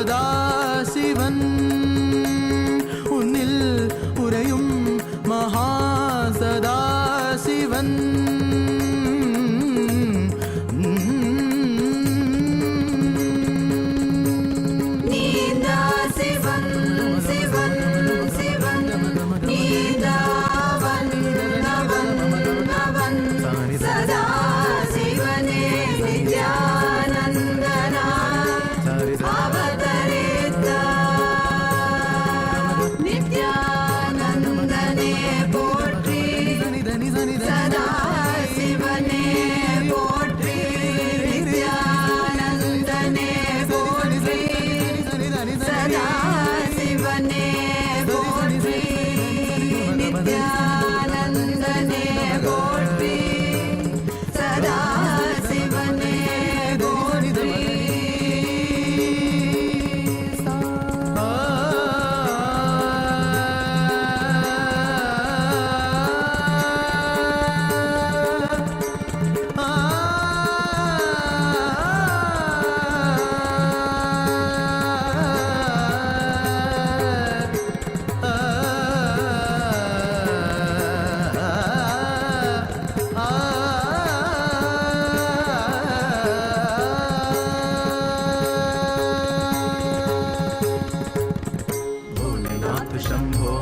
MahaSadashivan ഉന്നിൽ ഉറയും MahaSadashivan Shambho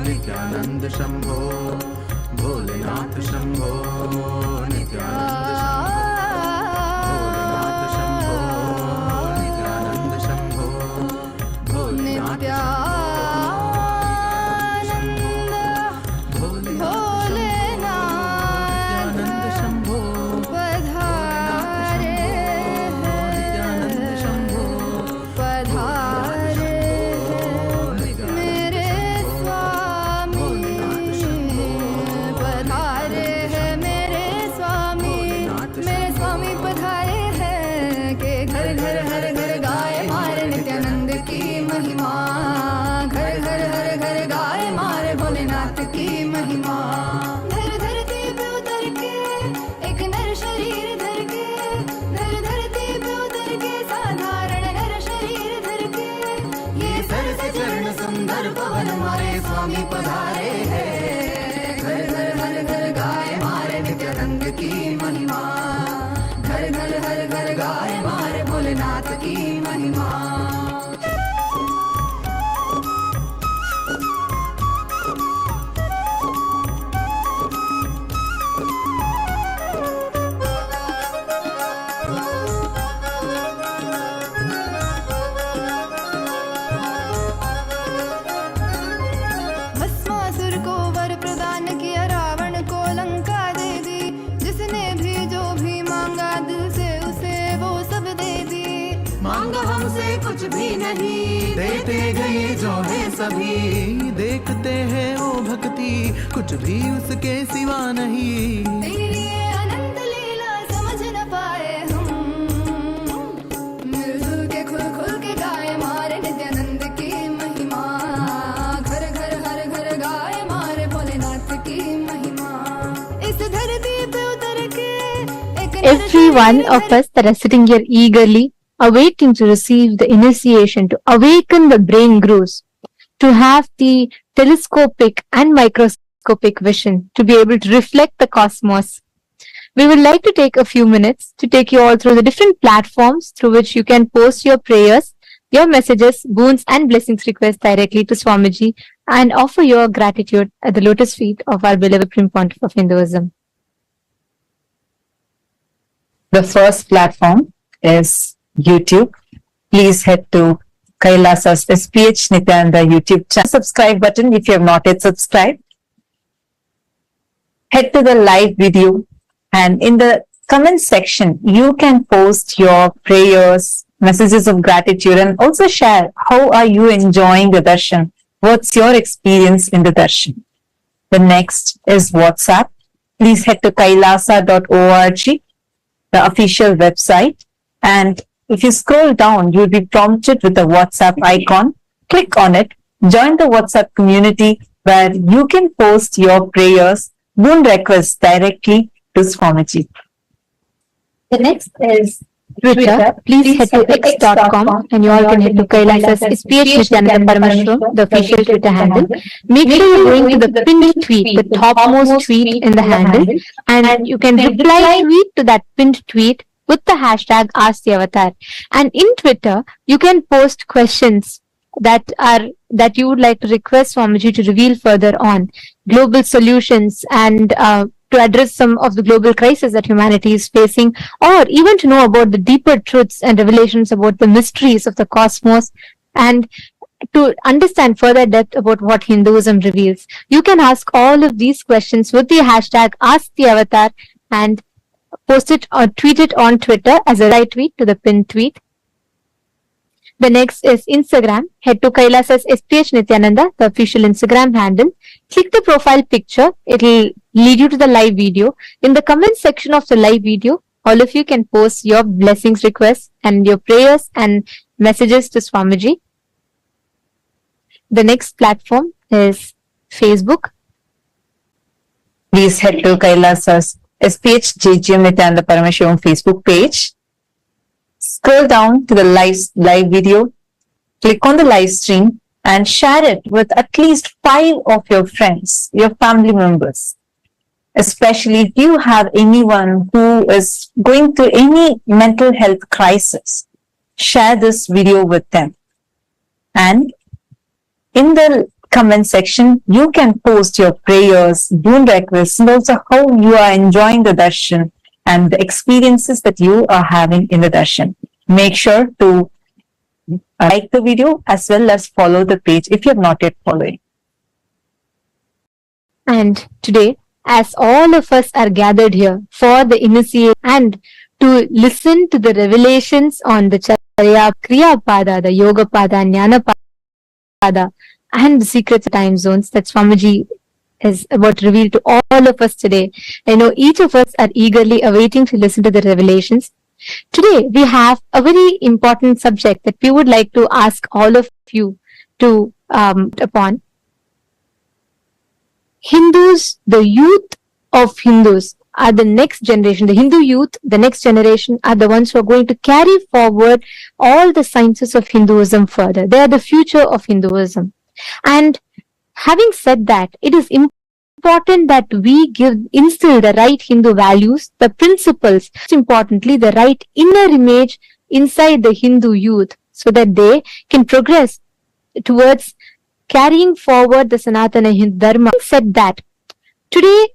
Nityanand Shambho Bholenath Shambho Nityanand Shambho Nityanand Shambho Bholenath स्वामी पधारे हैं घर घर हर घर गाए मारे नित्यानंद की महिमा घर घर हर घर गाए मारे भोलेनाथ की महिमा कुछ भी नहीं देते गए जो है सभी देखते हैं वो भक्ति कुछ भी उसके सिवा नहीं तेरी अनंत लीला समझ न पाए हम मिलजुल के खुल खुल के गाए मारे नित्यानंद की महिमा घर घर हर घर गाए मारे भोलेनाथ की महिमा इस धरती पे उतर के Every one of us that are sitting here eagerly awaiting to receive the initiation, to awaken the brain grooves, to have the telescopic and microscopic vision, to be able to reflect the cosmos. We would like to take a few minutes to take you all through the different platforms through which you can post your prayers, your messages, boons and blessings requests directly to Swamiji and offer your gratitude at the lotus feet of our beloved Supreme Pontiff of Hinduism. The first platform is YouTube. Please head to Kailasa's SPH Nityananda YouTube channel. Subscribe button if you have not yet subscribed. Head to the live video and in the comment section, you can post your prayers, messages of gratitude and also share how are you enjoying the darshan. What's your experience in the darshan? The next is WhatsApp. Please head to kailasa.org, the official website, and if you scroll down, you'll be prompted with the WhatsApp icon. Click on it, join the WhatsApp community where you can post your prayers, boon requests directly to Swamiji. The next is Twitter, please head to x.com and you all can head to Kailasa's SPH Nityananda Parameshwaram, the official Twitter handle. Make sure you're going to the pinned tweet, the topmost tweet in the handle, and you can reply tweet to that pinned tweet with the hashtag Ask the Avatar. And in Twitter, you can post questions that you would like to request Swamiji to reveal further on global solutions and to address some of the global crises that humanity is facing, or even to know about the deeper truths and revelations about the mysteries of the cosmos, and to understand further depth about what Hinduism reveals. You can ask all of these questions with the hashtag Ask the Avatar and post it or tweet it on Twitter as a right tweet to the pinned tweet. The next is Instagram. Head to Kailasa's SPH Nityananda, the official Instagram handle. Click the profile picture. It'll lead you to the live video. In the comment section of the live video, all of you can post your blessings requests and your prayers and messages to Swamiji. The next platform is Facebook. Please head to Kailasa's SPH JGM Nityananda Parameshwaram Facebook page. Scroll down to the live video, click on the live stream and share it with at least 5 of your friends, your family members. Especially if you have anyone who is going through any mental health crisis, share this video with them. And in the comment section, you can post your prayers, boon requests, and also how you are enjoying the darshan and the experiences that you are having in the darshan. Make sure to like the video as well as follow the page if you have not yet followed. And today, as all of us are gathered here for the initiation and to listen to the revelations on the Charya Kriya Pada, the Yoga Pada, Jnana Pada, and the secrets of time zones that Swamiji is about to reveal to all of us today. I know each of us are eagerly awaiting to listen to the revelations. Today, we have a very important subject that we would like to ask all of you to upon. Hindus, the youth of Hindus are the next generation. The Hindu youth, the next generation, are the ones who are going to carry forward all the sciences of Hinduism further. They are the future of Hinduism. And having said that, it is important that we instill the right Hindu values, the principles, most importantly, the right inner image inside the Hindu youth so that they can progress towards carrying forward the Sanatana Hindu Dharma. Having said that, today,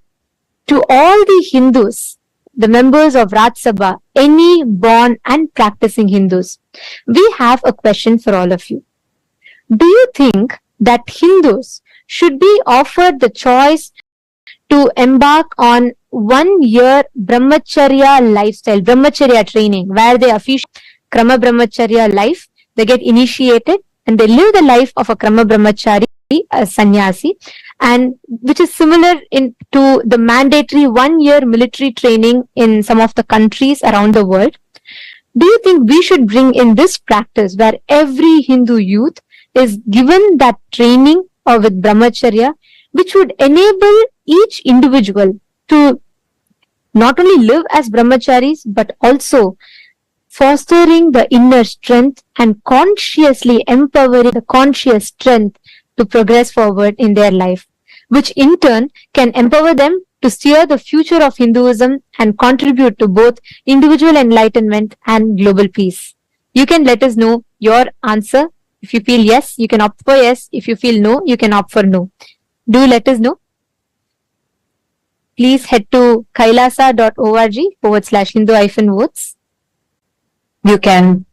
to all the Hindus, the members of Raj Sabha, any born and practicing Hindus, we have a question for all of you. Do you think that Hindus should be offered the choice to embark on 1 year brahmacharya lifestyle, brahmacharya training, where they officially krama brahmacharya life, they get initiated and they live the life of a krama brahmachari, a sannyasi, and which is similar to the mandatory 1 year military training in some of the countries around the world. Do you think we should bring in this practice where every Hindu youth is given that training or with brahmacharya, which would enable each individual to not only live as brahmacharis, but also fostering the inner strength and consciously empowering the conscious strength to progress forward in their life, which in turn can empower them to steer the future of Hinduism and contribute to both individual enlightenment and global peace. You can let us know your answer. If you feel yes, you can opt for yes. If you feel no, you can opt for no. Do let us know. Please head to kailasa.org/Hindu-votes. You can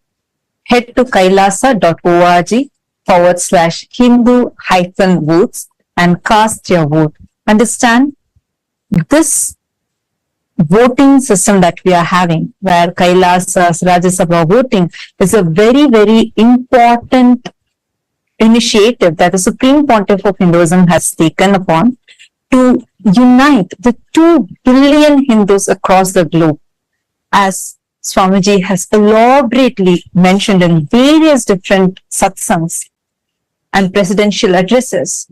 head to kailasa.org/Hindu-votes and cast your vote. Understand, this voting system that we are having, where Kailasa's Rajya Sabha voting is a very, very important initiative that the Supreme Pontiff of Hinduism has taken upon to unite the 2 billion Hindus across the globe. As Swamiji has elaborately mentioned in various different satsangs and presidential addresses,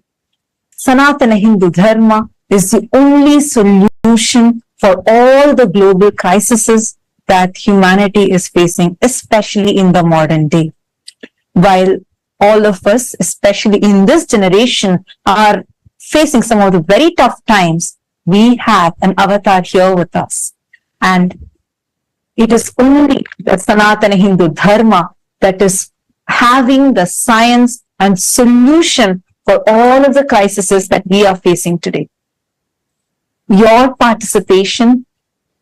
Sanatana Hindu Dharma is the only solution for all the global crises that humanity is facing, especially in the modern day. While all of us, especially in this generation, are facing some of the very tough times, we have an avatar here with us. And it is only the Sanatana Hindu Dharma that is having the science and solution for all of the crises that we are facing today. Your participation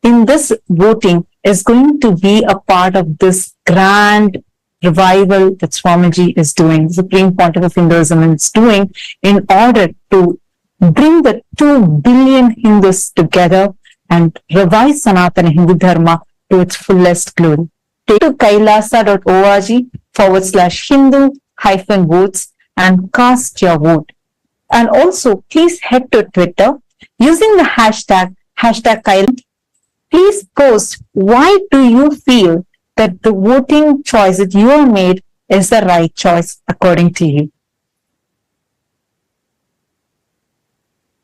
in this voting is going to be a part of this grand revival that Swamiji is doing, the Supreme Pontiff of Hinduism is doing, in order to bring the 2 billion Hindus together and revive Sanatana Hindu Dharma to its fullest glory. Take to kailasa.org/Hindu-votes and cast your vote. And also, please head to Twitter using the hashtag Kailasa. Please post why do you feel that the voting choice that you have made is the right choice according to you.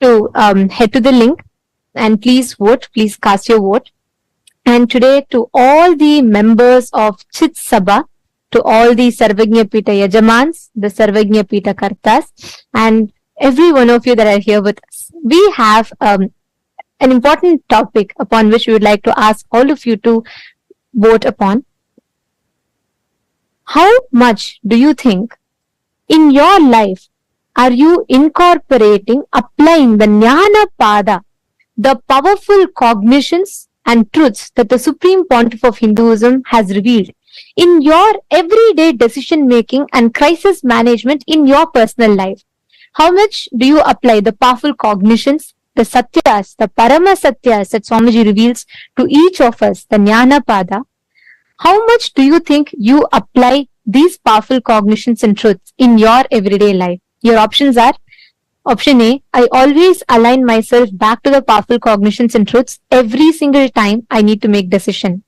To head to the link and please vote, please cast your vote. And today, to all the members of Chit Sabha, to all the Sarvagnya Pita Yajamans, the Sarvagnya Pita Kartas, and every one of you that are here with us, we have an important topic upon which we would like to ask all of you to vote upon. How much do you think in your life are you incorporating, applying the Jnana Pada, the powerful cognitions and truths that the Supreme Pontiff of Hinduism has revealed in your everyday decision making and crisis management in your personal life? How much do you apply the powerful cognitions, the Satyas, the Parama Satyas that Swamiji reveals to each of us, the Jnana Pada? How much do you think you apply these powerful cognitions and truths in your everyday life? Your options are: option A, I always align myself back to the powerful cognitions and truths every single time I need to make decision.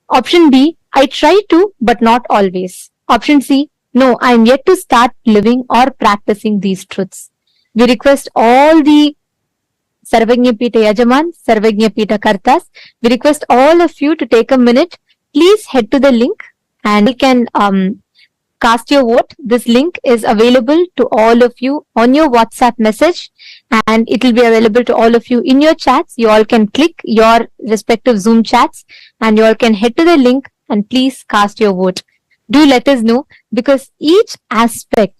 Option B, I try to, but not always. Option C, no, I am yet to start living or practicing these truths. We request all the Sarvagnya Pita Yajaman, Sarvagnya Pita Kartas, we request all of you to take a minute. Please head to the link and you can cast your vote. This link is available to all of you on your WhatsApp message and it will be available to all of you in your chats. You all can click your respective Zoom chats and you all can head to the link and please cast your vote. Do let us know, because each aspect,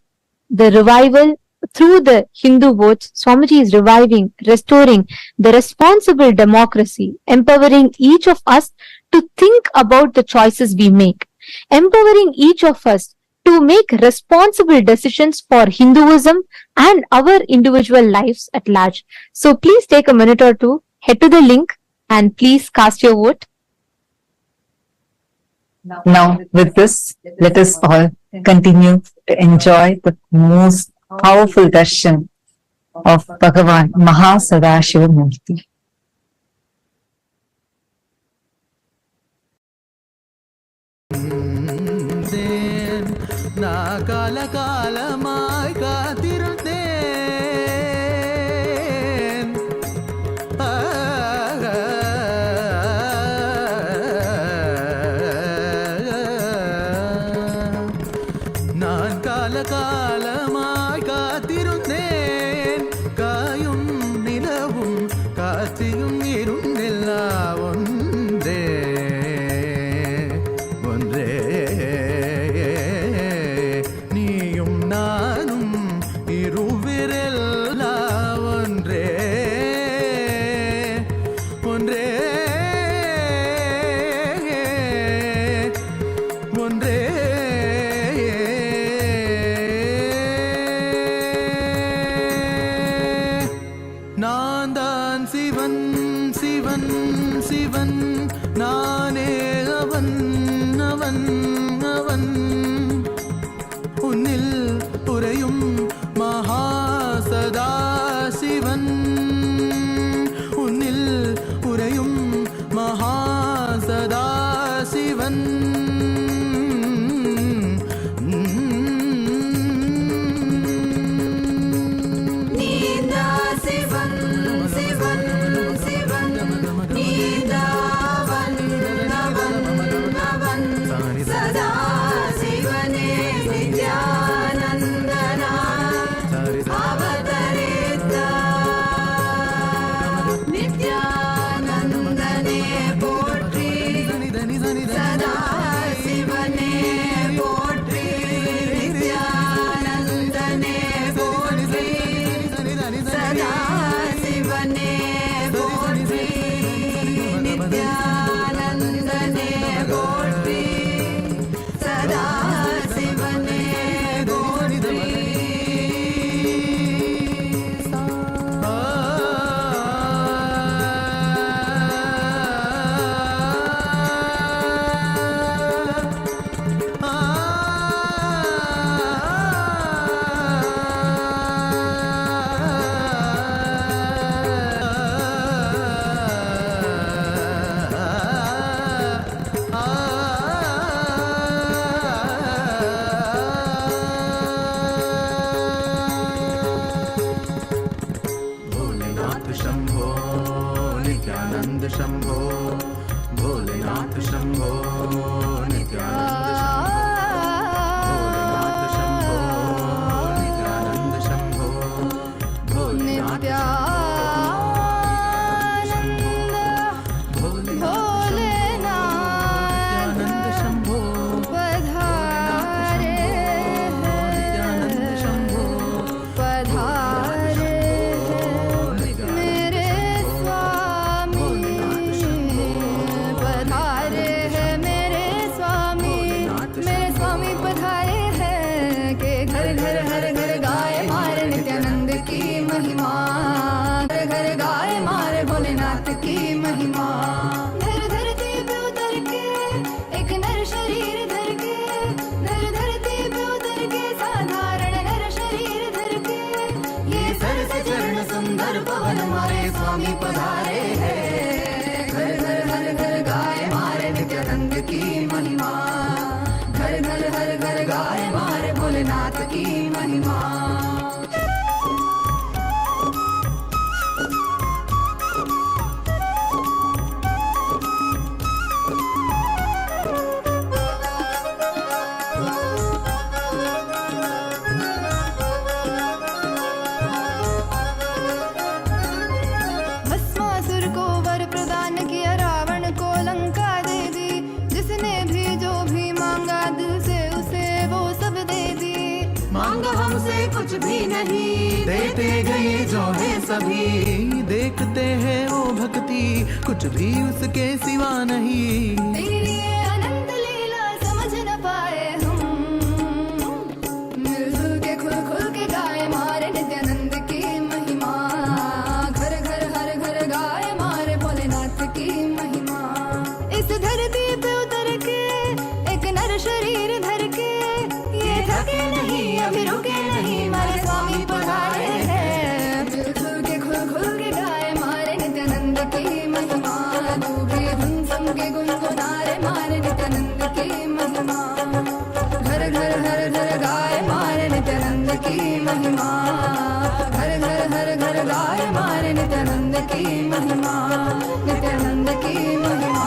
the revival through the Hindu votes, Swamiji is reviving, restoring the responsible democracy, empowering each of us to think about the choices we make, empowering each of us to make responsible decisions for Hinduism and our individual lives at large. So please take a minute or two, head to the link and please cast your vote. Now, with this, let us all continue to enjoy the most powerful darshan of Bhagavan MahaSadashiva Murthy. Na kala kalamai kathirundhen naan kala kalamai kathirundhen kayum nilavum kathiyum irundella ondre ondre நீயும் நானும் இருவிரல் ஒன்றே ஒன்றே ஒன்றே நான் தான் சிவன் சிவன் சிவன் நானே அவன் அவன் அவன் உன்னில் உறையும் மகாசதாசிவன் உன்னில் உறையும் மகாசதாசிவன் நீதா சிவன் சிவன் சிவன் நீதாவன் भोलेनाथ शंभो नित्यानंद शंभो भोलेनाथ शंभो नित्यानंद शंभो भोलेनाथ नित्यानंद शंभो पधारे नित्यानंद शंभो पधारे मेरे स्वामी पधारे हैं मेरे स्वामी पधारे हैं के घर घर हर घर गाए मारे नित्यानंद की महिमा घर घर गाए मारे भोलेनाथ की महिमा धरती पे उतर के एक नर शरीर धर के धरती पे उतर के साधारण नर शरीर धर के ये सर से चरण सुंदर पवन मारे स्वामी पधारे हैं घर घर हर घर गाए मारे नित्यानंद की महिमा घर घर हर घर गाए मारे भोलेनाथ की महिमा भस्मासुर को वर प्रदान किया रावण को लंका दे दी जिसने भी जो भी मांगा दिल से उसे वो सब दे दी मांगा हमसे कुछ भी नहीं देते गए जो है सभी देखते हैं वो भक्ति कुछ भी उसके सिवा नहीं तेरी ये अनंत लीला समझ न पाए हम मिलजुल के खुल खुल के गाए मारे नित्यानंद की महिमा घर घर हर घर गाए मारे भोलेनाथ की महिमा इस धरती पे उतर के एक नर शरीर धर के ये थके नहीं अभी रुके नहीं मारे स्वामी पधारे हैं मिलजुल के खुल खुल के गाए मारे नित्यानंद की महिमा दूबे धुन सम के गुनगुनारे मारे नित्यानंद की महिमा घर घर हर घर गाए मारे नित्यानंद की महिमा घर घर हर घर गाए मारे नित्यानंद की महिमा नित्यानंद की महिमा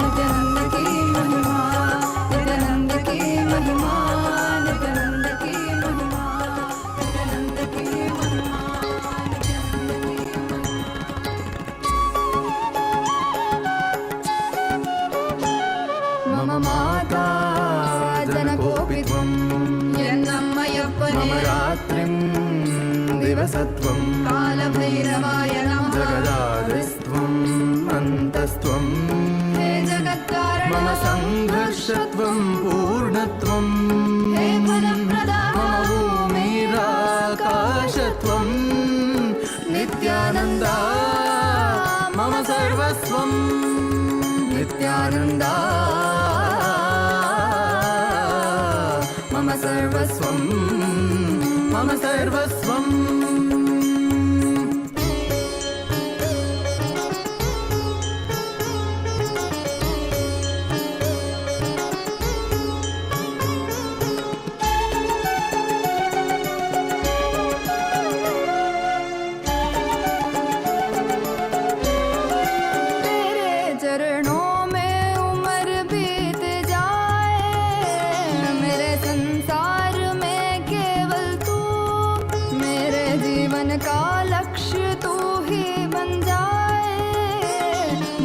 नित्यानंद की महिमा नित्यानंद की महिमा नित्यानंद की महिमा नित्यानंद की महिमा मम माता जनकोऽपि त्वं यन्नम्मयप्पने मम रात्रिं दिवसत्वं कालभैरवाय नमः जगदादिस्त्वम् अन्तस्त्वं हे जगत्कारण मम संघर्षत्वं पूर्णत्वं हे फलप्रदाः मम भूमिराकाशत्वं नित्यानन्दा मम सर्वस्वं नित्यानन्दा मम सर्वस्वं मम सर्वस्वम् तेरे चरणों में उम्र बीत जाए मेरे संसार में केवल तू मेरे जीवन का लक्ष्य तू ही बन जाए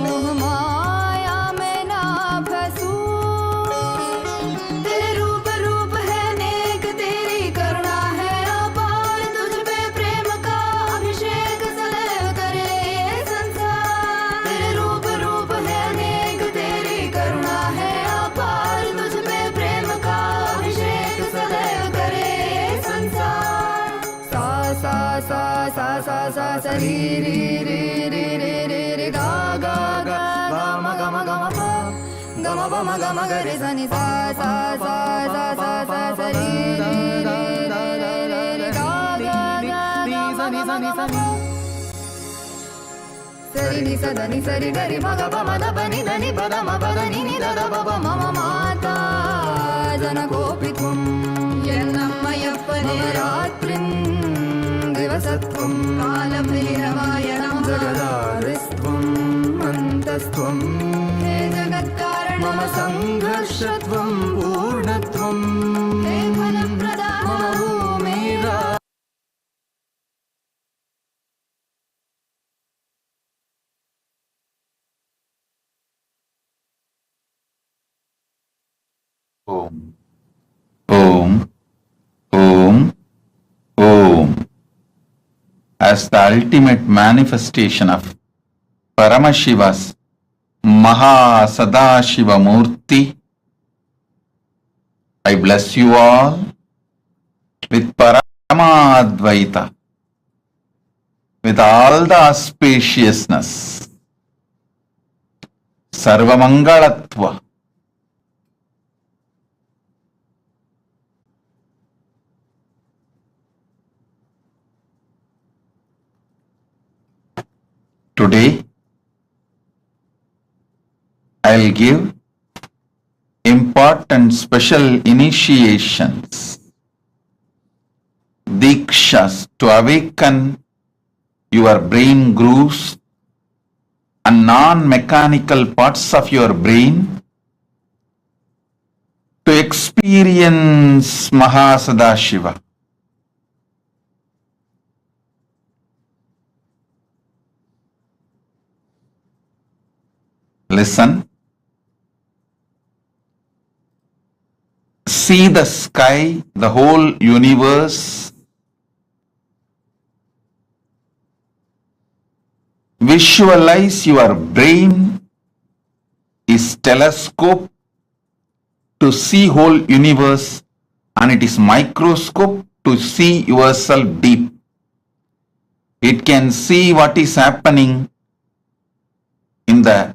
मोह माया में ना फंसूं तेरे रूप रूप है नेक तेरी करुणा है अपार तुझ पे प्रेम का अभिषेक सदैव करे ये संसार तेरे रूप रूप है नेक तेरी करुणा है अपार तुझ पे प्रेम का अभिषेक सदैव करे ये संसार सा सा सा सा सा सा सा री री री री री री री गा गा गा गा म ग म ग म प ग म प म ग म ग रे सा नि सा सा सा सा सा सा सा री री री री री री गा गा गा गा म ग म ग म प सरि नि स द नि सरि ग रि म ग प म द प नि द नि प द म प द नि नि द द प प मम माता जनकोऽपि त्वं यन्नम्मयप्पने रात्रिं दिवसत्वं कालभैरवाय नमः जगदादिस्त्वम् अन्तस्त्वं हे जगत् मम संघर्षत्वं पूर्णत्वं मम भूमिरा Om, Om, Om, Om. As the ultimate manifestation of Paramashiva's MahaSadashiva Murthy, I bless you all with Paramadvaita, with all the auspiciousness, Sarvamangalatva, today, I'll give important special initiations, Dikshas to awaken your brain grooves and non-mechanical parts of your brain to experience MahaSadashiva. Listen. See the sky, the whole universe. Visualize your brain is telescope to see whole universe, and it is microscope to see yourself deep. It can see what is happening in the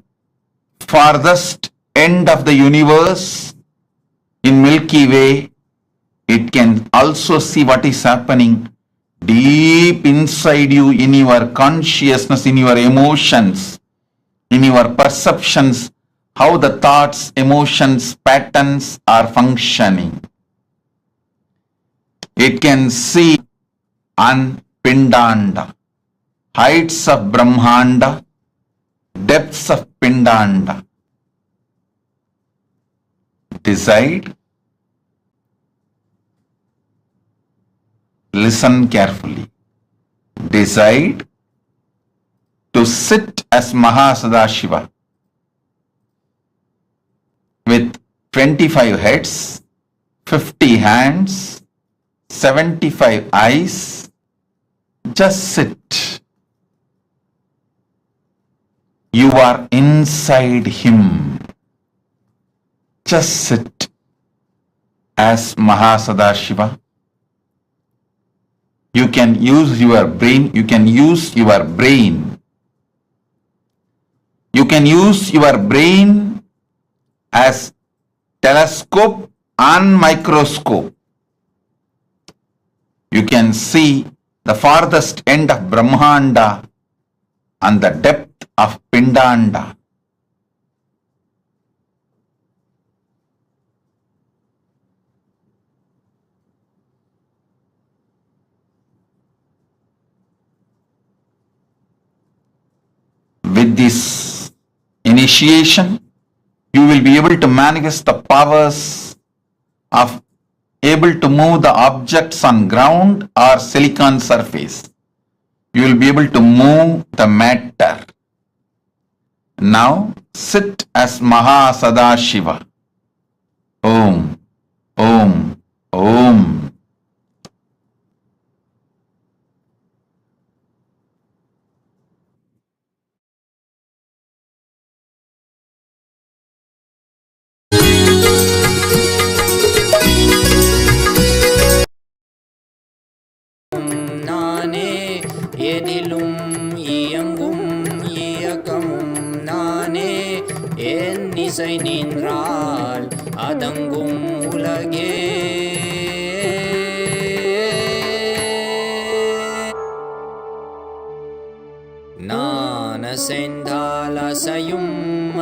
farthest end of the universe in Milky Way. It can also see what is happening deep inside you, in your consciousness, in your emotions, in your perceptions, how the thoughts, emotions, patterns are functioning. It can see on Pindanda, heights of Brahmanda, depths of Pindanda. Decide. Listen carefully. Decide to sit as MahaSadashiva with 25 heads, 50 hands, 75 eyes. Just sit. You are inside him. Just sit as MahaSadashiva. You can use your brain. You can use your brain. You can use your brain as telescope and microscope. You can see the farthest end of Brahmanda and the depth of Pindanda. With this initiation, you will be able to manifest the powers of able to move the objects on ground or silicon surface. You will be able to move the matter. Now sit as MahaSadashiva. Om, Om, Om. நானே எதிலும் இயங்கும் இயக்கமும் நானே என் இசை நின்றால் அதங்கும் உலகே நான் அசைந்தால் அசையும்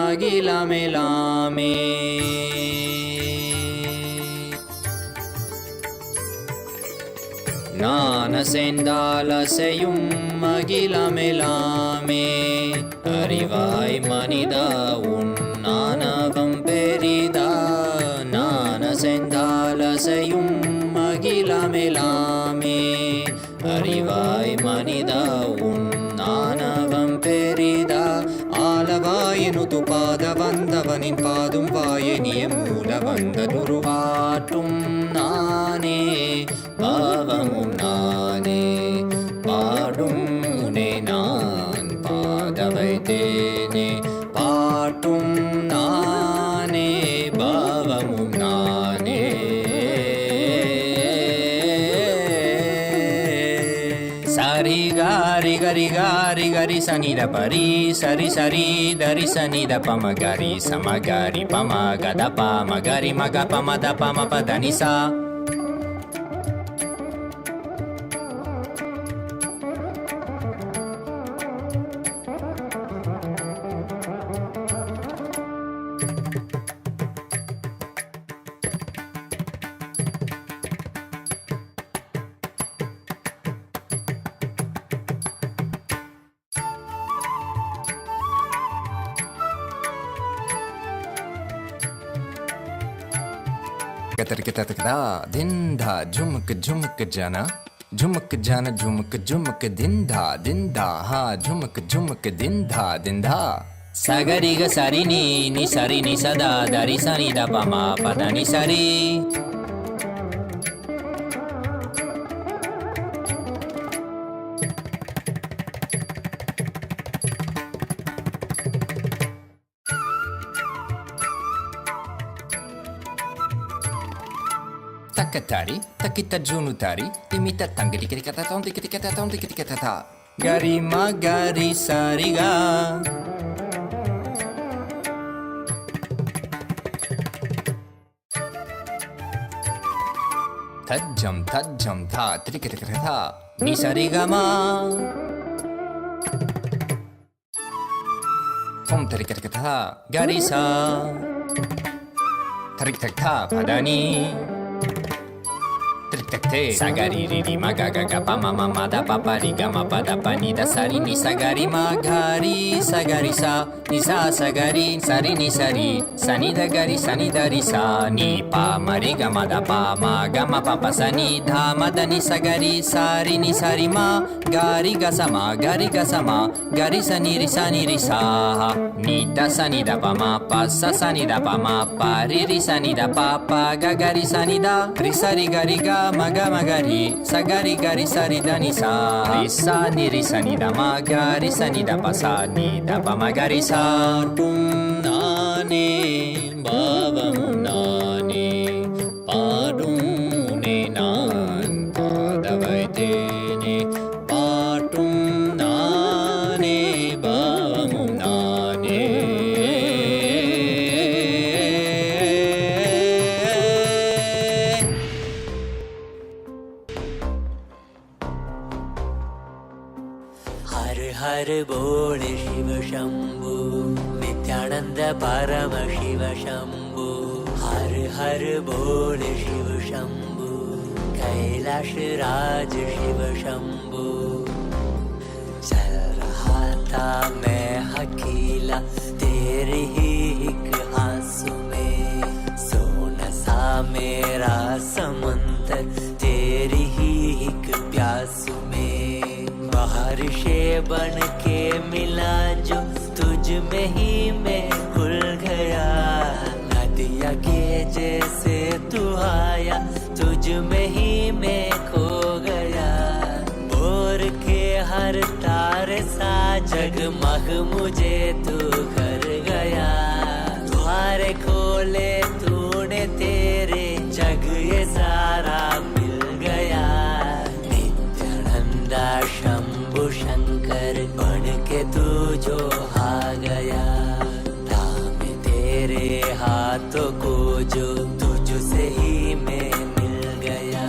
அகிலமெலாமே நான் அசைந்தால் அசையும் அகிலமெலாமே அறிவாய் மனிதா உன் ஆணவம் அவனின் பாதும் வாயனிய மூல வந்ததுருவாட்டும் நானே பாவமும் நானே பாடும் முனே நான் பாத வைத்தேனே பாட்டும் நானே பாவமும் நானே சரி காரி கரி காரி கரி சனித பரி சரி சரி தரி சனித பம கரி சமகரி பம கத பம கரி மக பம த பம பதனிசா दिंदा झुमक झुमक जाना झुमक जाना झुमक झुमक दिंदा दिंदा हा झुमक झुमक दिंदा दिंदा सगरी ग सरी नी सरी नी सदा दरी सनी द पमा पदा नी सरी takatari takita junutari timita tangli kata tom tikita ta gari magari sariga tajam tha tikita ta ni sariga ma tom tikita ta gari sa tarik tak tha padani sagari ri ma ga ga pa ma ma da pa pa ri ga ma pa da pa ni da sari ni sagari ma gari sagari sa ni sa sagari sari ni sari sani da gari sani da ri sa ni pa ma ri ga ma da pa ma ga ma pa pa sa ni dha ma da ni sagari sari ni sari ma gari ga sa ma gari sa ni ri sa ni da sa ni da pa ma pa sa ni da pa ma pa ri sa ni da pa pa ga gari sa ni da ri sari gari ga maga magari sagari gari sari dani sa ri sa ni da magari sa ni da pa sa ni da pa magari sa tum nane bhavam nane padum ne nan padavaitene patum nane bhavam nane हर बोल शिव शंभु नित्यानंद परम शिव शंभु हर हर बोल शिव शंभु कैलाश राज शिव शंभु चल रहा था मैं अकेला तेरे ही एक आंसू में सोना सा मेरा समंदर तेरी ही एक प्यासू में बारिशे बन के मिला जो तुझ में ही मैं खुल गया नदिया के जैसे तू आया तुझ में ही मैं खो गया भोर के हर तारे सा जगमग मुझे तू कर गया द्वारे खोले तूने तेरे जग ये सारा मिल गया नित्यानंदा शंभु शंकर बन के तू जो आ गया थाम तेरे हाथों को जो तुझसे ही मैं मिल गया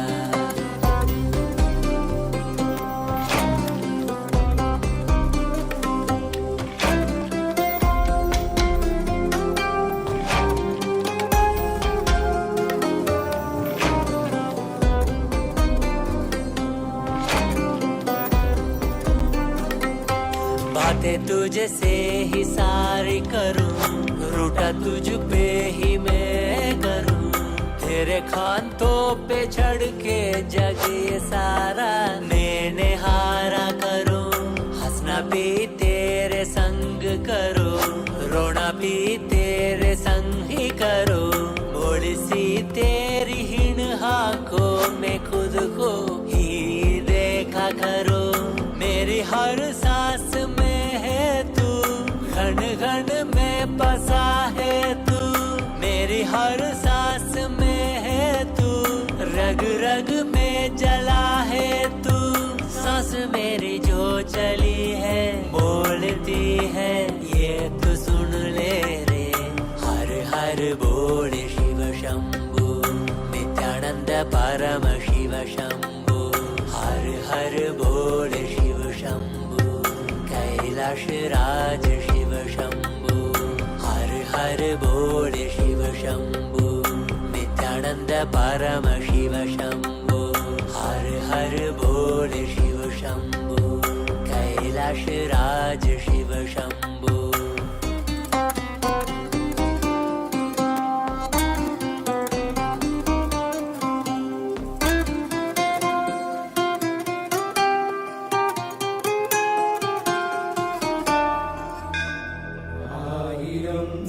बातें तुझे से ही सारी करूं रूठा तुझ पे ही मैं करूं तेरे खानों पे चढ़ के जग ये सारा मैंने हारा करूं हंसना भी तेरे संग करूं रोना भी तेरे मेरी हर सांस में है तू, रग रग में जला है तू। सांस मेरी जो चली है बोलती है ये तो सुन ले रे। हर हर बोल शिव शंभु, नित्यानंद परम शिव शंभु। हर हर बोल शिव शंभु, कैलाश राज शिव शंभु। हर हर बोल शिव शंभु, नित्यानंद परम शिव शंभु। हर हर बोल शिव शंभु, कैलाश राज शिव शंभु।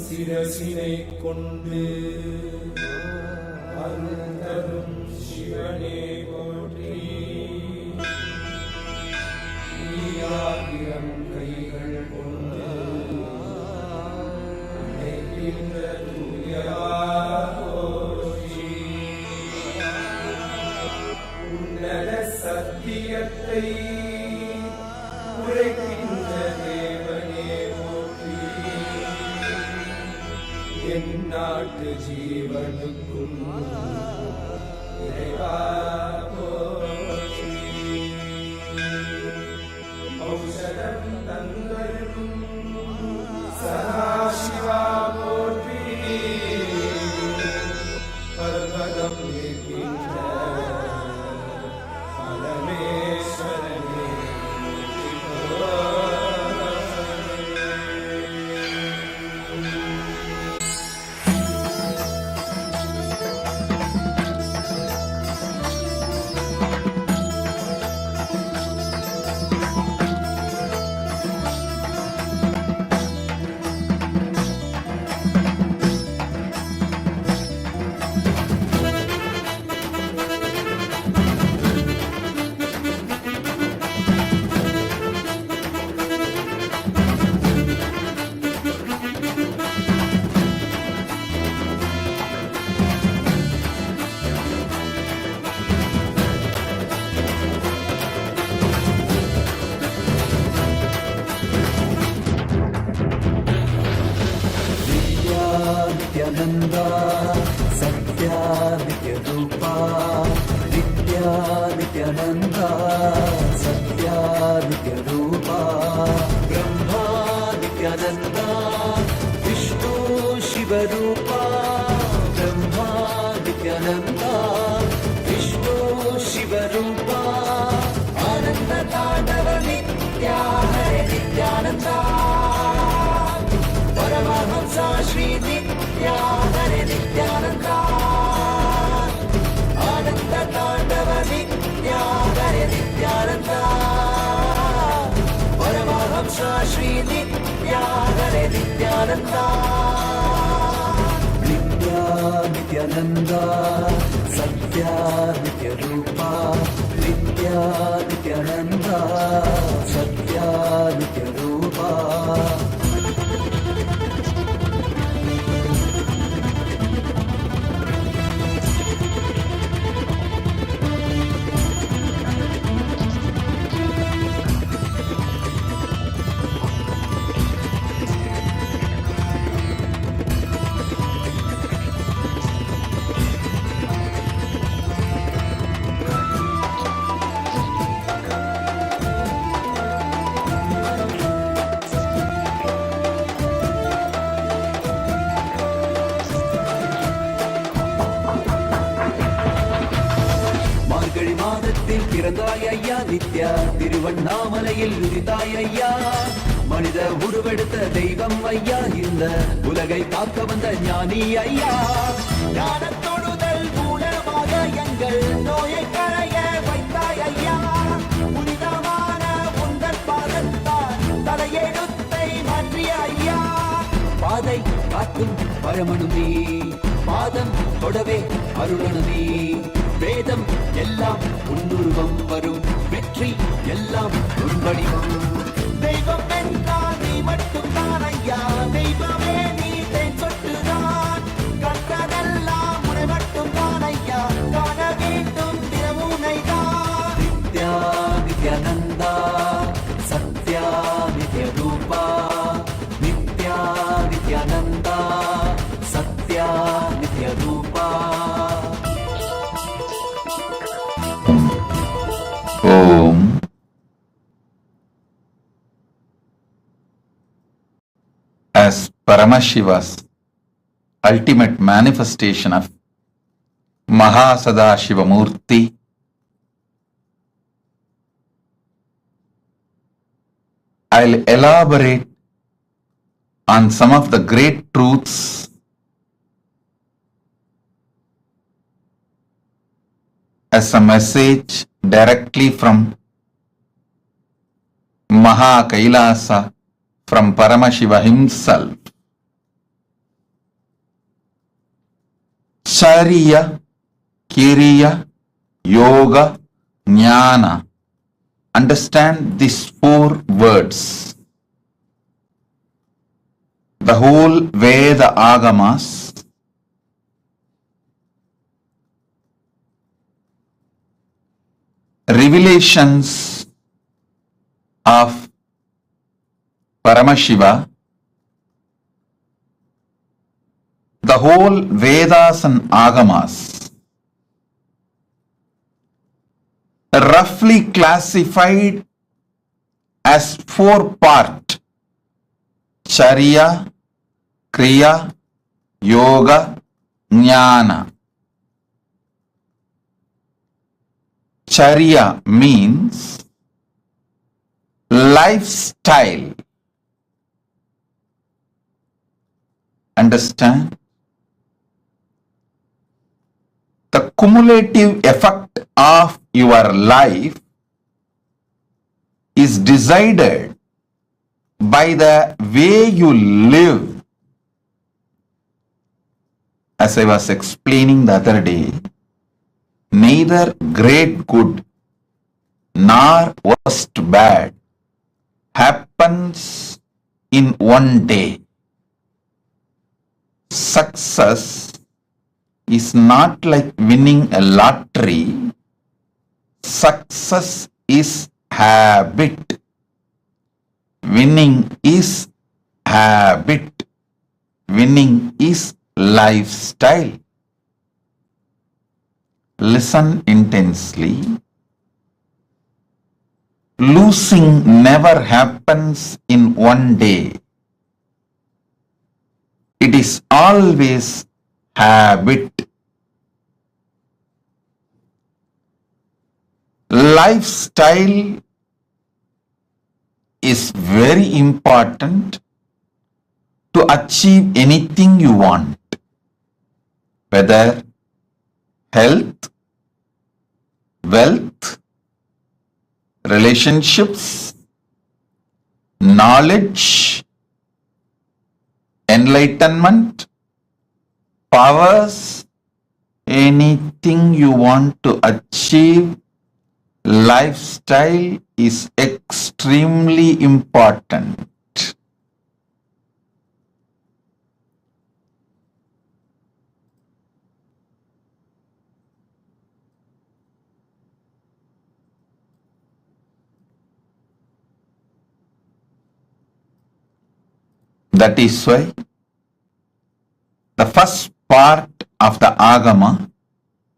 சிரசினை கொண்டு அருந்தரும் சிவனே போற்றி. ஆயிரம் கைகள் கொண்டு அழைக்கின்ற தூயவா போற்றி. உன்னத சத்தியத்தை உரைக்கின்ற தேவனே போற்றி. என் நாட்டு ஜீவனுக்கும் இறைவா போற்றி. ஔஷதம் தந்தருளும் சதாசிவா போற்றி. பர்வதம் நிற்கின்ற பரமேஸ்வரனே नित्यानंदा सत्या नित्य रूपा. नित्या नित्यानंदा सत्या नित्य रूपा. ब्रह्मा नित्यानंदा विष्णु शिव रूपा. ब्रह्मा नित्यानंदा विष्णु शिव रूपा. आनंद तांडव नित्या हरे नित्यानंदा. परमहंसा श्री नित्या हरे नित्यानंदा. आनंद तांडव नित्या हरे नित्यानंदा. परमहंसा श्री नित्या हरे नित्यानंदा. नित्या नित्यानंदा सत्या नित्य रूपा. नित्या नित्यानंदा सत्या नित्य रूपा. பிறந்தாய் ஐயா நித்யா. திருவண்ணாமலையில் உதித்தாய் ஐயா. மனித உருவெடுத்த தெய்வம் ஐயா. இந்த உலகை காக்க வந்த ஞானி ஐயா. ஞான தொழுதல் மூலமாக எங்கள் நோயை களைய வைத்தாய் ஐயா. புனிதமான உங்கள் பாதத்தால் தலையெழுத்தை மாற்றிய ஐயா. பாதை காக்கும் பரமனுமே, பாதம் தொடவே அருளனுமே. வேதம் எல்லாம் உன்னுருவம் வரும், வெற்றி எல்லாம் உன் வடிவம். தெய்வம் என்றால் நீ மட்டும்தான் ஐயா. தெய்வமே நீ தேன் சொட்டுதான். கண்ட as Paramashiva's ultimate manifestation of MahaSadashiva Murthy, I'll elaborate on some of the great truths as a message directly from Maha Kailasa, from Paramashiva himself. Charya, Kiriya, Yoga, Jnana. Understand these 4 words. The whole Veda Agamas revelations of Paramashiva, the whole Vedas and Agamas, roughly classified as 4 parts: Charya, Kriya, Yoga, Jnana. Charya means lifestyle. Understand? The cumulative effect of your life is decided by the way you live. As I was explaining the other day, neither great good nor worst bad happens in one day. Success is not like winning a lottery. Success is habit. Winning is habit. Winning is lifestyle. Listen intensely. Losing never happens in one day. It is always habit. Lifestyle is very important to achieve anything you want, whether health, wealth, relationships, knowledge, enlightenment, powers, anything you want to achieve. Lifestyle is extremely important. That is why the first part of the Agama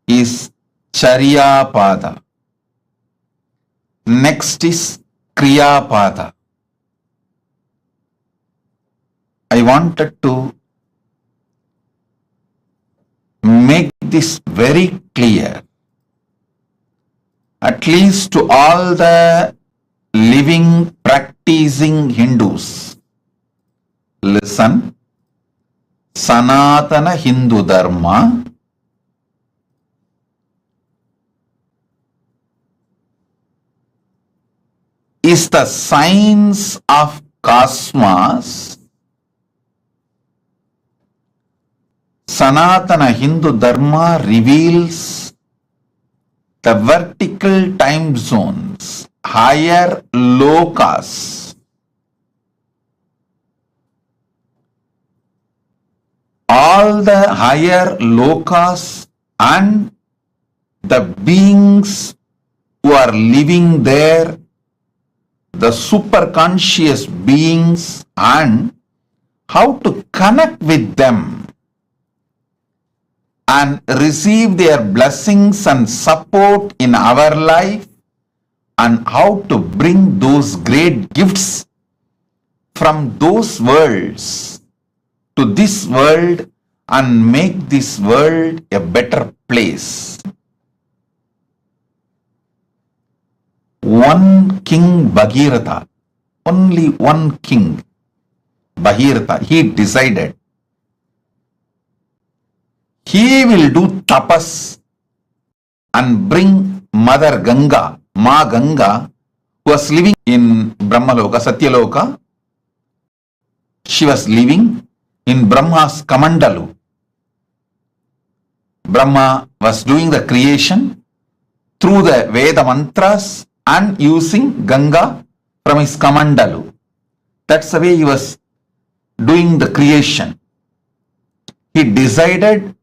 is Charya Pada. Next is Kriya Pada. I wanted to make this very clear, at least to all the living, practicing Hindus. Listen, Sanatana Hindu Dharma is the science of cosmos. Sanatana Hindu Dharma reveals the vertical time zones, higher lokas. All the higher lokas and the beings who are living there, the superconscious beings, and how to connect with them and receive their blessings and support in our life, and how to bring those great gifts from those worlds to this world and make this world a better place. One king Bhagirath, only one king Bhagirath, he decided he will do tapas and bring Mother Ganga, Ma Ganga, who was living in Brahmaloka, Satyaloka. She was living in Brahma's Kamandalu. Brahma was doing the creation through the Veda mantras and using Ganga from his Kamandalu. That's the way he was doing the creation. He decided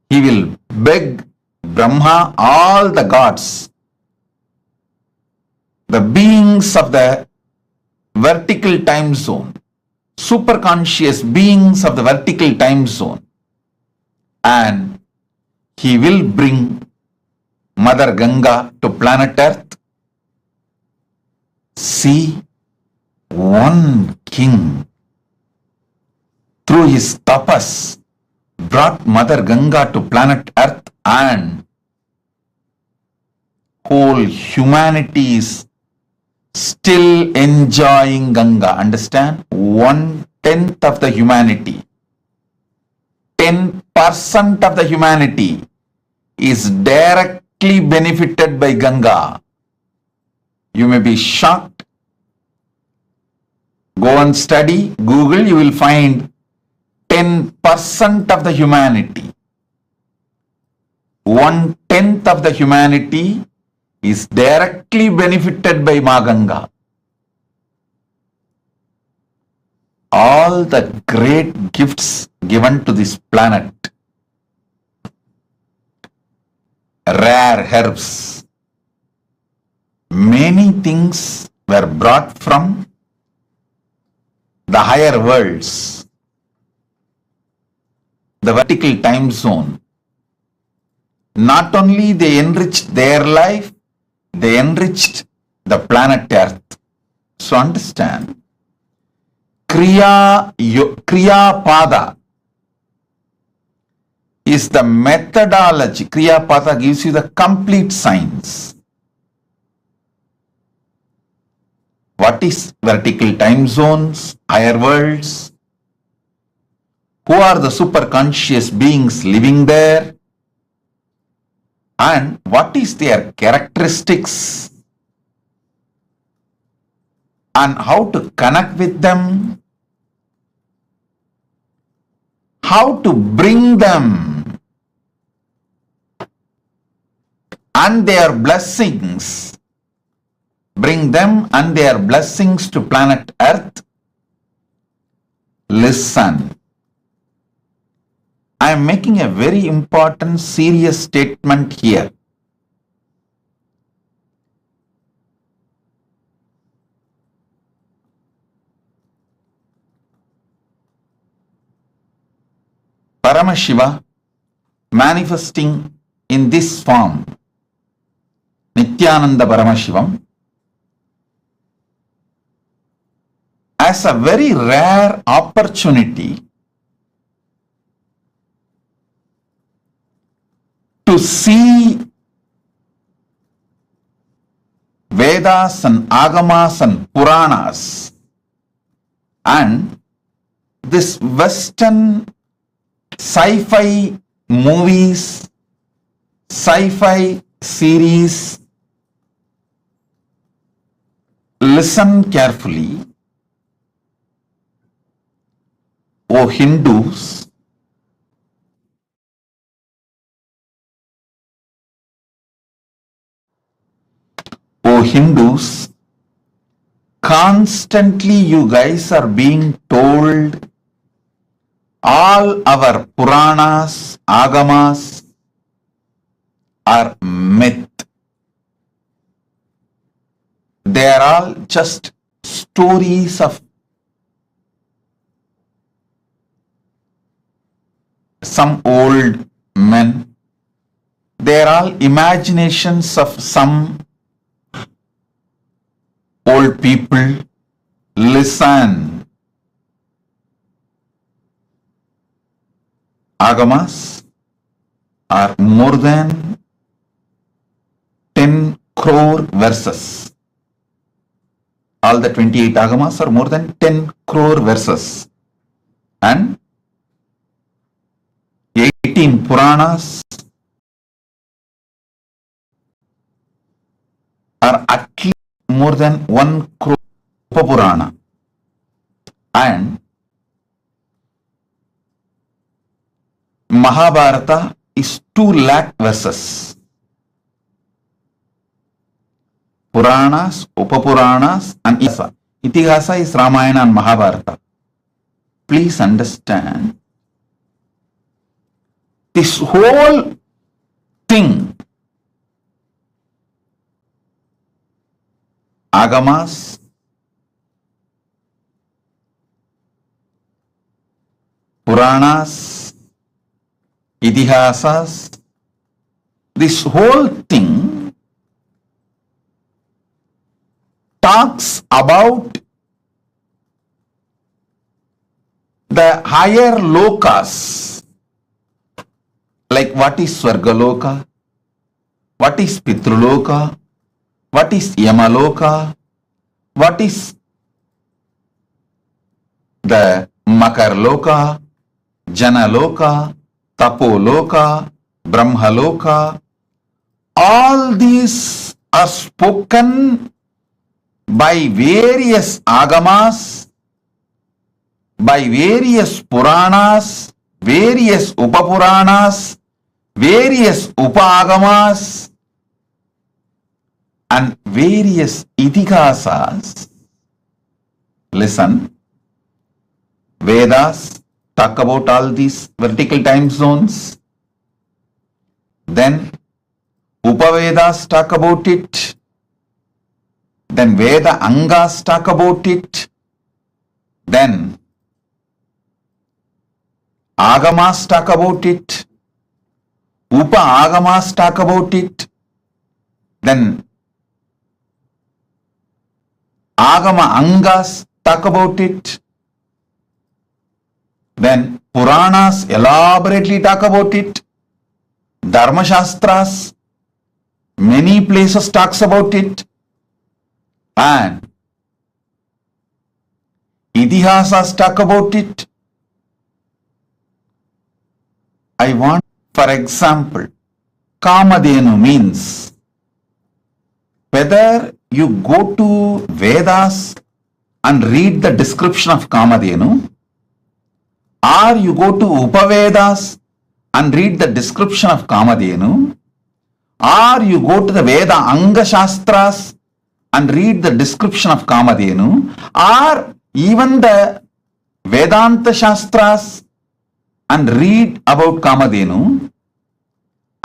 he will beg Brahma, all the gods, the beings of the vertical time zone, superconscious beings of the vertical time zone, and he will bring Mother Ganga to planet Earth. See, one king through his tapas brought Mother Ganga to planet Earth, and whole humanity is still enjoying Ganga. Understand? 1/10 of the humanity, 10% of the humanity is directly benefited by Ganga. You may be shocked. Go and study, Google, you will find 10% of the humanity. 1/10 of the humanity is directly benefited by Ma Ganga. All the great gifts given to this planet, rare herbs, many things were brought from the higher worlds, the vertical time zone. Not only they enriched their life, they enriched the planet Earth. So understand, Kriya Pada is the methodology. Kriya Pada gives you the complete science. What is vertical time zones, higher worlds? Who are the superconscious beings living there? And what is their characteristics? And how to connect with them? How to bring them and their blessings, bring them and their blessings to planet Earth? Listen. I am making a very important, serious statement here. Paramashiva manifesting in this form, Nityananda Paramashivam, as a very rare opportunity to see Vedas and Agamas and Puranas and this Western sci-fi movies, sci-fi series. Listen carefully, O Hindus. O Hindus, constantly you guys are being told all our Puranas, Agamas are myth. They are all just stories of some old men. They are all imaginations of some old people. Listen. Agamas are more than 10 crore verses. All the 28 Agamas are more than 10 crore verses. And 18 Puranas are at least more than 1 crore Upapurana. And Mahabharata is 2 lakh verses. Puranas, Upapuranas and Itihasa. Itihasa is Ramayana and Mahabharata. Please understand, this whole thing, Agamas, Puranas, Itihasas, this whole thing talks about the higher lokas, like what is Swargaloka, what is Pitruloka, what is Yamaloka, what is the Makarloka, Janaloka, Tapoloka, Brahmaloka. All these are spoken by various Agamas, by various Puranas, various Upapuranas, various Upagamas, and various Itihasas. Listen, Vedas talk about all these vertical time zones. Then Upavedas talk about it. Then Veda Angas talk about it. Then Agamas talk about it. Upa Agamas talk about it. Then Agama Angas talk about it. Then Puranas elaborately talk about it. Dharma Shastras, many places talks about it. And Itihasas talk about it. I want, for example, Kamadhenu means, whether you go to Vedas and read the description of Kamadhenu, or you go to Upavedas and read the description of Kamadhenu, or you go to the Veda Anga Shastras and read the description of Kamadhenu, or even the Vedanta Shastras and read about Kamadhenu,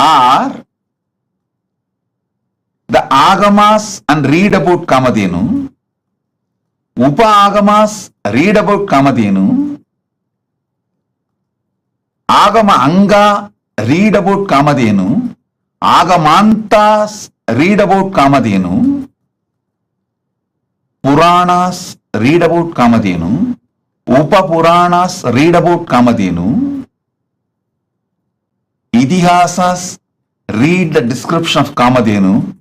or the Agamas and read about Kamadhenu, Upa Agamas read about Kamadhenu, Agama Anga read about Kamadhenu, Agamantas read about Kamadhenu, Puranas read about Kamadhenu, Upa Puranas read about Kamadhenu, Itihasas read the description of Kamadhenu.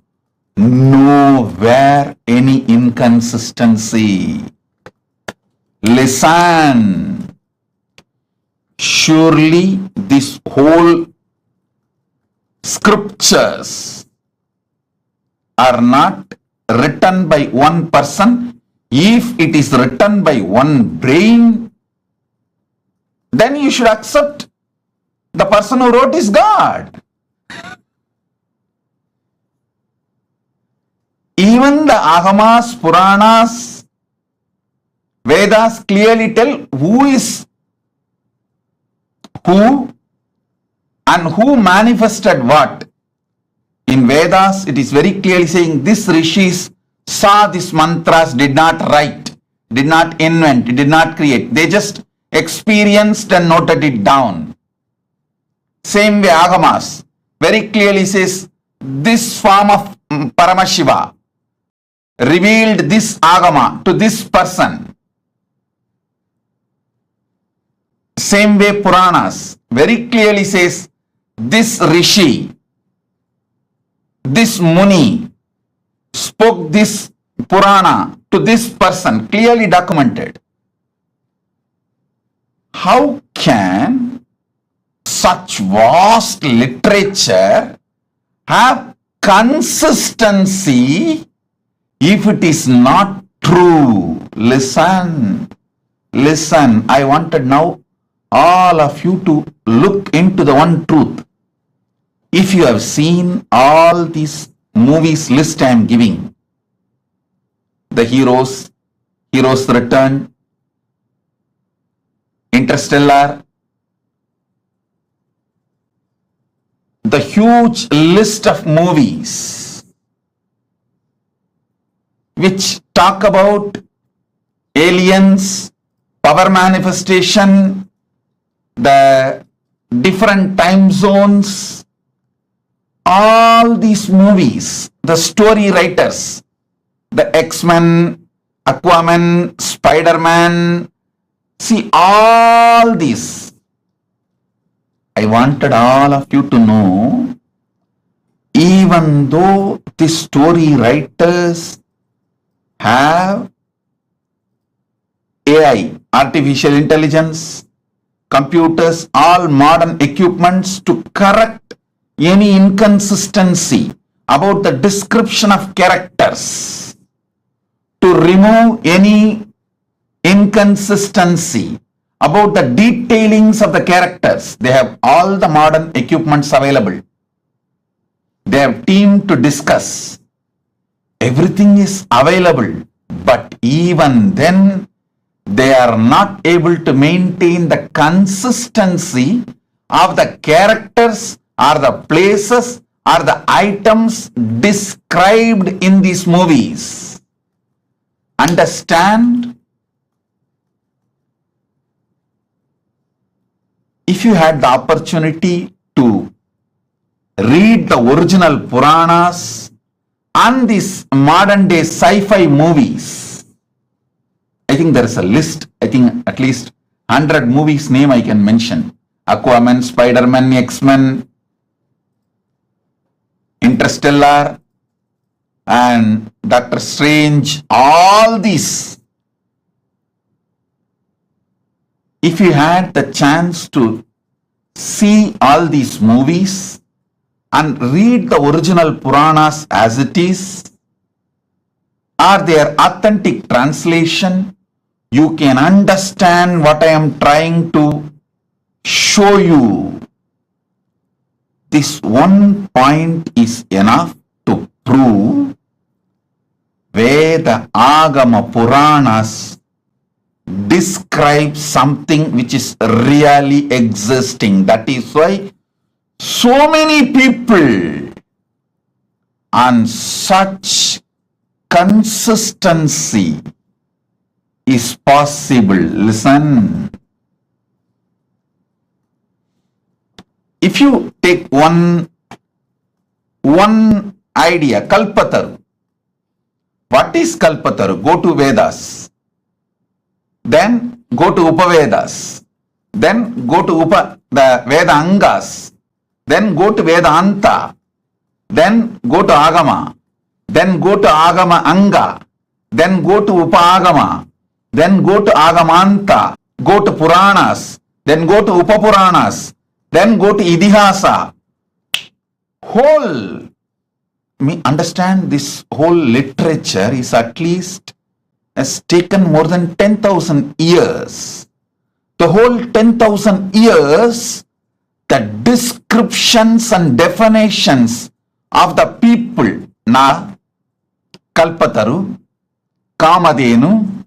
Nowhere any inconsistency. Listen. Surely this whole scriptures are not written by one person. If it is written by one brain, then you should accept the person who wrote is God. Even the Agamas, Puranas, Vedas clearly tell who is who and who manifested what. In Vedas, it is very clearly saying this rishis saw these mantras, did not write, did not invent, did not create. They just experienced and noted it down. Same way Agamas very clearly says this form of Paramashiva revealed this Agama to this person. Same way Puranas very clearly says this Rishi, this Muni spoke this Purana to this person, clearly documented. How can such vast literature have consistency if it is not true? Listen, listen. I wanted now all of you to look into the one truth. If you have seen all these movies list I am giving, the heroes return, Interstellar, the huge list of movies which talk about aliens, power manifestation, the different time zones, all these movies, the story writers, the X-Men, Aquaman, Spider-Man, see all these. I wanted all of you to know, even though the story writers have AI, artificial intelligence, computers, all modern equipments to correct any inconsistency about the description of characters, to remove any inconsistency about the detailings of the characters. They have all the modern equipments available. They have team to discuss. Everything is available, but even then they are not able to maintain the consistency of the characters or the places or the items described in these movies. Understand? If you had the opportunity to read the original Puranas and these modern day sci-fi movies, I think there is a list, I think at least 100 movies name I can mention. Aquaman, Spider-Man, X-Men, Interstellar, and Doctor Strange, all these. If you had the chance to see all these movies and read the original Puranas as it is, or their authentic translation, you can understand what I am trying to show you. This one point is enough to prove Veda, Agama, Puranas describe something which is really existing. That is why so many people on such consistency is possible. Listen. If you take one idea, Kalpataru. What is Kalpataru? Go to Vedas. Then go to Upavedas. Then go to the Veda Angas. Then go to Vedanta. Then go to Agama. Then go to Agama Anga. Then go to Upagama. Then go to Agamanta. Go to Puranas. Then go to Upapuranas. Then go to Idihasa. Understand this whole literature is at least has taken more than 10,000 years. The whole 10,000 years, the descriptions and definitions of the people, Kalpataru, Kamadhenu,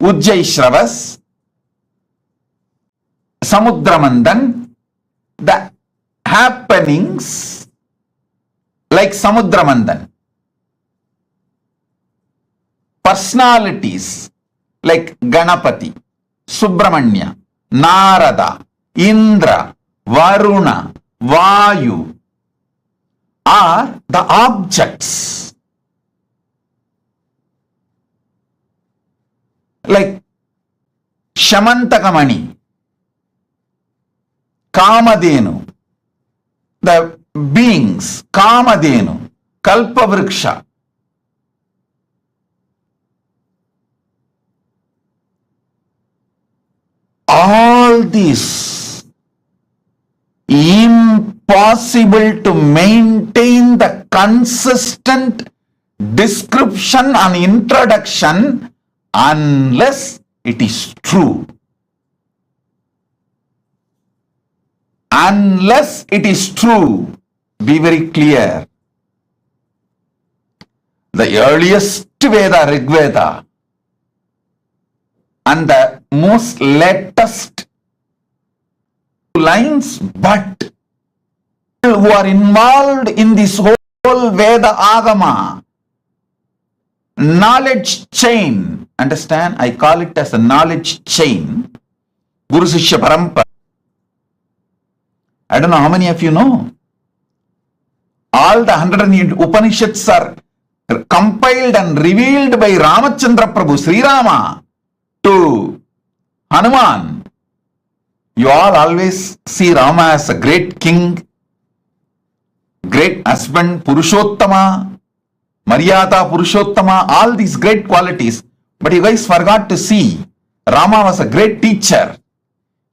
Ujjaishravas, Samudramandan, the happenings like Samudramandan, personalities like Ganapati, Subramanya, Narada, Indra, Varuna, Vayu are the objects. Like Shamantakamani, Kamadhenu, the beings, Kamadhenu, Kalpavriksha. All these impossible to maintain the consistent description and introduction unless it is true. Unless it is true, be very clear. The earliest Veda, Rig Veda, and the most latest lines, but who are involved in this whole Veda Agama knowledge chain, understand? I call it as a knowledge chain, Guru Sishya Parampara. I don't know how many of you know. All the 108 Upanishads are compiled and revealed by Ramachandra Prabhu, Sri Rama, to Hanuman. You all always see Rama as a great king, great husband, Purushottama, Maryada Purushottama, all these great qualities. But you guys forgot to see Rama was a great teacher.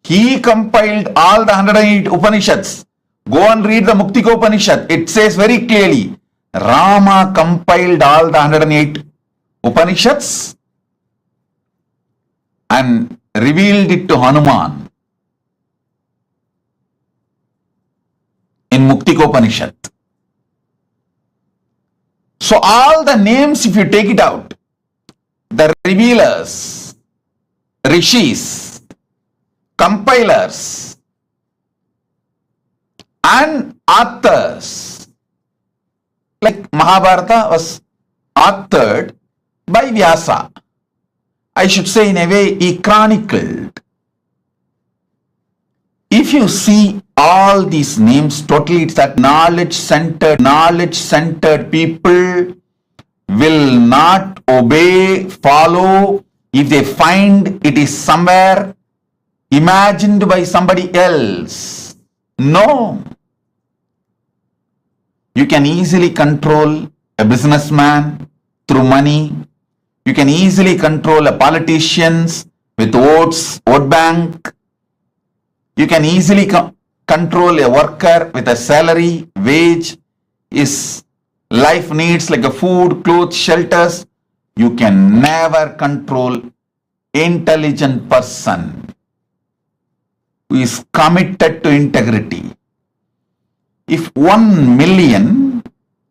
He compiled all the 108 Upanishads. Go and read the Muktika Upanishad. It says very clearly, Rama compiled all the 108 Upanishads and revealed it to Hanuman in Muktika Upanishad. So all the names, if you take it out, the revealers, rishis, compilers, and authors, like Mahabharata was authored by Vyasa. I should say, in a way, he chronicled. If you see all these names, totally it's that knowledge-centered people will not obey, follow, if they find it is somewhere imagined by somebody else. No. You can easily control a businessman through money. You can easily control a politicians with votes, vote bank. You can easily control a worker with a salary, wage, his life needs like a food, clothes, shelters. You can never control intelligent person who is committed to integrity. If 1 million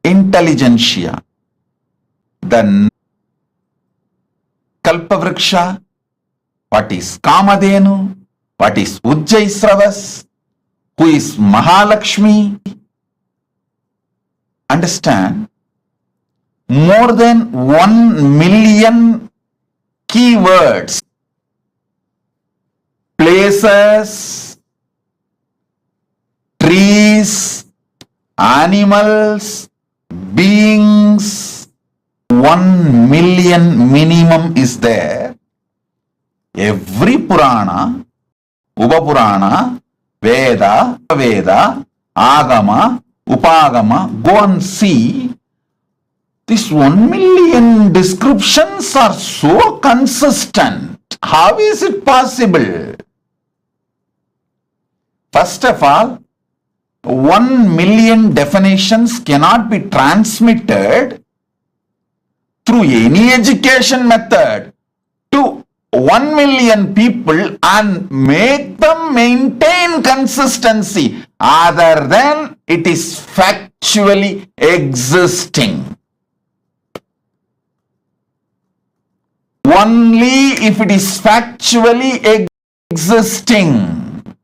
intelligentsia, then Kalpavriksha, what is Kamadhenu, what is Ujjaisravas, who is Mahalakshmi, understand, more than 1 million keywords, places, trees, animals, beings, 1 million minimum is there. Every Purana, Upapurana, Veda, Agama, Upagama, go and see. These 1 million descriptions are so consistent. How is it possible? First of all, 1 million definitions cannot be transmitted through any education method to 1 million people and make them maintain consistency other than it is factually existing. Only if it is factually existing,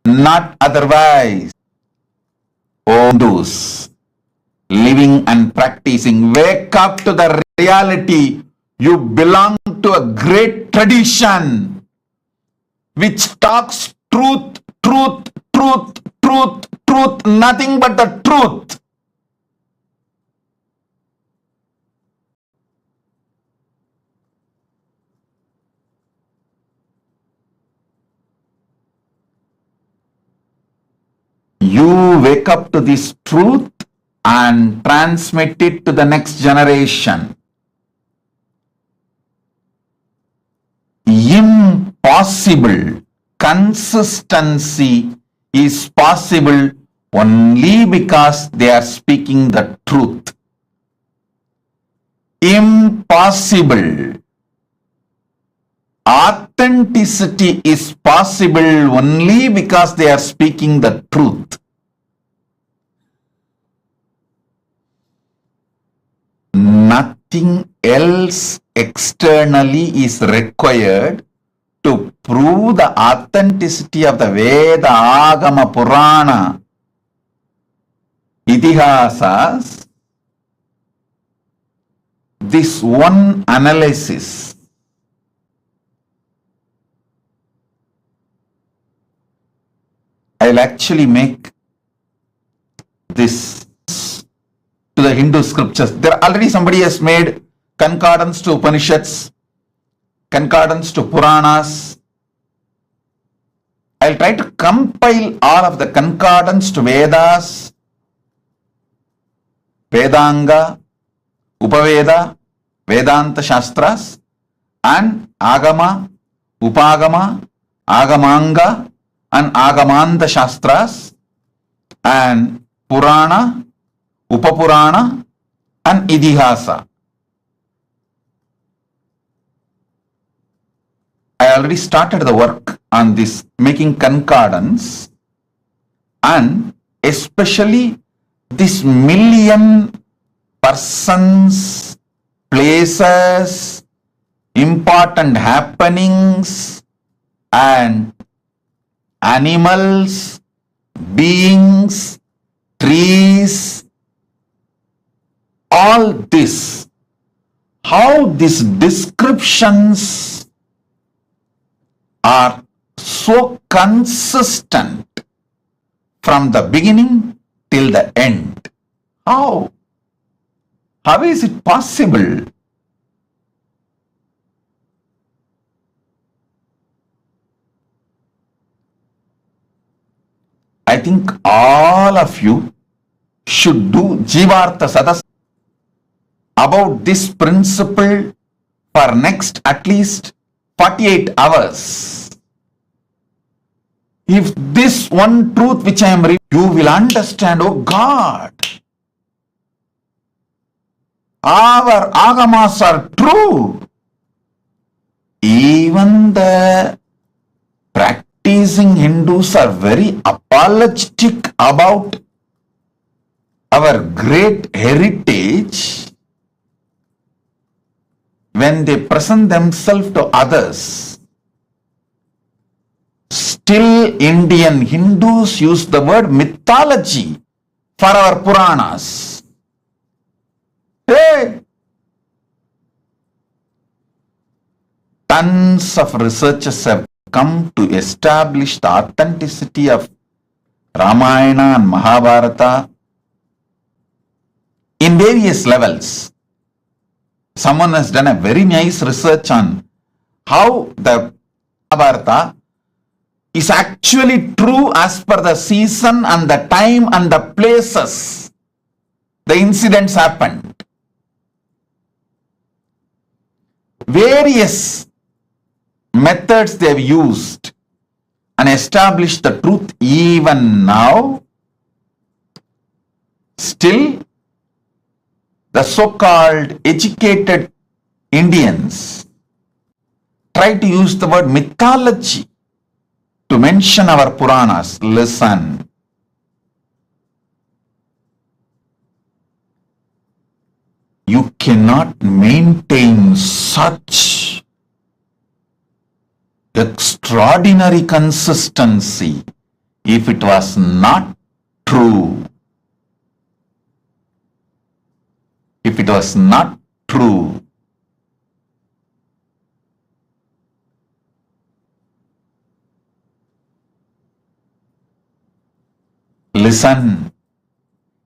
not otherwise. Oh, those living and practicing, wake up to the reality. You belong to a great tradition which talks truth, truth, truth, truth, truth, nothing but the truth. You wake up to this truth and transmit it to the next generation. Impossible consistency is possible only because they are speaking the truth. Impossible authenticity is possible only because they are speaking the truth. Nothing else externally is required to prove the authenticity of the Veda, Agama, Purana, Itihasas. This one analysis I'll actually make this to the Hindu scriptures. There already somebody has made concordance to Upanishads, concordance to Puranas. I'll try to compile all of the concordance to Vedas, Vedanga, Upaveda, Vedanta Shastras, and Agama, Upagama, Agamanga, and Agamanta Shastras, and Purana, Upapurana, and Idihasa. I already started the work on this, making concordance, and especially this million persons, places, important happenings, and animals, beings, trees, all this, how these descriptions are so consistent from the beginning till the end. How? How is it possible? I think all of you should do Jivartha Sadas about this principle for next at least 48 hours. If this one truth which I am reading, you will understand, oh God, our agamas are true. Even the practicing Hindus are very apologetic about our great heritage when they present themselves to others. Still, Indian Hindus use the word mythology for our Puranas. Hey! Tons of researchers have come to establish the authenticity of Ramayana and Mahabharata in various levels. Someone has done a very nice research on how the Mahabharata is actually true as per the season and the time and the places the incidents happened. Various methods they have used and established the truth. Even now, still the so-called educated Indians try to use the word mythology to mention our Puranas. Listen. You cannot maintain such extraordinary consistency if it was not true. If it was not true. Listen,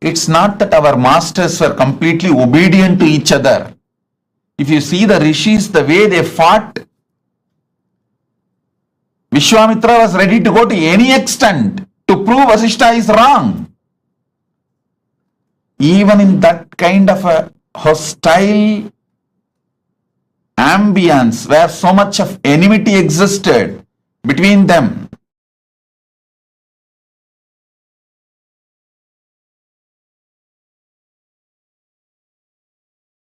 it's not that our masters were completely obedient to each other. If you see the rishis, the way they fought, Vishwamitra was ready to go to any extent to prove Vasishta is wrong. Even in that kind of a hostile ambience where so much of enmity existed between them,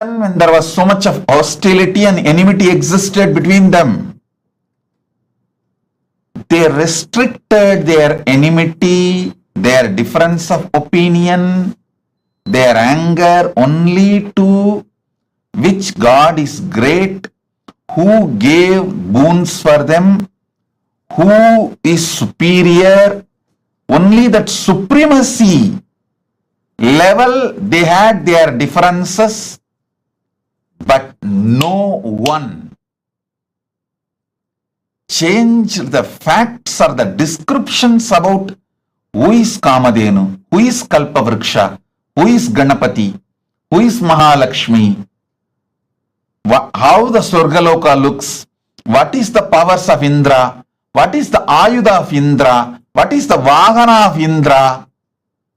when there was so much of hostility and enmity existed between them, they restricted their enmity, their difference of opinion, their anger only to which God is great, who gave boons for them, who is superior. Only that supremacy level they had their differences, but no one changed the facts or the descriptions about who is Kamadhenu, who is Kalpavriksha, who is Ganapati, who is Mahalakshmi, how the Swargaloka looks, what is the powers of Indra, what is the Ayudha of Indra, what is the Vahana of Indra,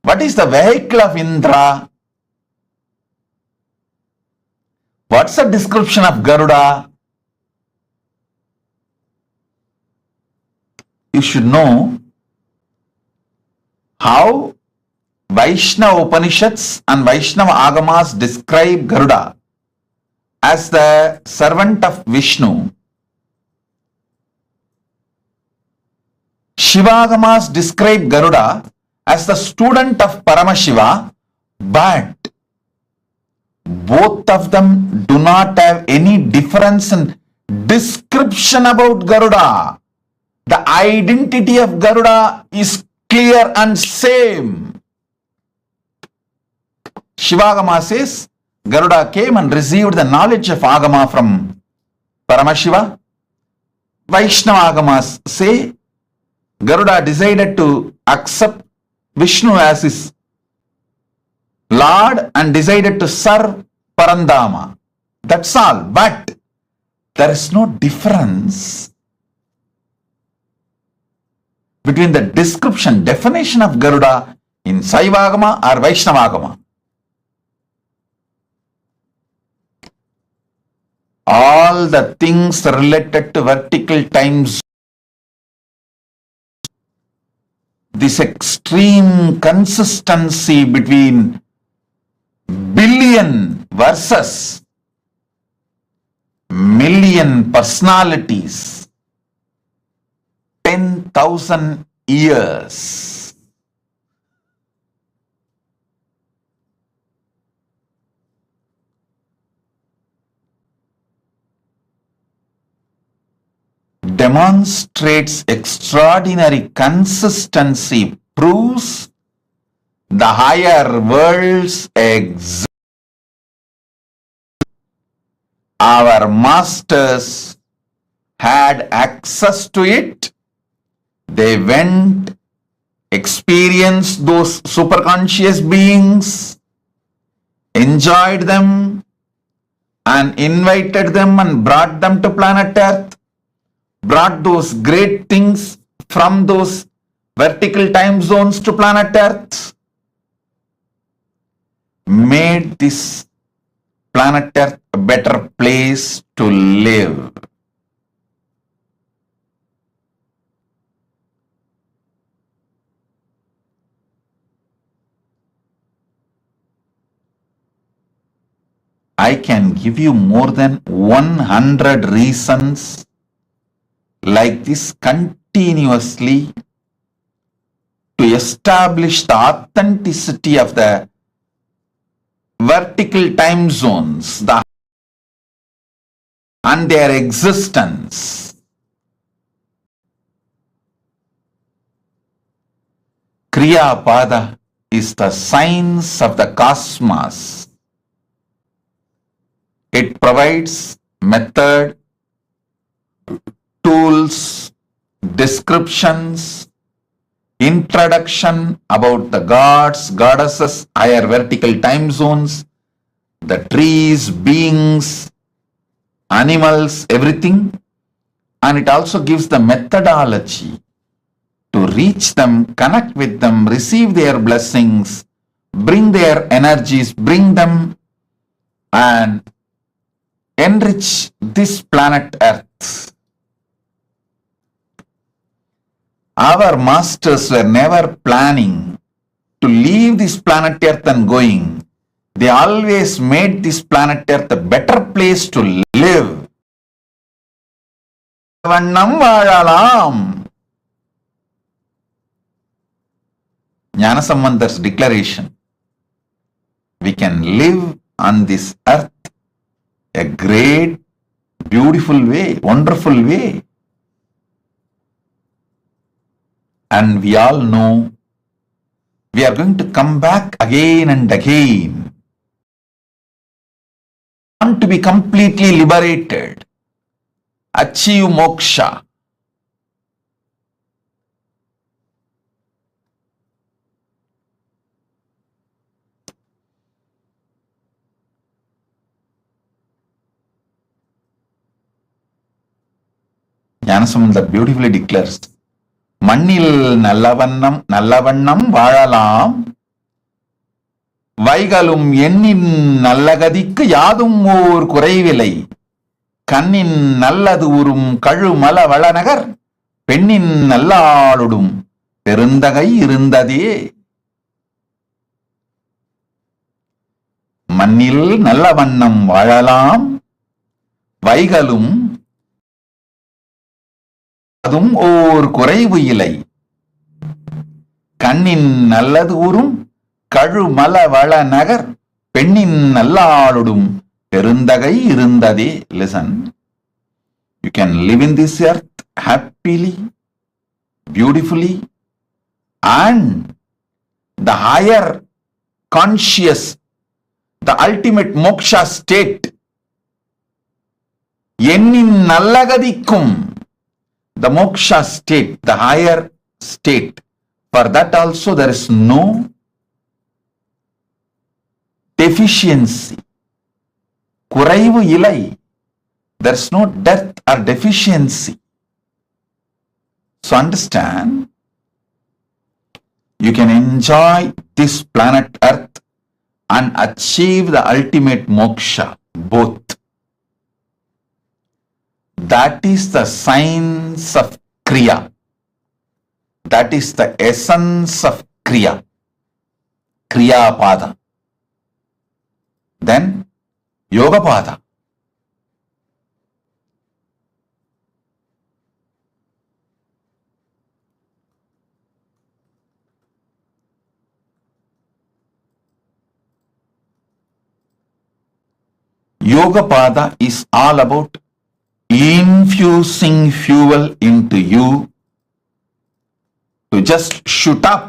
what is the vehicle of Indra, what's the description of Garuda. You should know how Vaishnava Upanishads and Vaishnava Agamas describe Garuda as the servant of Vishnu. Shivagamas describe Garuda as the student of Paramashiva, but both of them do not have any difference in description about Garuda. The identity of Garuda is clear and same. Shivagama says Garuda came and received the knowledge of Agama from Paramashiva. Vaishnava Agamas say Garuda decided to accept Vishnu as his Lord and decided to serve Parandama. That's all. But there is no difference between the description, definition of Garuda in Saivagama or Vaishnavagama. All the things related to vertical times, this extreme consistency between billion versus million personalities, 10,000 years. Demonstrates extraordinary consistency, proves the higher worlds exist. Our masters had access to it. They went, experienced those superconscious beings, enjoyed them, and invited them and brought them to planet Earth, brought those great things from those vertical time zones to planet Earth, made this planet Earth a better place to live. I can give you more than 100 reasons like this continuously to establish the authenticity of the vertical time zones and their existence. Kriya Pada is the science of the cosmos. It provides method, tools, descriptions, introduction about the gods, goddesses, higher vertical time zones, the trees, beings, animals, everything. And it also gives the methodology to reach them, connect with them, receive their blessings, bring their energies, bring them and enrich this planet Earth. Our masters were never planning to leave this planet Earth and going. They always made this planet Earth a better place to live. வண்ணம் வாழலாம். Gnanasambandar's declaration. We can live on this earth a great, beautiful way, wonderful way. And we all know we are going to come back again and again. Want to be completely liberated, achieve moksha. Gnanasamandar beautifully declares, மண்ணில் நல்லவண்ணம் வாழலாம், வைகளும் எண்ணின் நல்லகதிக்கு யாதும் ஓர் குறைவில்லை, கண்ணின் நல்லது உறும் கழுமல வளநகர், பெண்ணின் நல்லாளுடும் பெருந்தகை இருந்ததே. மண்ணில் நல்லவண்ணம் வாழலாம், வைகளும் அதும் ஓர் குறைவு இல்லை, கண்ணின் நல்லது உறும் கழுமல வள நகர், பெண்ணின் நல்லாளுடும் பெருந்தகை இருந்ததே. Listen, you can live in this earth happily, beautifully, and the higher conscious, the ultimate moksha state, எண்ணின் நல்லகதிக்கும், the moksha state, the higher state, for that also there is no deficiency. குறைவு இல்லை. There is no death or deficiency. So understand, you can enjoy this planet Earth and achieve the ultimate moksha, both. That is the science of Kriya. That is the essence of Kriya. Kriya Pada. Then Yoga Pada. Yoga Pada is all about infusing fuel into you to just shoot up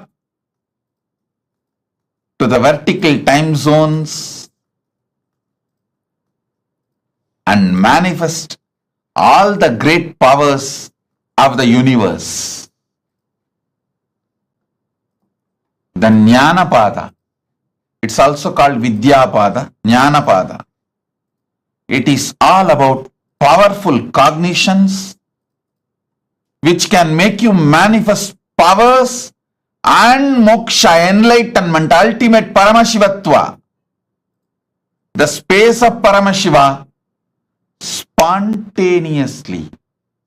to the vertical time zones and manifest all the great powers of the universe. The Jnana Pada, it's also called Vidya Pada, Jnana Pada. It is all about powerful cognitions which can make you manifest powers and moksha, enlightenment, ultimate Paramashivatva. The space of Paramashiva spontaneously,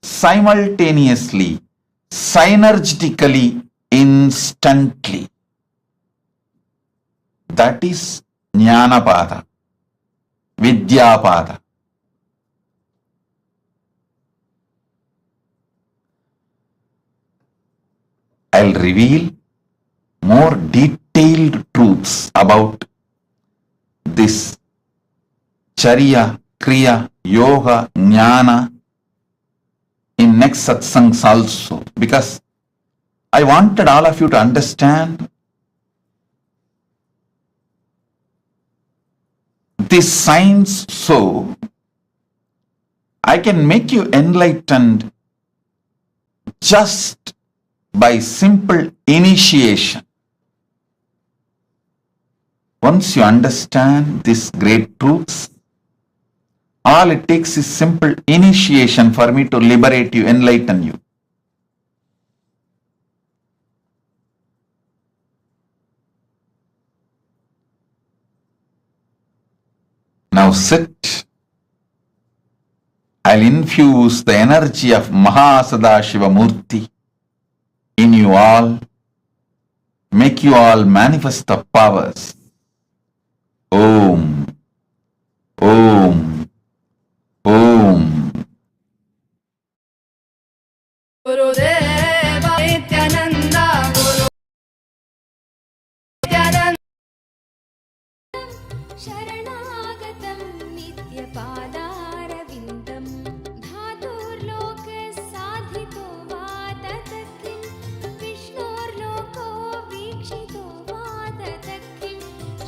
simultaneously, synergetically, instantly. That is Jnana Pada, Vidya Pada. I'll reveal more detailed truths about this Charya, Kriya, Yoga, Jnana in next satsangs also, because I wanted all of you to understand this science so I can make you enlightened just by simple initiation. Once you understand these great truths, all it takes is simple initiation for me to liberate you, enlighten you. Now sit. I'll infuse the energy of MahaSadashiva Murthy in you all, make you all manifest the powers. Om, Om, Om. Gurudeva Nityananda Guru Nityananda Sharanagatam Nityapadaravindam Dhaturlok Sadhito Vadatakkim Vishnurloko Vikshito Vadatakkim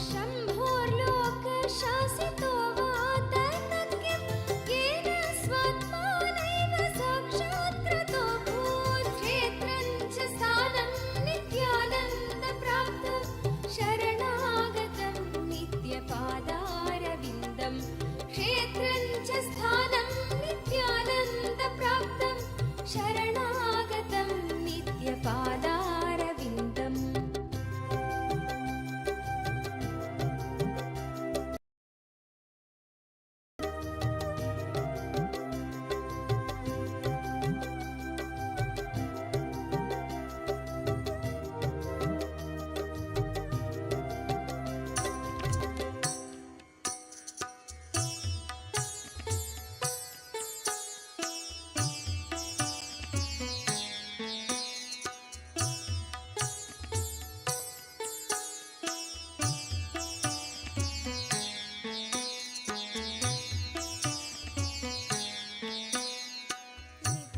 Shambhurlok Shasito Vadatakkim Yena Svatmanaiva Sakshatrato Bhut Kshetrancha Sthanam Nityananda Praptam Sharanagatam Nityapadaravindam Kshetrancha Sthanam Nityananda Praptam Sharanagatam Nityapadaravindam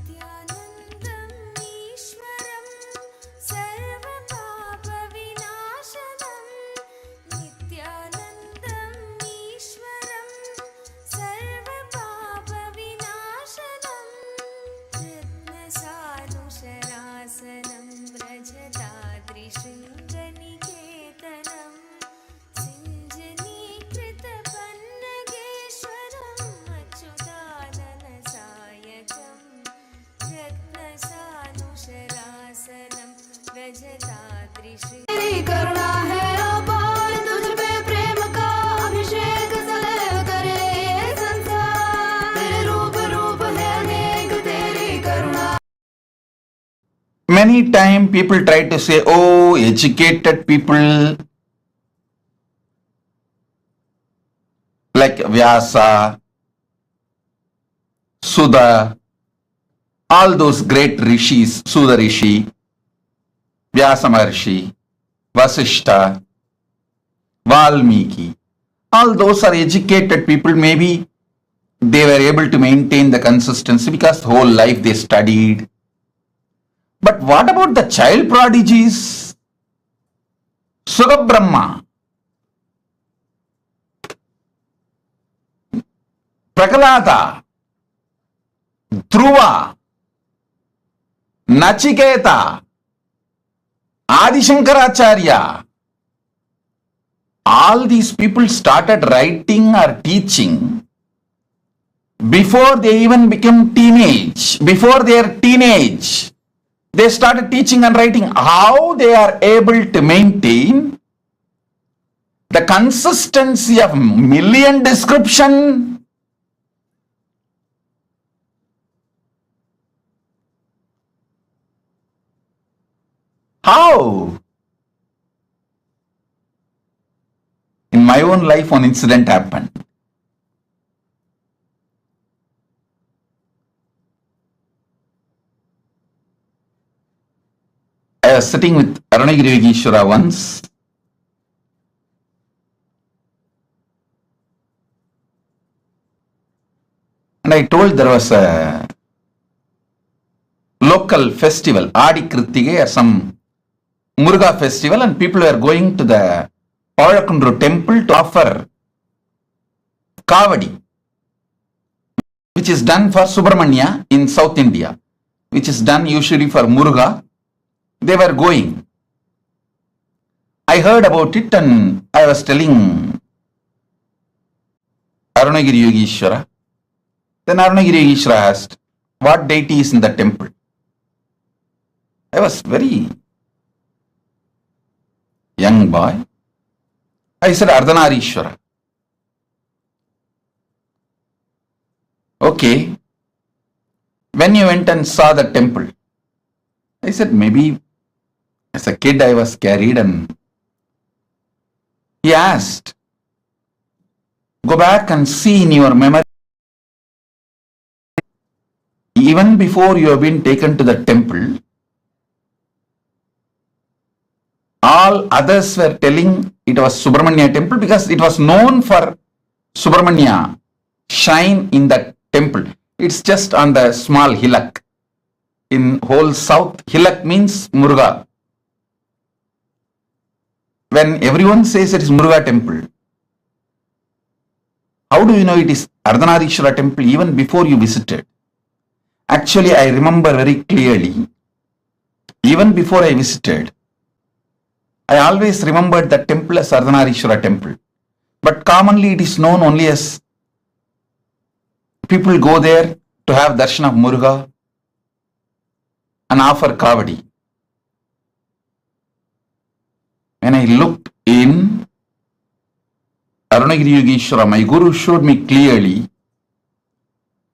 Nityanandam Ishwaram Sarvapapavinasanam Nityanandam Ishwaram Sarvapapavinasanam Ratnasanusharasanam Vrajadadrishringaniketanam Sinjanīkritapannageshwaram Achyutananasayakam Ratnasanusharasanam Vrajadadrishringaniketanam तेरी करुणा है अपार तुझ पे प्रेम का अभिषेक सदैव करे ये संसार तेरे रूप रूप है अनेक तेरी करुणा Many times people try to say, oh, educated people like Vyasa, Sudha, all those great rishis, Sudha Rishi, Vyasa Maharshi, Vasishta, Valmiki, all those are educated people. Maybe they were able to maintain the consistency because whole life they studied. But what about the child prodigies? Sugabrahma, Prakalata, Dhruva, Nachiketa, Adi Shankaracharya, all these people started writing or teaching before they even became teenage. Before their teenage, they started teaching and writing. How they are able to maintain the consistency of million description? How? In my own life, one incident happened. I was sitting with Arunagiri Yogeshwara once, and I told there was a local festival, Adi Krittige, or some Muruga festival, and people were going to the Pavakundru temple to offer Kavadi, which is done for Subramanya in South India, which is done usually for Muruga. They were going. I heard about it and I was telling Arunagiri Yogeshwara. Then Arunagiri Yogeshwara asked, what deity is in the temple? I was very young boy. I said, Ardhanarishwara. Okay, when you went and saw the temple, I said, maybe as a kid I was carried, and he asked, go back and see in your memory, even before you have been taken to the temple, all others were telling it was Subramanya temple because it was known for Subramanya shrine in the temple. It's just on the small hillock. In whole south, hillock means Muruga. When everyone says it is Muruga temple, how do you know it is Ardhanarishwara temple even before you visited? Actually, I remember very clearly, even before I visited, I always remembered the temple as Ardhanarishwara temple. But commonly it is known only as people go there to have darshan of Muruga and offer kavadi. When I looked in Arunagiri Yogeshwara, my guru showed me clearly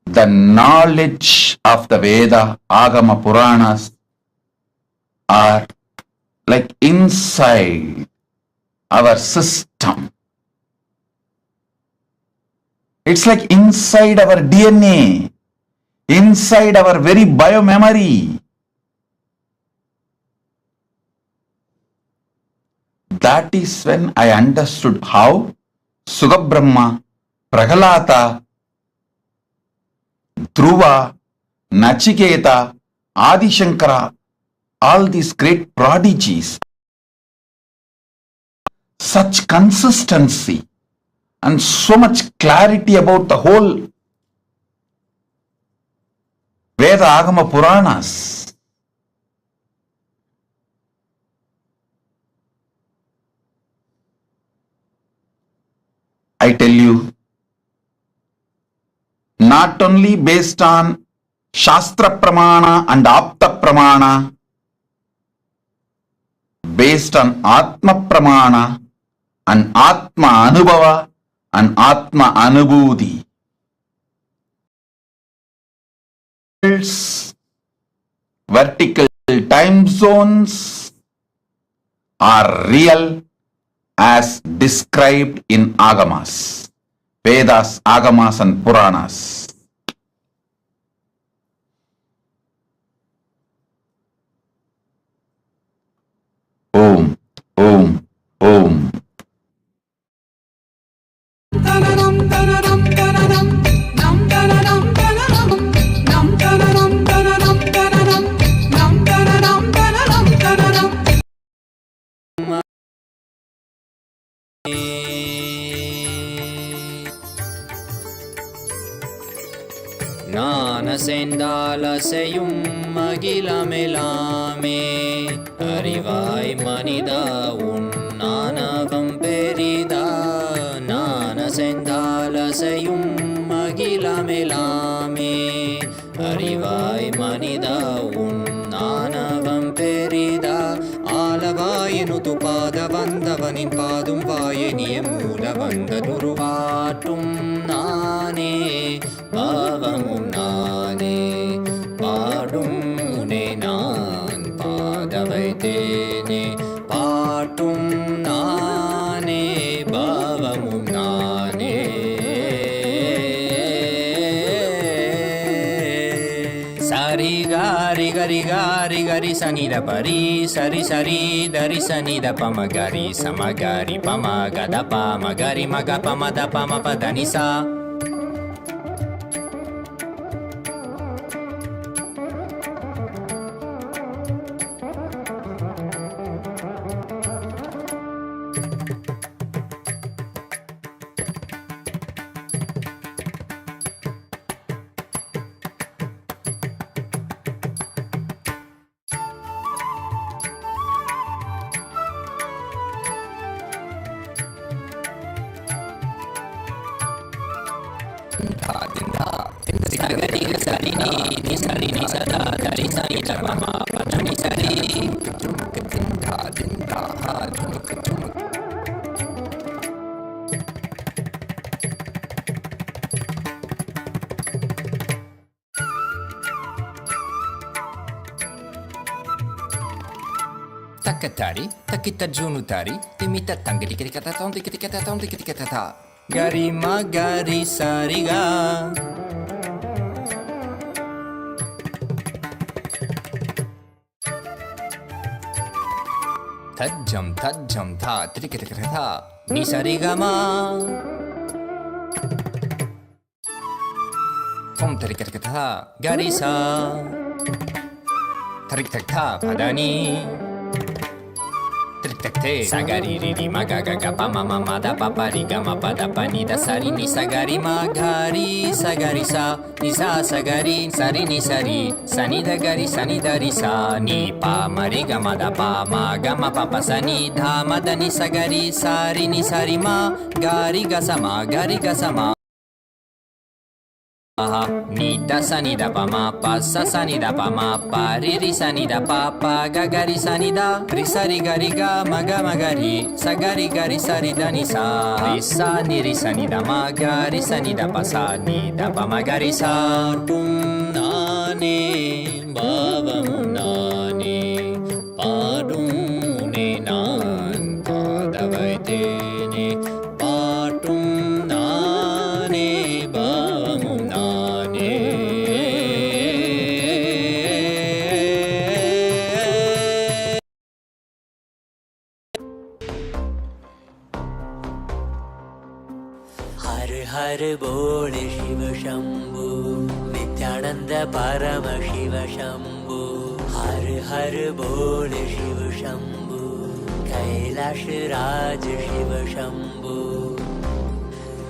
the knowledge of the Veda, Agama, Puranas are like inside our system. It's like inside our DNA, inside our very biomemory. That is when I understood how Sugabrahma, Prahalata, Dhruva, Nachiketa, Adi Shankara, all these great prodigies, such consistency and so much clarity about the whole Veda, Agama, Puranas. I tell you, not only based on Shastra Pramana and Apta Pramana, based on Atma Pramana and Atma Anubhava and Atma Anubhuti. Vertical time zones are real as described in Agamas, Vedas, Agamas and Puranas. Om, Om, Om. ஞானசெந்தாலசையும் அகிலமெலாமே அறிவாய் மனிதா உன் ஞானகம் பெரிதா. ஞானசெந்தாலசையும் அகிலமெலாமே அறிவாய் மனிதா உன் ஞானகம் பெரிதா. ஆலவாயினுது பாத வந்தவனின் பாதும் வாயனிய மூல வந்த துருவாற்றும் நானே பாவமும் நானே பாடும் உனை நான் பாத வைத்தேனே. பாட்டும் நானே பாவமும் நானே. சரி காரி கரி காரி கரி சனித பரி சரி சரி தரி சனித பம கரி சமகரி பம கத பம கரி மக பமத பம பதனிசா. Takatari, takita junutari, timita tangiri kata tom tikiti kata tom tikiti kata ta. Gari ma gari sariga. Tajam tha, tikiti kata ta. Ni sariga ma. Tom tikiti kata ta. Gari sa. Tarik tak ta padani. Sagari ri ma ga ga ga pa ma ma ma da pa pa ri ga ma pa da pa ni da sa ri ni sagari ma ga ri sagari sa ni sa sagari sa ri ni sa ni da ga ri sa ni da ri sa ni pa ma ri ga ma da pa ma ga ma pa pa sa ni dha ma da ni sagari sa ri ni ma ga ri ga sa ma aha ni da sa ni da pa ma pa sa ni da pa ma pa ri sa ni da pa pa ga ga ri sa ni da ri sa ri ga ma ga ri sa ri da ni sa ri sa ni da ma ga ri sa ni da pa ma ga ri sa tum na ne ba ba mu na ne pa dum ne nan pa da vai te ne pa tum na ne ba mu हर बोल शिव शंभु नित्यानंद परम शिव शंभु हर बोल शिव शंभु कैलाश राज शिव शंभु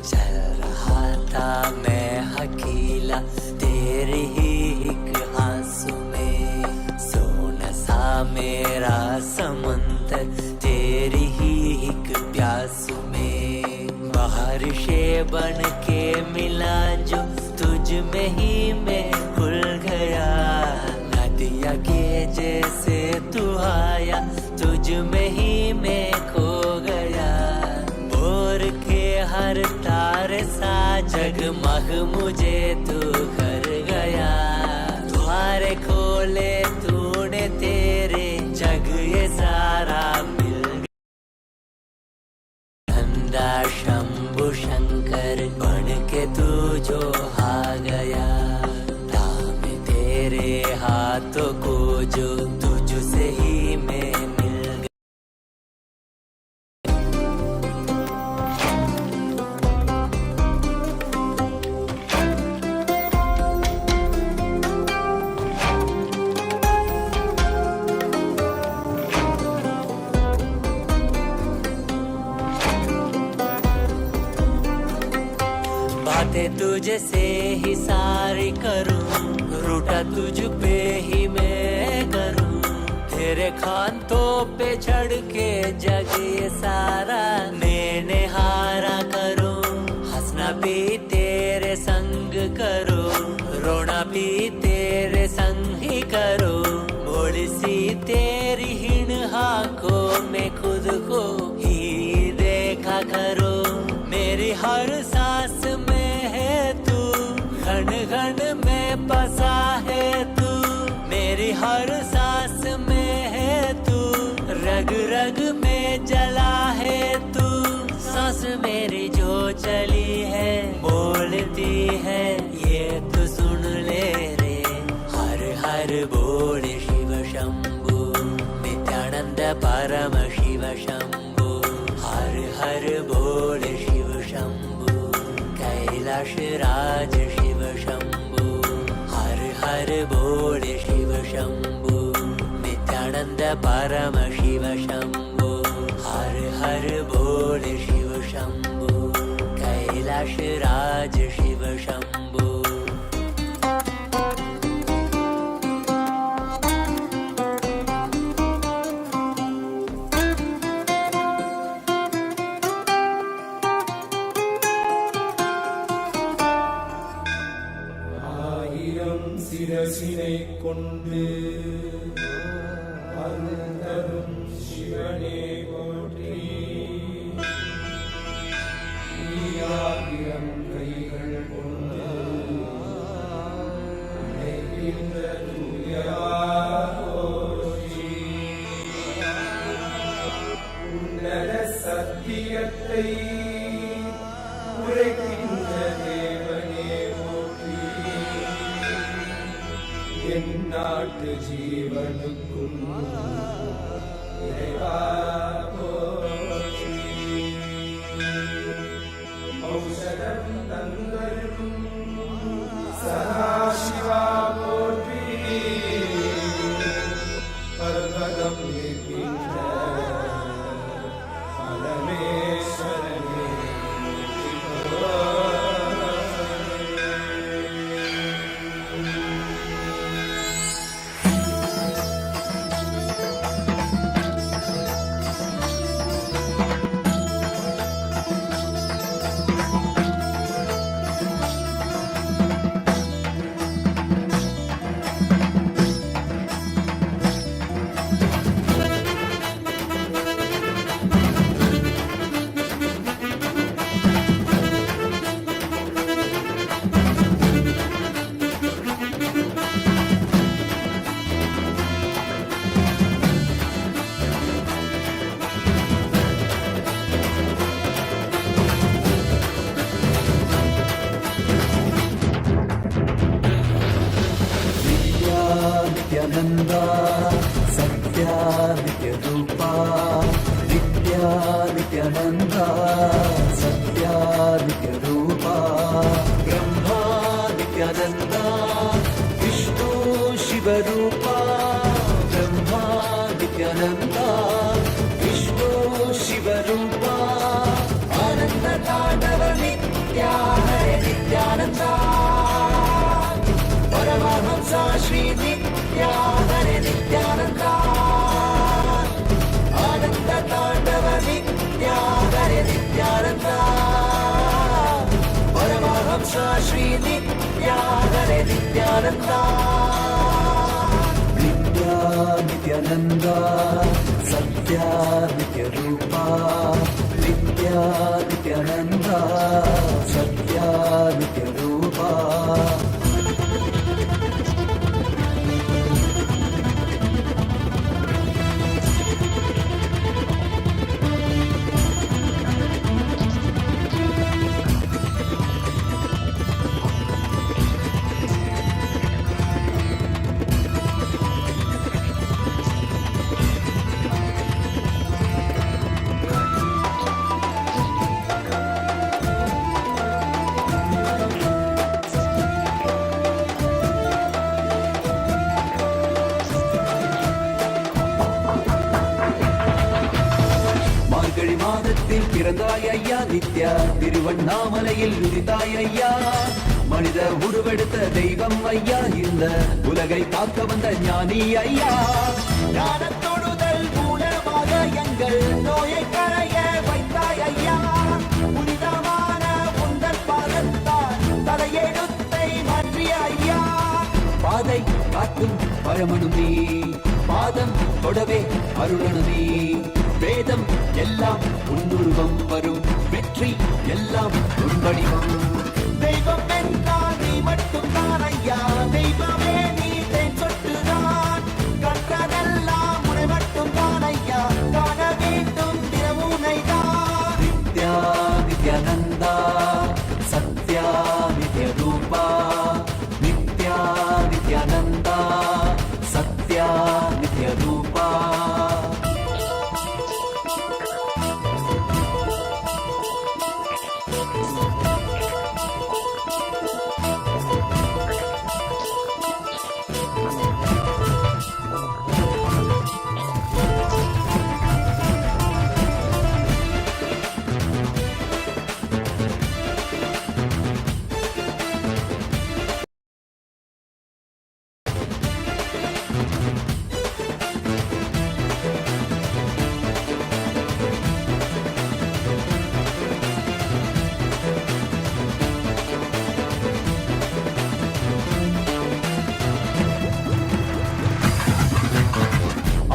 चल रहा था मैं अकेला तेरे ही एक आंसू में सोना सा मेरा समंदर तेरी ही एक प्यासू में बारिश बन के मिला जो तुझ में ही मैं खुल गया नदिया के जैसे तू आया तुझ में ही मैं खो गया बोर के हर तारे सा जगमग मुझे तू कर गया द्वारे खोले तूने तेरे जग ये सारा शंभु शंकर बन के तू जो आ गया थामे तेरे हाथों को जो तुझसे ही मैं मिल गया बातें तुझे से ही सारी करूं रूठा तुझ पे ही मैं करूं तेरे खानों पे चढ़ के जग ये सारा मैंने हारा करूं हंसना भी तेरे संग करूं रोना भी तेरे संग ही करूं भोली सी तेरी हिण आंखों में खुद को ही देखा करूं मेरी हर सांस में है तू घन घन में बसा है तू मेरी हर सांस में है तू रग रग में जला है तू सांस मेरी जो चली है बोलती है ये तू सुन ले रे हर बोल शिव शंभु नित्यानंद परम शिव शंभु हर बोल शिव शंभु कैलाश राज शिव शंभु हर बोल शिव शंभु नित्यानंद परम शिव शंभु हर बोल शिव शंभु कैलाश राज शिव शंभु சிரசினை கொண்டு அருந்தரும் சிவனே போற்றி ஈயாயிரம் கைகள் கொண்டு அணைக்கின்ற தூயவா போற்றி சத்தியத்தை உரைக்கின்ற தேவனே போற்றி. என் நாட்டு ஜீவனுக்கும் இறைவா போற்றி. ஔஷதம் தந்தருளும் சதாசிவா போற்றி. பர்வதம் நிற்கின்ற பரமேஸ்வரனே नित्यानंदा सत्या नित्य रूपा. नित्या नित्यानंदा सत्या नित्य रूपा. ब्रह्मा नित्यानंदा विष्णु शिव रूपा. ब्रह्मा नित्यानंदा विष्णु शिव रूपा. आनंद तांडव नित्या हरे नित्यानंदा. परमहंसा श्री नित्या हरे नित्यानंदा. आनंद तांडव नित्या हरे नित्यानंदा. परमहंसा श्री नित्या हरे नित्यानंदा. नित्या नित्यानंदा सत्या नित्य रूपा. नित्या नित्यानंदा सत्या नित्य रूपा. பிறந்தாய் ஐயா நித்யா. திருவண்ணாமலையில் உதித்தாய் ஐயா. மனித உருவெடுத்த தெய்வம் ஐயா. இந்த உலகை காக்க வந்த ஞானி ஐயா. ஞானத்தொடுதல் மூலமாக எங்கள் நோயை கரைய வைத்தாய் ஐயா. புனிதமான உந்தன் பாதத்தால் தலையெழுத்தை மாற்றிய ஐயா. பாதை காட்டும் பரமனுமே. பாதம் தொடவே அருளனுமே. வேதம் எல்லாம் உன்னுருவம் வரும். வெற்றி எல்லாம் உன் வடிவம். தெய்வம் என்றால் நீ மட்டும் தான் ஐயா. தெய்வமே நீ தேன் சொட்டுதான். கற்றதெல்லாம் உன்னை மட்டும் தான் ஐயா. காண வேண்டும் தினமுனை தான். நித்யா நித்யானந்தா சத்யா நித்ய ரூபா. நித்யா நித்யானந்தா சத்யா நித்ய ரூபா.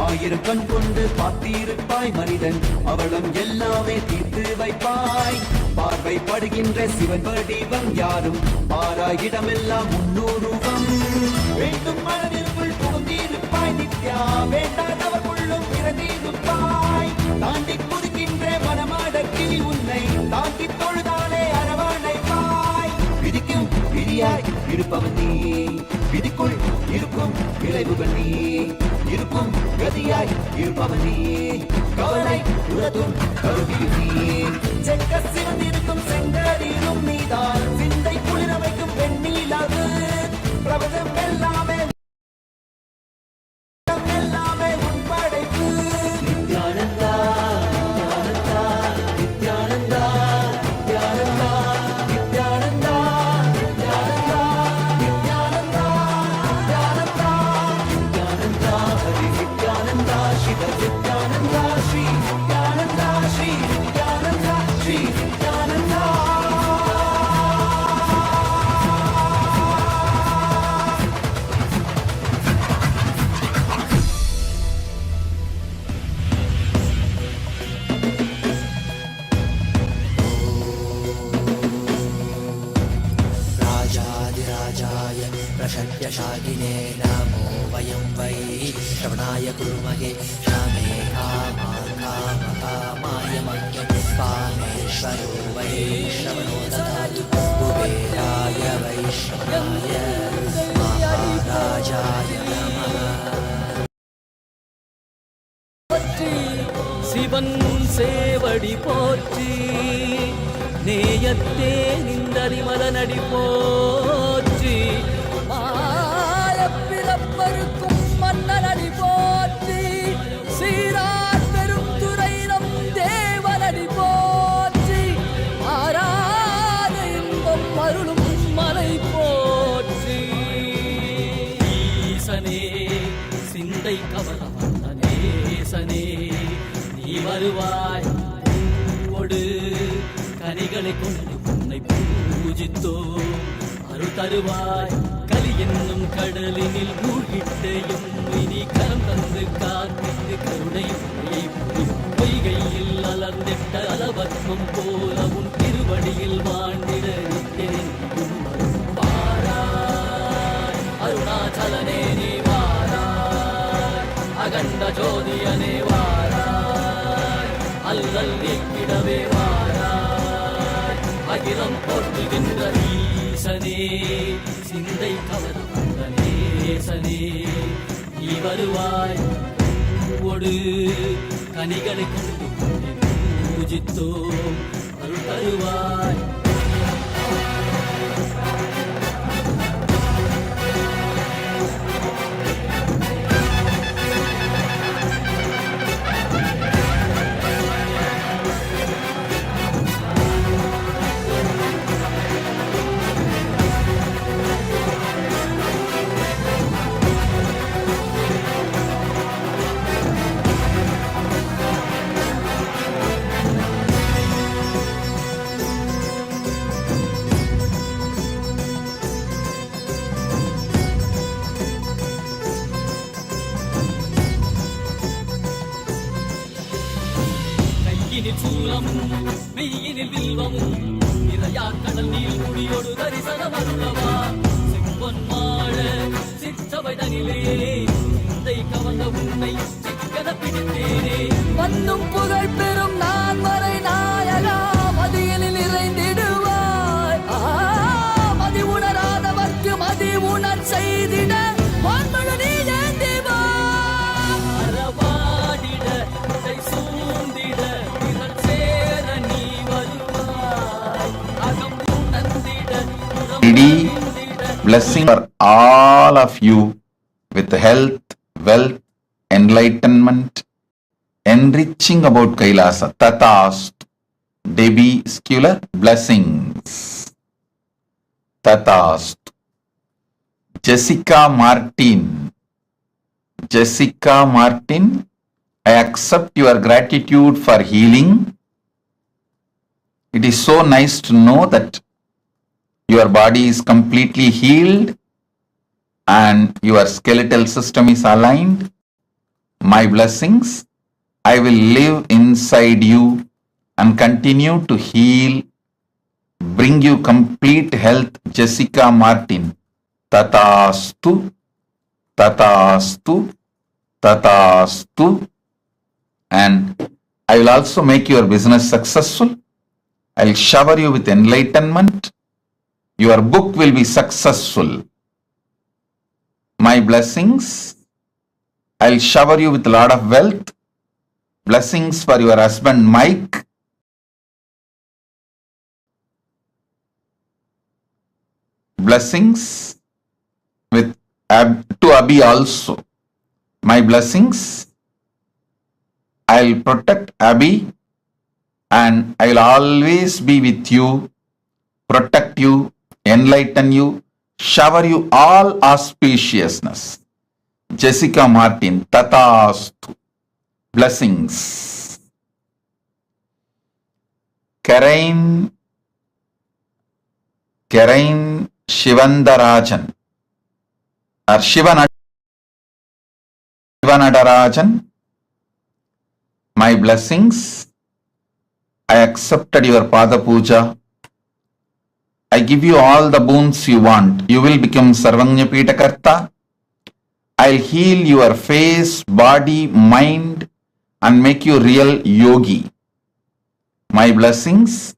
ஆயிரம் கண் கொண்டு பார்த்திருப்பாய் மனிதன். அவளும் எல்லாமே தீர்த்து வைப்பாய். பார்வைப்படுகின்ற சிவன் வடிவம் யாரும் பாராயிடமெல்லாம் முன்னூறுவம். வேண்டும் மனதிற்குள் புகுந்திருப்பாய் நித்யா. வேண்டாதவர் உள்ளும் இறந்திருப்பாய். தாண்டி குதிக்கின்ற மனமாட இருப்பவன் நீ, விதிக்குள் இருக்கும் விளைவுகள் நீ, இருக்கும் கதியாய் இருப்பவன் நீ, கவலை உலதும் கருவியும் நீ, செக்க சிவந்திருக்கும் செங்கதிரும் நீதான், சிந்தை குளிர வைக்கும் பெண்ணீலாது, பிரபஞ்சம் எல்லாமே எல்லாமே உன் படைப்பு. நித்யானந்தா நித்யானந்தா நித்யானந்தா நித்யானந்தா நித்யானந்தா நித்யானந்தா நித்யானந்தா நித்யானந்தா நித்யானந்தா ஹரி நித்யானந்தா சிவ நித்யானந்தா ஸ்ரீ நித்யானந்தா ஸ்ரீ நித்யானந்தா ஸ்ரீ நித்யானந்தா. राजाधिराजाय प्रशक्यशाकिने नमो वयं वै श्रवणाय कुर्महे श्यामे कामाय मह्यं कामेश्वरो वै श्रवणो ददातु कुबेराय वै श्रवणाय महाराजाय नमः. சிவன் சேவடி போற்றி நேயத்தே நின்றறிமலனடி போற்றி மாயப்பிறப்பருக்கும் மன்னனடி போற்றி சீரார் பெரும் துறையினம் தேவனடி போற்றி ஆராத இன்பம் அருளும் மலை போற்றி ஈசனே சிந்தை கவல நேசனே நீ வருவாய் பூவோடு கனிகளை கொண்டு உன்னை பூஜித்தோ அருள் தருவாய் கலி என்னும் கடலினில் மூழ்கிட்டையும் இனி கரம் தந்து காத்திட்டு கருணை பொய்கையில் அலர்ந்திட்ட அலவத்மம் போல உன் திருவடியில் வாழ்ந்திட நித்தென் வாராய் அருணாச்சலனே நீ வாராய் அகண்ட ஜோதியனே வாராய் அல்லல் நீக்கிடவே வாராய் அகிலம் போற்றுகின்ற ஈசனே சிந்தை கவர்ந்த நேசனே நீ வருவாய் பூவோடு கனிகளை கொண்டு உன்னை பூஜித்தோ அருள் தருவாய். கையினில் சூலமும் மெய்யினில் வில்வமும் நிறையா கடல் நீர் குடியோடு தரிசனம் அருளவா செம்பொன் மாட சிற்றவை தனிலே சிந்தை கவர்ந்த உன்னை சிக்கன பிடித்தேனே வந்தும் புகழ் பெறும் நான் வரை நாயகா மதியனில் நிறைந்திடுவாய் மதி உணராதவர்க்கு மதி உணர் செய்திட வான்மழு நீ ஏந்திவா அறவாடிட இசை சூழ்ந்திட திரள் சேர நீ வருவாய் அகம் உணர்ந்திட Ready? Blessing for all of you with health, wealth, enlightenment, enriching about Kailasa. Tatast. Debbie Scular, blessings. Tatast. Jessica Martin. Jessica Martin, I accept your gratitude for healing. It is so nice to know that your body is completely healed and your skeletal system is aligned. My blessings, I will live inside you and continue to heal, bring you complete health. Jessica Martin. Tatastu, Tatastu, Tatastu. And I will also make your business successful. I will shower you with enlightenment. Your book will be successful. My blessings, I'll shower you with a lot of wealth. Blessings for your husband Mike. Blessings with to Abhi also. My blessings, I'll protect Abhi and I'll always be with you, protect you, enlighten you, shower you all auspiciousness. Jessica Martin, Tatastu. Blessings. Karain Shivandarajan or Shivanadarajan, my blessings. I accepted your Pada Puja. I give you all the boons you want. You will become Sarvanya Pitakarta. I'll heal your face, body, mind and make you real yogi. My blessings.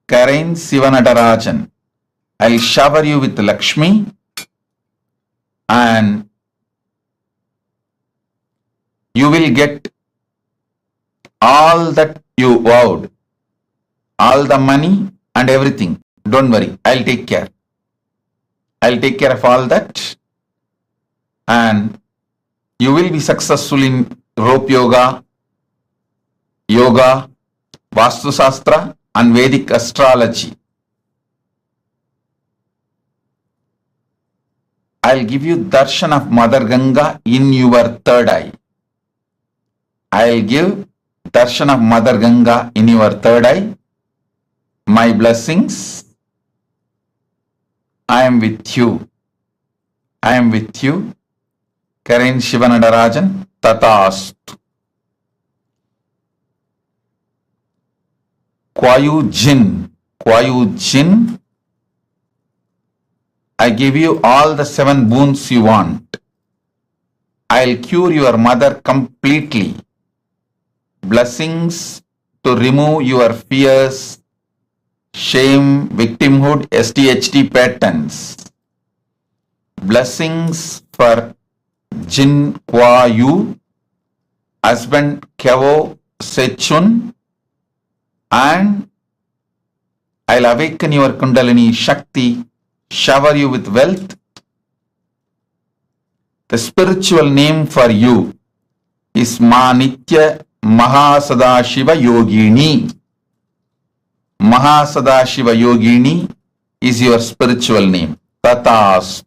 Karain Sivanadarajan. I'll shower you with Lakshmi and you will get all that you vowed, all the money and everything. Don't worry, I'll take care. I'll take care of all that and you will be successful in rope yoga, Vastu Shastra and Vedic astrology. I'll give you darshan of Mother Ganga in your third eye. I'll give darshan of Mother Ganga in your third eye. My blessings. I am with you. I am with you. Karain Shivanadarajan, Tatastu. Kwayu Jin. I give you all the 7 boons you want. I'll cure your mother completely. Blessings to remove your fears, shame, victimhood, STHT patterns. Blessings for Jin Kwayu, husband Kevo Sechun, and I'll awaken your Kundalini Shakti, shower you with wealth. The spiritual name for you is Manitya MahaSadashiva Yogini. MahaSadashiva Yogini is your spiritual name. Tatast.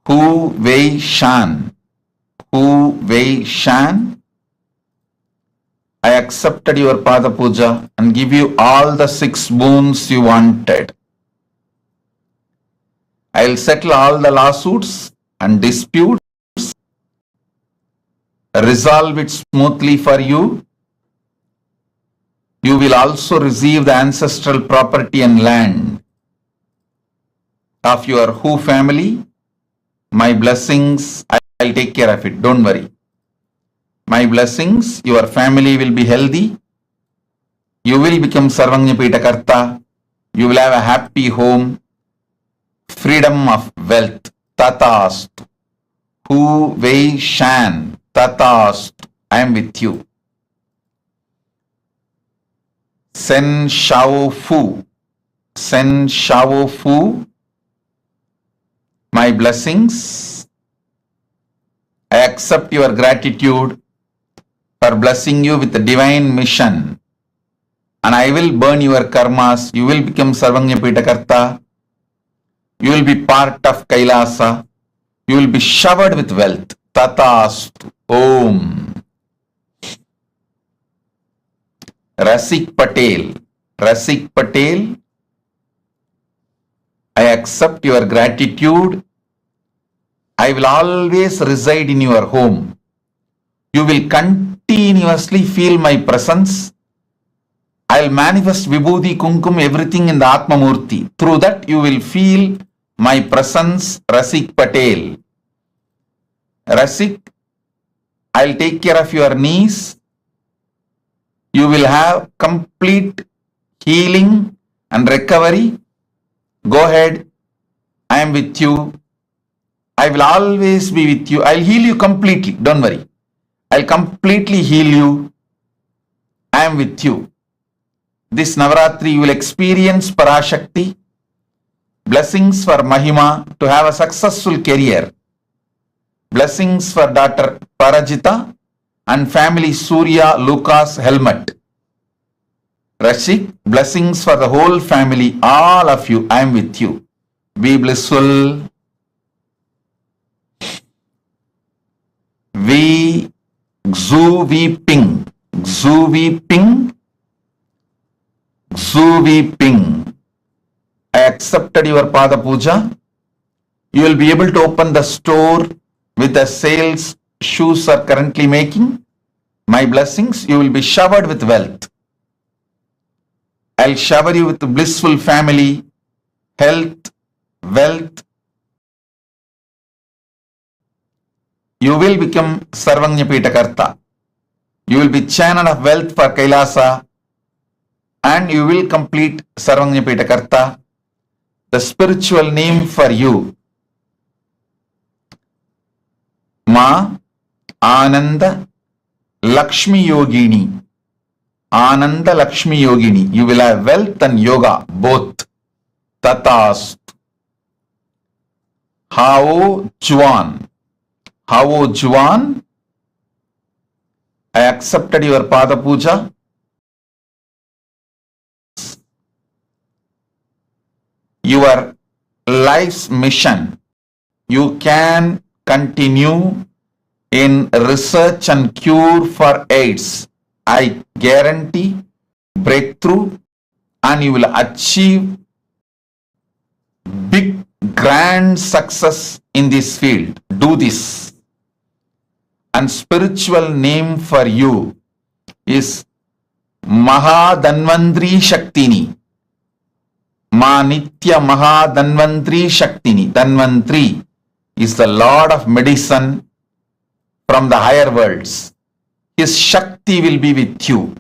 Hu Wei Shan. I accepted your Pada Puja and give you all the 6 boons you wanted. I'll settle all the lawsuits and disputes, resolve it smoothly for you. You will also receive the ancestral property and land of your Hu family. My blessings, I'll take care of it. Don't worry. My blessings, your family will be healthy. You will become Sarvanya Pitakarta. You will have a happy home. Freedom of wealth. Tatastu. Hu Wei Shan. Tatastu. I am with you. Sen Shao Fu. My blessings. I accept your gratitude for blessing you with the divine mission. And I will burn your karmas. You will become Sarvanya Pitakarta. You will be part of Kailasa. You will be showered with wealth. Tatastu. Om. Rasik Patel. I accept your gratitude. I will always reside in your home. You will continuously feel my presence. I'll manifest Vibhuti, Kumkum, everything in the Atma Murthy. Through that you will feel my presence, Rasik Patel. Rasik, I'll take care of your knees. You will have complete healing and recovery. Go ahead. I am with you. I will always be with you. I'll heal you completely. Don't worry. I'll completely heal you. I am with you. This Navaratri you will experience Parashakti. Blessings for Mahima to have a successful career. Blessings for daughter Parajita and family Surya Lucas Helmet. Rashik, blessings for the whole family, all of you. I am with you. Be blissful. Ping. Ping. I accepted your Pada Puja. You will be able to open the store with the sales shoes are currently making. My blessings, you will be showered with wealth. I'll shower you with a blissful family, health, wealth. You will become Sarvanya Pitakarta. You will be channel of wealth for Kailasa and you will complete Sarvanya Pitakarta. The spiritual name for you, Ma Ananda Lakshmi Yogini. Ananda Lakshmi Yogini. You will have wealth and yoga both. Tatast. Hao Juan. I accepted your Pada Puja. Your life's mission. You can continue in research and cure for AIDS. I guarantee breakthrough and you will achieve big grand success in this field. Do this. And spiritual name for you is Mahadanvantri Shaktini. Ma Nitya Mahadanvantri Shaktini. Danvantri is the Lord of medicine from the higher worlds. His Shakti will be with you.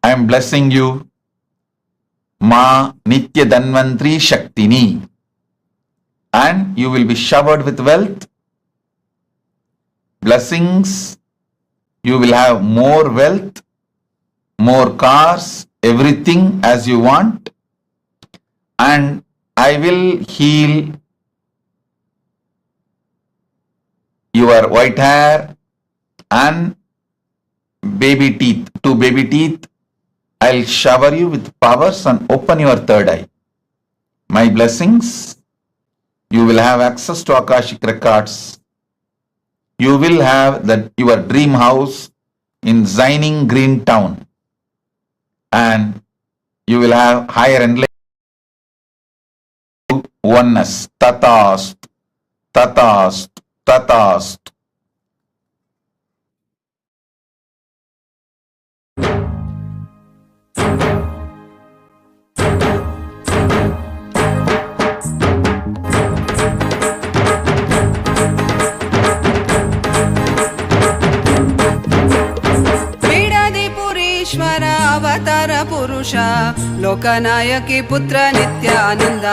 I am blessing you. Ma Nitya Danvantri Shaktini. And you will be showered with wealth. Blessings. You will have more wealth, more cars, everything as you want. And I will heal your white hair and baby teeth. 2 baby teeth. I'll shower you with powers and open your third eye. My blessings. You will have access to Akashic records. You will have your dream house in Zining Green Town. And you will have higher enlightenment. Oneness. Tatast. Tatast. Tatast. अवतार पुरुष लोकनायकी पुत्र नित्यानंद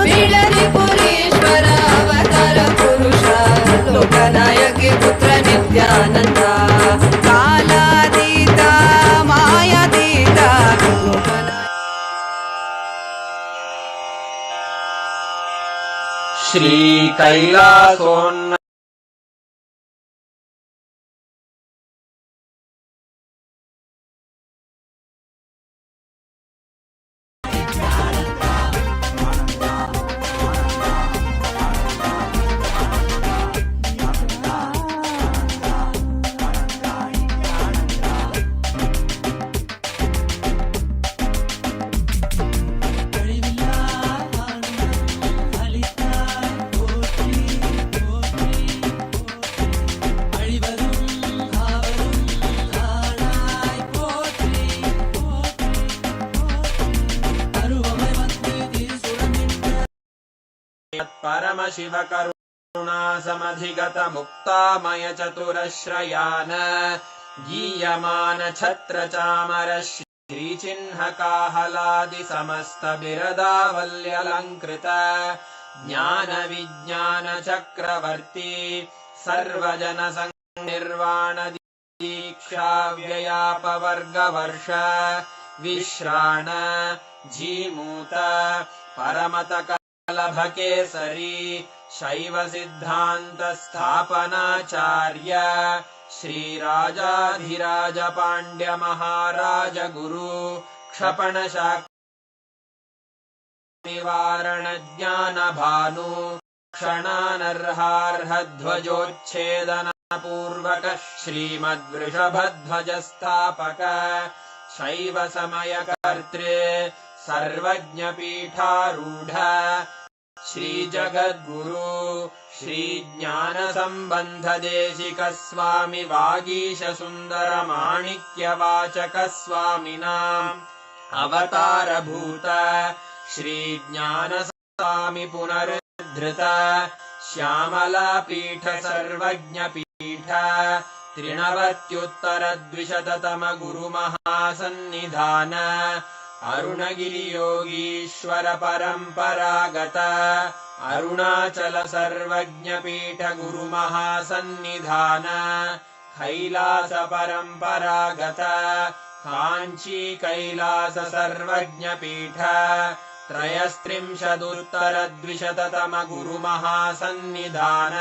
बीडदिपुरीश्वर अवतार पुरुष लोकनायकी पुत्र नित्यानंद कालातीत मायातीत श्री कैलासोन्न परमशिव करुणा समधिगत मुक्तामय चतुरश्रयान गीयमान छत्र चामर श्रीचिह्नकाहलादि समस्त बिरदावल्यलङ्कृत ज्ञान विज्ञान चक्रवर्ती सर्वजन निर्वाण दीक्षा व्ययापवर्गवर्ष विश्राण जीमूत परमत कलभकेसरी शैव सिद्धान्त स्थापनाचार्य श्रीराजाधिराज पाण्ड्य महाराज गुरु क्षपण निवारण ज्ञान भानु क्षणानर्हार्हध्वजोच्छेदन पूर्वक श्रीमद्वृषभध्वज स्थापक शैव समय कर्तृ सर्वज्ञ पीठारूढ़ श्री जगद्गुरु श्री ज्ञान संबंध देशिक स्वामी वागीश सुंदर माणिक्य वाचक स्वामिनाम् अवतार भूत श्री ज्ञान स्वामी पुनरुद्धृत श्यामला पीठ सर्वज्ञ पीठ त्रिनवत्युत्तरद्विशततम गुरु महासन्निधान अरुणगिरि योगीश्वर परंपरागत अरुणाचल सर्वज्ञ पीठ गुरु महासन्निधान कैलास परंपरागत कांची कैलास सर्वज्ञ पीठ त्रयस्त्रिंशदुत्तरद्विशततम गुरु महासन्निधान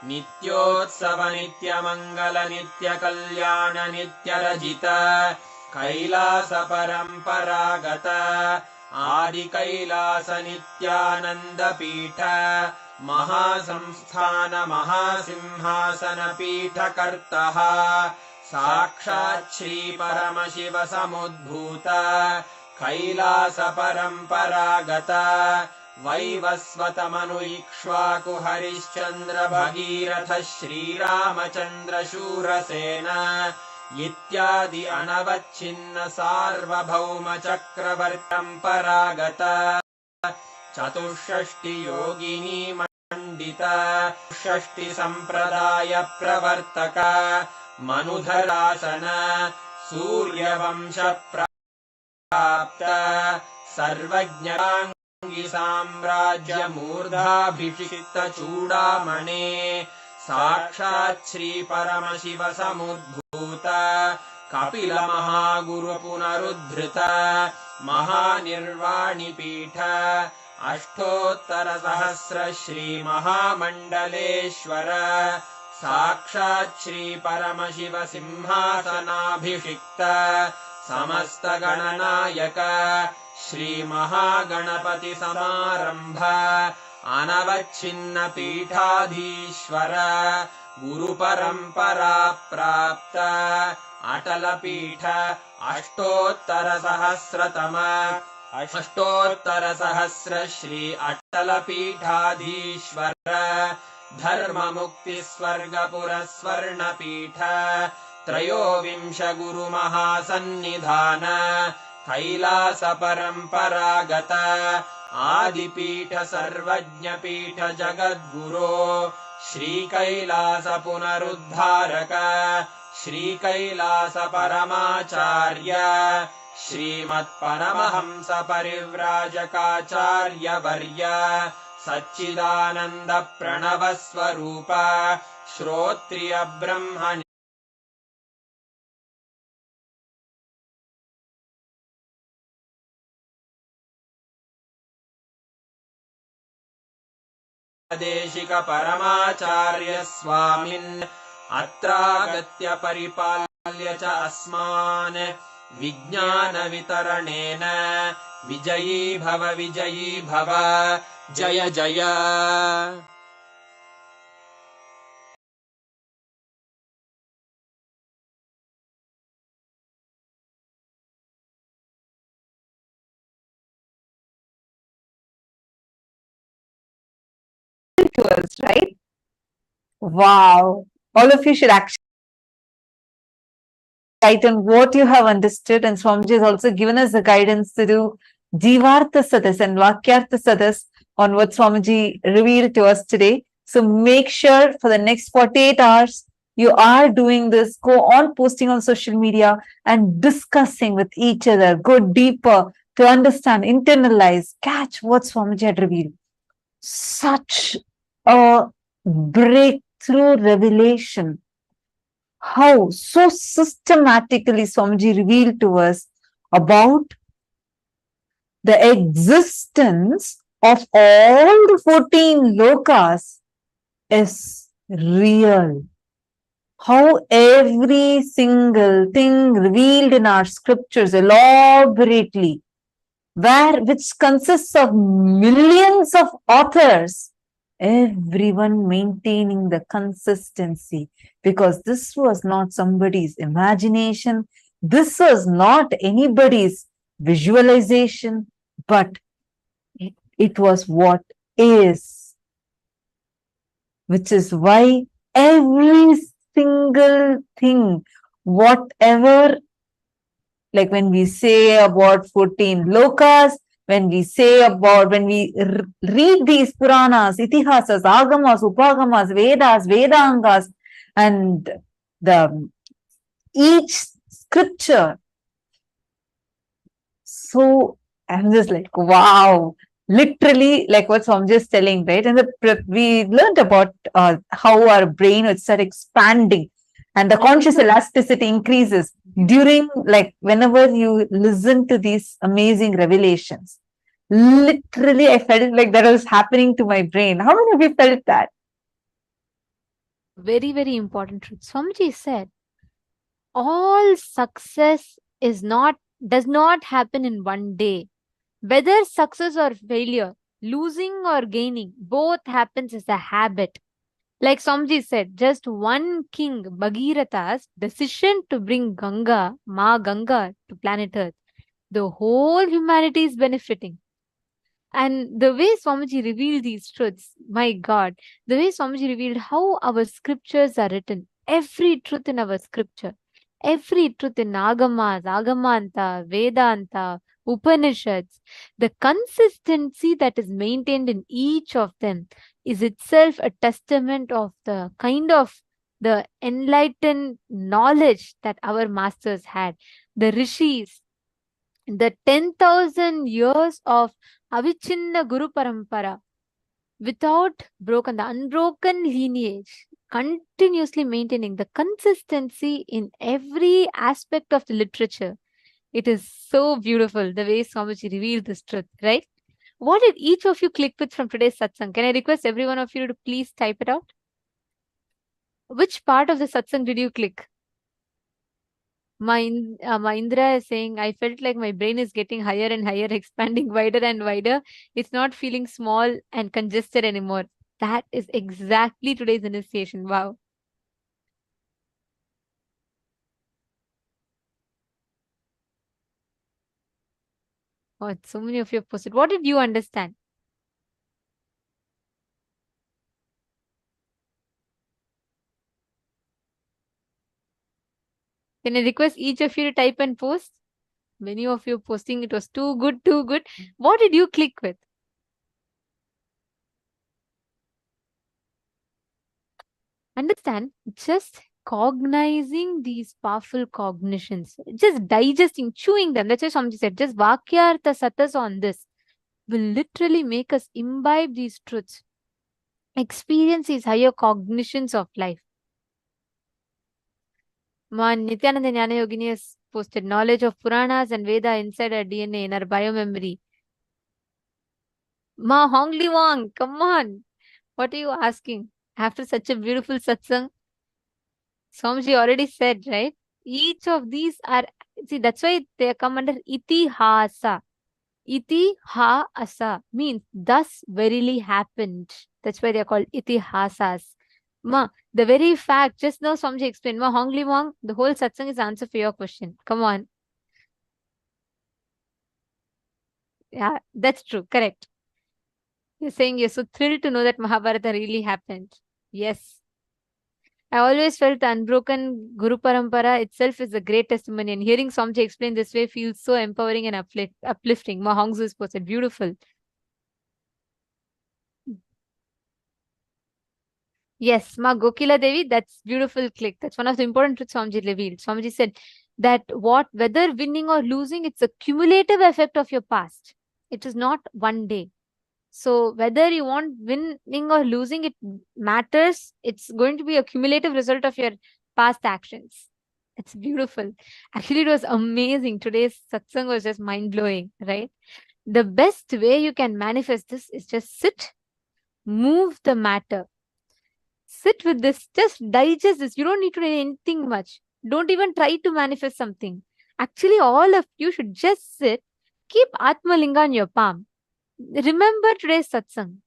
नित्योत्सव नित्य मंगल नित्य कल्याण नित्य रजित कैलास परंपरागत आदि कैलास नित्यानंद पीठ महासंस्थान महासिंहासन पीठ कर्तः साक्षात् श्री परमशिव समुद्भूत कैलास परंपरागत वैवस्वत मनु इक्ष्वाकु हरिश्चंद्र भगीरथ श्रीरामचंद्र शूरसेन इत्यादि अनवच्छिन्न सार्वभौम चक्रवर्तंपरागत चतुष्षष्टि योगिनी मंडित षष्टि संप्रदाय प्रवर्तक मनुधरासन सूर्यवंश प्राप्त सर्वज्ञांगी साम्राज्य मूर्धाभिषिक्त चूड़ामणे साक्षात् श्री परमशिव समुद्भूत कपिल महागुरु पुनरुद्धृत महानिर्वाणि पीठ अष्टोत्तर सहस्र श्री महामंडलेश्वर साक्षात् श्री परमशिव सिंहासनाभिषिक्त समस्त गणनायक श्री महागणपति समारंभ अनवच्छिन्न पीठाधीश्वर गुरु परंपरा प्राप्त अटल पीठ अष्टोत्तर सहस्र श्री अटल पीठाधीश्वर धर्म मुक्ति स्वर्गपुर स्वर्ण पीठ त्रयोविंश गुरु महासन्निधान कैलास परंपरागत आदिपीठ सर्वज्ञ पीठ जगद्गुरो श्री कैलास पुनरुद्धारक श्री कैलास परमाचार्य श्रीमत्परमहंस परिव्राजकाचार्य वर्य सच्चिदानंद प्रणव स्वरूप श्रोत्रिय ब्रह्म देशिक परमाचार्य स्वामिन् अत्रागत्य परिपाल्य च अस्मान् विज्ञान वितरणेन विजयी भव जय जय to us, right? Wow. All of you should actually write on what you have understood, and Swamiji has also given us the guidance to do Jivartha Sadas and Vakyartha Sadas on what Swamiji revealed to us today. So make sure for the next 48 hours you are doing this, go on posting on social media and discussing with each other, go deeper to understand, internalize, catch what Swamiji had revealed. Such a breakthrough revelation. How so systematically Swamiji revealed to us about the existence of all the 14 lokas is real. How every single thing revealed in our scriptures elaborately, which consists of millions of authors, everyone maintaining the consistency, because this was not somebody's imagination, this was not anybody's visualization, but it was what is, which is why every single thing, whatever, like when we say about 14 lokas, when we say about, when we read these Puranas, Itihasas, Agamas, Upagamas, Vedas, Vedangas, and each scripture. So I'm just like, wow, literally like what Swamiji is telling, right? And we learned about how our brain would start expanding and the conscious elasticity increases during, like, whenever you listen to these amazing revelations. Literally, I felt like that was happening to my brain. How many of you felt that? Very, very important truth. Swamiji said, all success does not happen in one day. Whether success or failure, losing or gaining, both happens as a habit. Like Swamiji said, just one king, Bhagiratha's decision to bring Ganga, Ma Ganga, to planet Earth, the whole humanity is benefiting. And the way Swamiji revealed these truths, my God, the way Swamiji revealed how our scriptures are written, every truth in our scripture, every truth in Agamas, Agamanta, Vedanta, Upanishads, the consistency that is maintained in each of them is itself a testament of the kind of the enlightened knowledge that our masters had. The rishis, the 10,000 years of Avichinna Guru Parampara, without broken, the unbroken lineage, continuously maintaining the consistency in every aspect of the literature. It is so beautiful the way Swamiji revealed this truth, right? What did each of you click with from today's satsang? Can I request every one of you to please type it out? Which part of the satsang did you click? Indra is saying, I felt like my brain is getting higher and higher, expanding wider and wider. It's not feeling small and congested anymore. That is exactly today's initiation. Wow. Oh, so many of you have posted. What did you understand? Can I request each of you to type and post? Many of you posting, it was too good, too good. What did you click with? Understand, just cognizing these powerful cognitions, just digesting, chewing them. That's why Swamiji said, just Vakyartha Satas on this will literally make us imbibe these truths, experience these higher cognitions of life. Nityananda Jnana Yogini has posted knowledge of Puranas and Veda inside our DNA, in our biomemory. Ma Hongli Wang, come on. What are you asking? After such a beautiful satsang, Swamiji already said, right? Each of these are, see, that's why they come under itihasa. Itihasa means thus verily happened. That's why they are called itihasas. Ma, the very fact, just now Swamiji explained, Ma Hongli Wang, the whole satsang is answer for your question. Come on. Yeah, that's true. Correct. You're saying you're so thrilled to know that Mahabharata really happened. Yes. I always felt the unbroken Guru Parampara itself is a great testimony, and hearing Swamiji explain this way feels so empowering and uplifting. Ma Hongzu is posted. Beautiful. Yes, Ma Gokila Devi, that's beautiful click. That's one of the important truths Swamiji revealed. Swamiji said that whether winning or losing, it's a cumulative effect of your past. It is not one day. So whether you want winning or losing, it matters. It's going to be a cumulative result of your past actions. It's beautiful. Actually, it was amazing. Today's satsang was just mind blowing, right? The best way you can manifest this is just sit, move the matter. Sit with this, just digest this. You don't need to do anything much. Don't even try to manifest something. Actually, all of you should just sit, keep Atmalinga in your palm. Remember today's satsang.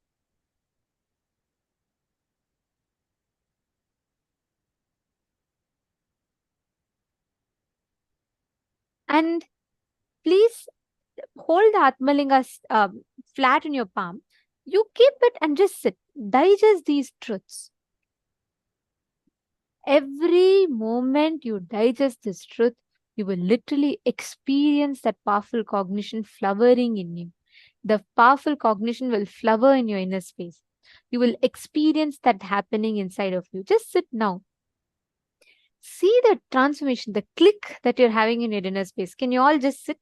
And please hold the Atmalinga flat in your palm. You keep it and just sit. Digest these truths. Every moment you digest this truth, you will literally experience that powerful cognition flowering in you. The powerful cognition will flower in your inner space. You will experience that happening inside of you. Just sit now. See the transformation, the click that you're having in your inner space. Can you all just sit?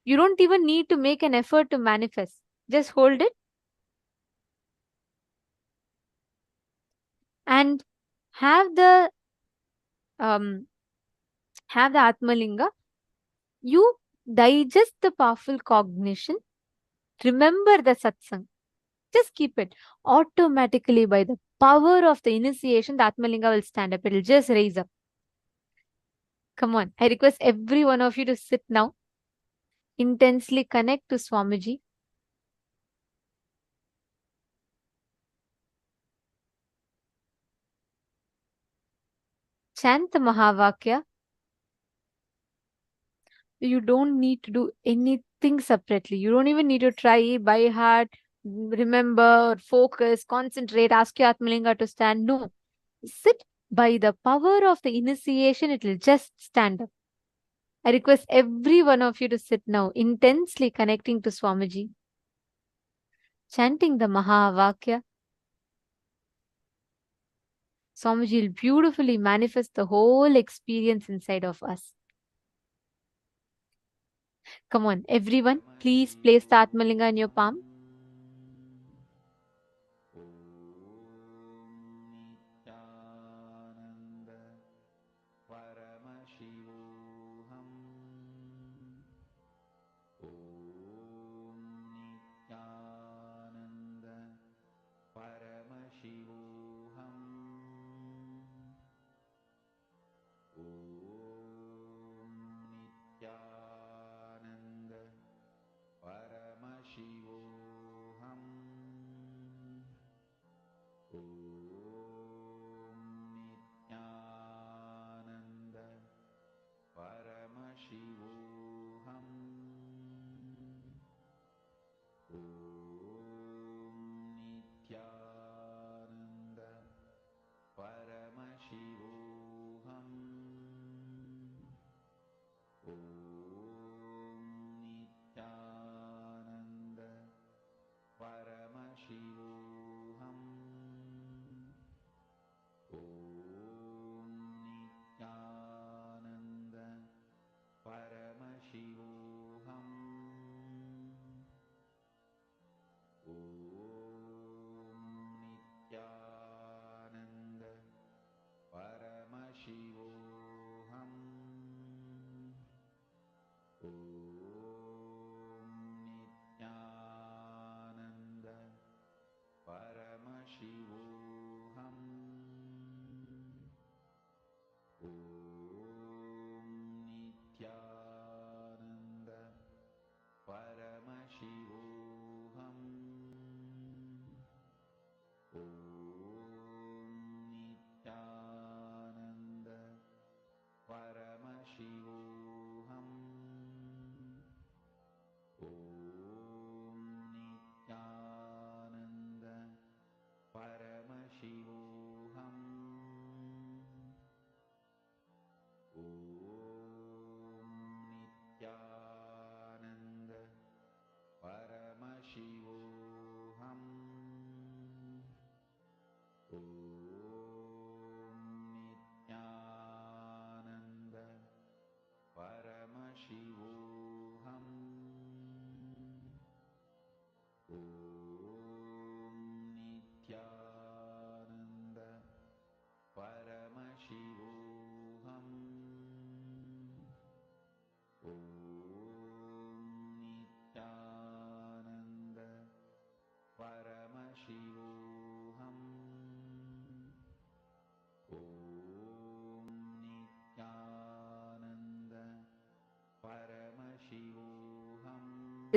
You don't even need to make an effort to manifest. Just hold it and have the Atmalinga. You digest the powerful cognition. Remember the satsang. Just keep it. Automatically, by the power of the initiation, the Atmalinga will stand up. It will just raise up. Come on. I request every one of you to sit now. Intensely connect to Swamiji. Chant the Mahavakya. You don't need to do anything separately. You don't even need to try by heart, remember, focus, concentrate, ask your Atmalinga to stand. No. Sit. By the power of the initiation, it will just stand up. I request every one of you to sit now, intensely connecting to Swamiji, chanting the Mahavakya. Swamiji will beautifully manifest the whole experience inside of us. Come on, everyone, please place the Atmalinga in your palm.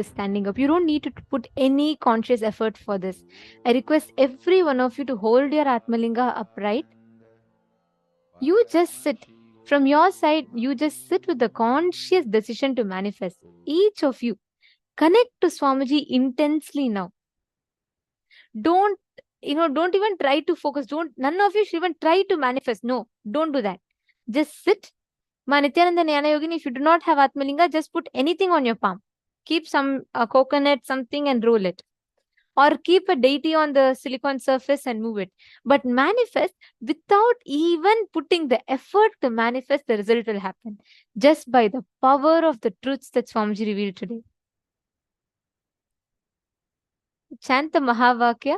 standing up. You don't need to put any conscious effort for this. I request every one of you to hold your Atmalinga upright. You just sit. From your side, you just sit with the conscious decision to manifest. Each of you, connect to Swamiji intensely now. Don't even try to focus. None of you should even try to manifest. No, don't do that. Just sit. Ma Nityananda Jnana Yogini, if you do not have Atmalinga, just put anything on your palm. Keep some coconut, something, and roll it. Or keep a deity on the silicon surface and move it. But manifest without even putting the effort to manifest, the result will happen. Just by the power of the truths that Swamiji revealed today. Chant the Mahavakya.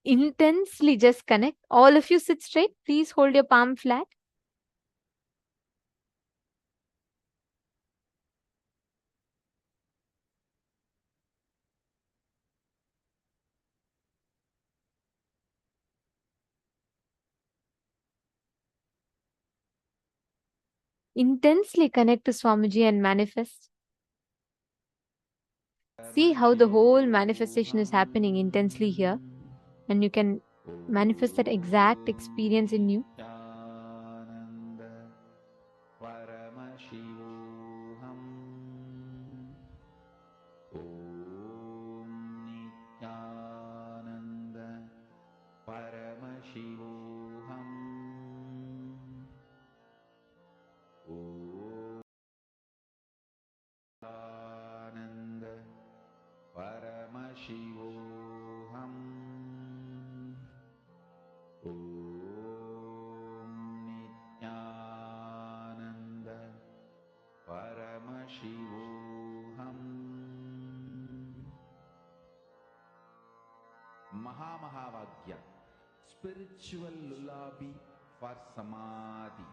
Intensely just connect. All of you sit straight. Please hold your palm flat. Intensely connect to Swamiji and manifest. See how the whole manifestation is happening intensely here. And you can manifest that exact experience in you. Mahavagya, spiritual lullaby for samadhi,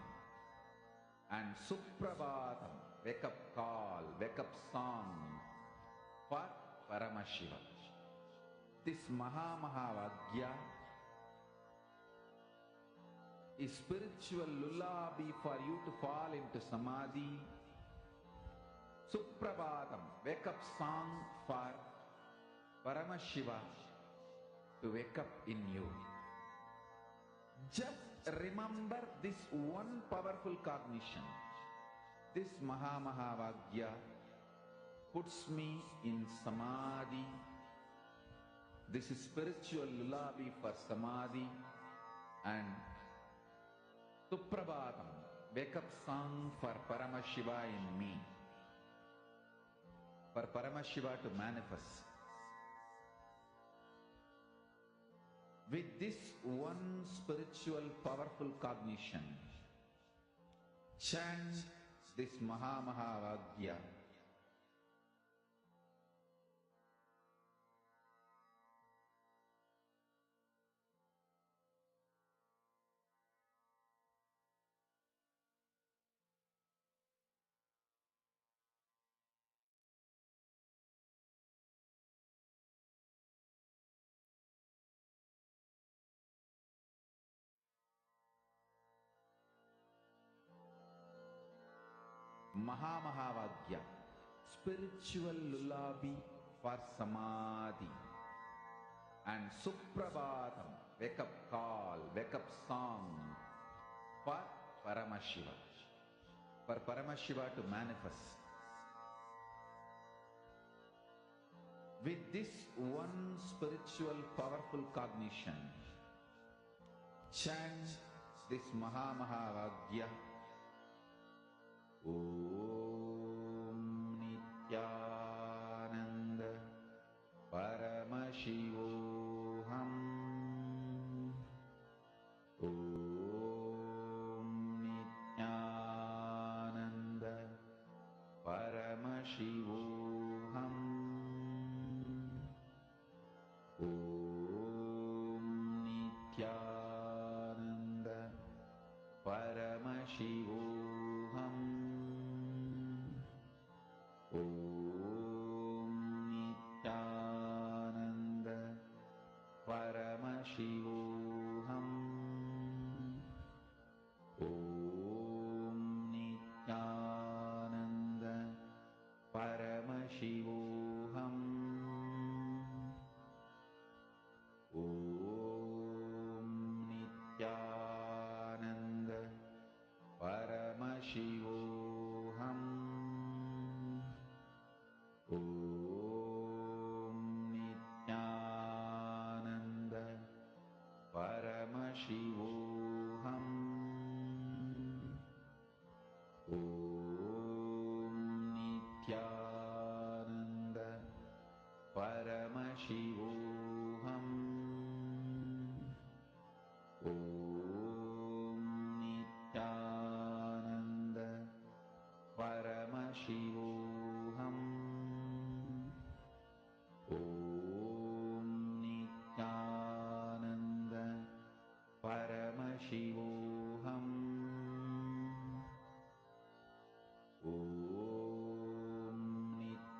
and Suprabhatam, wake up call, wake up song for Paramashiva. This Mahavagya is spiritual lullaby for you to fall into samadhi. Suprabhatam, wake up song for Paramashiva to wake up in you. Just remember this one powerful cognition. This Mahavagya puts me in samadhi. This is spiritual lullaby for samadhi, and Suprabhatam, wake up song for Paramashiva in me. For Paramashiva to manifest. With this one spiritual powerful cognition, chant this Mahavagya. Mahavagya, spiritual lullaby for samadhi, and Suprabhatam, wake up call, wake up song for Paramashiva. For Paramashiva to manifest. With this one spiritual powerful cognition, chant this Mahavagya. Om Nityananda Paramashivoham. Om Nityananda Paramashivoham. Om Nityananda Paramashivoham.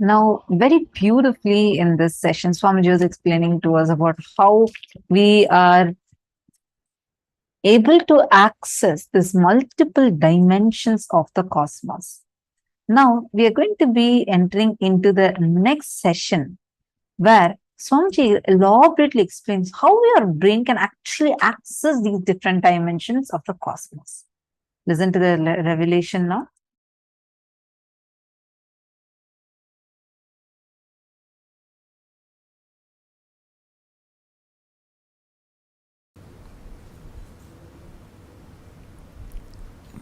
Now, very beautifully in this session, Swamiji was explaining to us about how we are able to access these multiple dimensions of the cosmos. Now, we are going to be entering into the next session where Swamiji elaborately explains how your brain can actually access these different dimensions of the cosmos. Listen to the revelation now.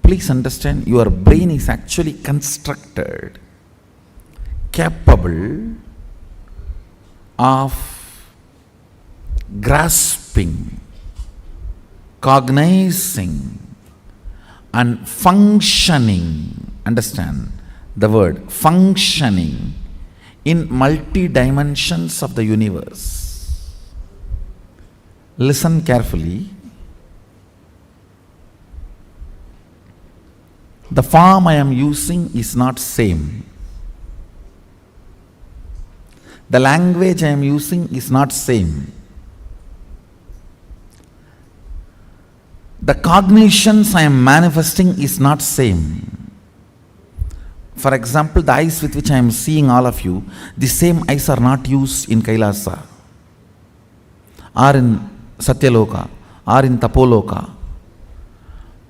Please understand, your brain is actually constructed, capable of grasping, cognizing, and functioning. Understand the word functioning in multi dimensions of the universe. Listen carefully. The form I am using is not same. The language I am using is not same. The cognitions I am manifesting is not same. For example, the eyes with which I am seeing all of you, the same eyes are not used in Kailasa, or in Satyaloka, or in Tapoloka.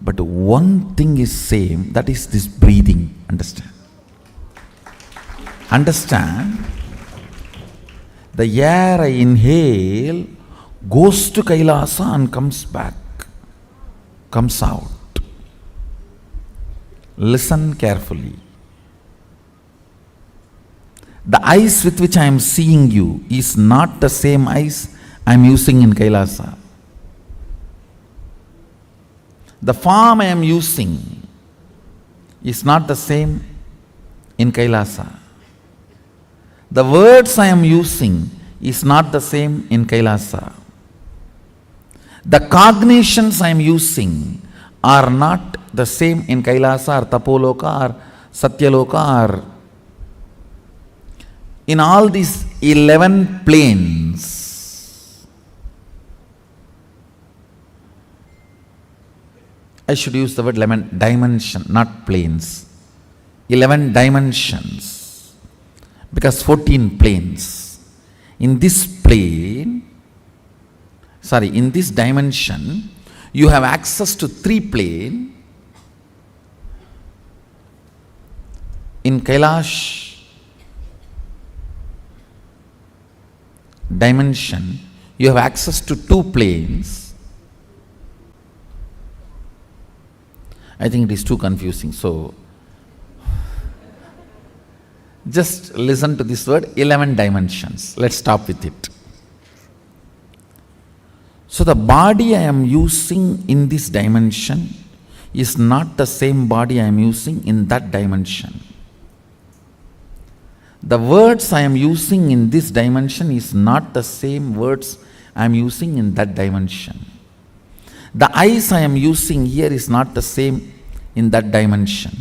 But one thing is same, that is this breathing. Understand? Understand? The air I inhale goes to Kailasa and comes back, comes out. Listen carefully. The eyes with which I am seeing you is not the same eyes I am using in Kailasa. The form I am using is not the same in Kailasa. The words I am using is not the same in Kailasa. The cognitions I am using are not the same in Kailasa or Tapoloka or Satyaloka or in all these 11 planes. I should use the word 11 dimension, not planes. 11 dimensions, because 14 planes. In this plane, in this dimension, you have access to 3 planes. In Kailash dimension, you have access to 2 planes. I think it is too confusing. So, just listen to this word, 11 dimensions. Let's stop with it. So, the body I am using in this dimension is not the same body I am using in that dimension. The words I am using in this dimension is not the same words I am using in that dimension. The eyes I am using here is not the same in that dimension.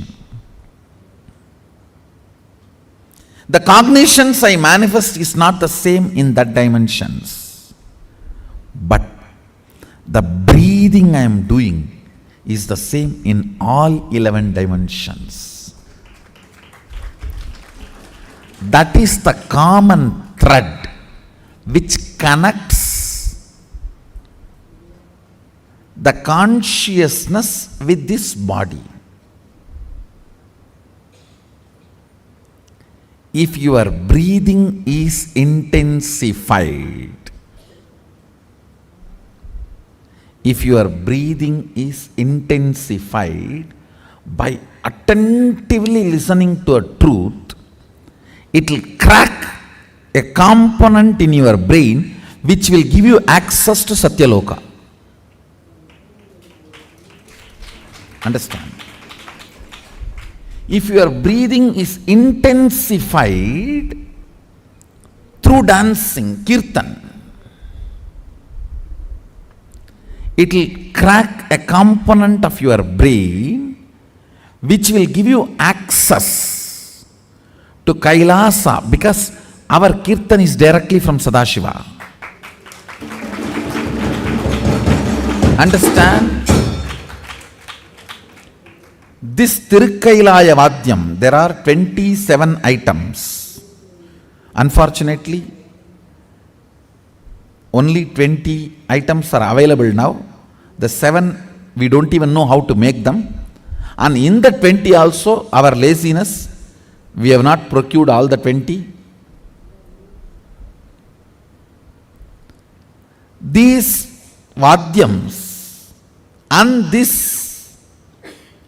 The cognitions I manifest is not the same in that dimensions. But the breathing I am doing is the same in all 11 dimensions. That is the common thread which connects the consciousness with this body. If your breathing is intensified, by attentively listening to a truth, it will crack a component in your brain which will give you access to Satyaloka. Understand? If your breathing is intensified through dancing, kirtan, it will crack a component of your brain which will give you access to to Kailasa, because our Kirtan is directly from Sadashiva. Understand? This Tirukkailaya Vadyam, there are 27 items. Unfortunately, only 20 items are available now. The 7, we don't even know how to make them. And in the 20 also, our laziness, we have not procured all the 20. These Vadyams and this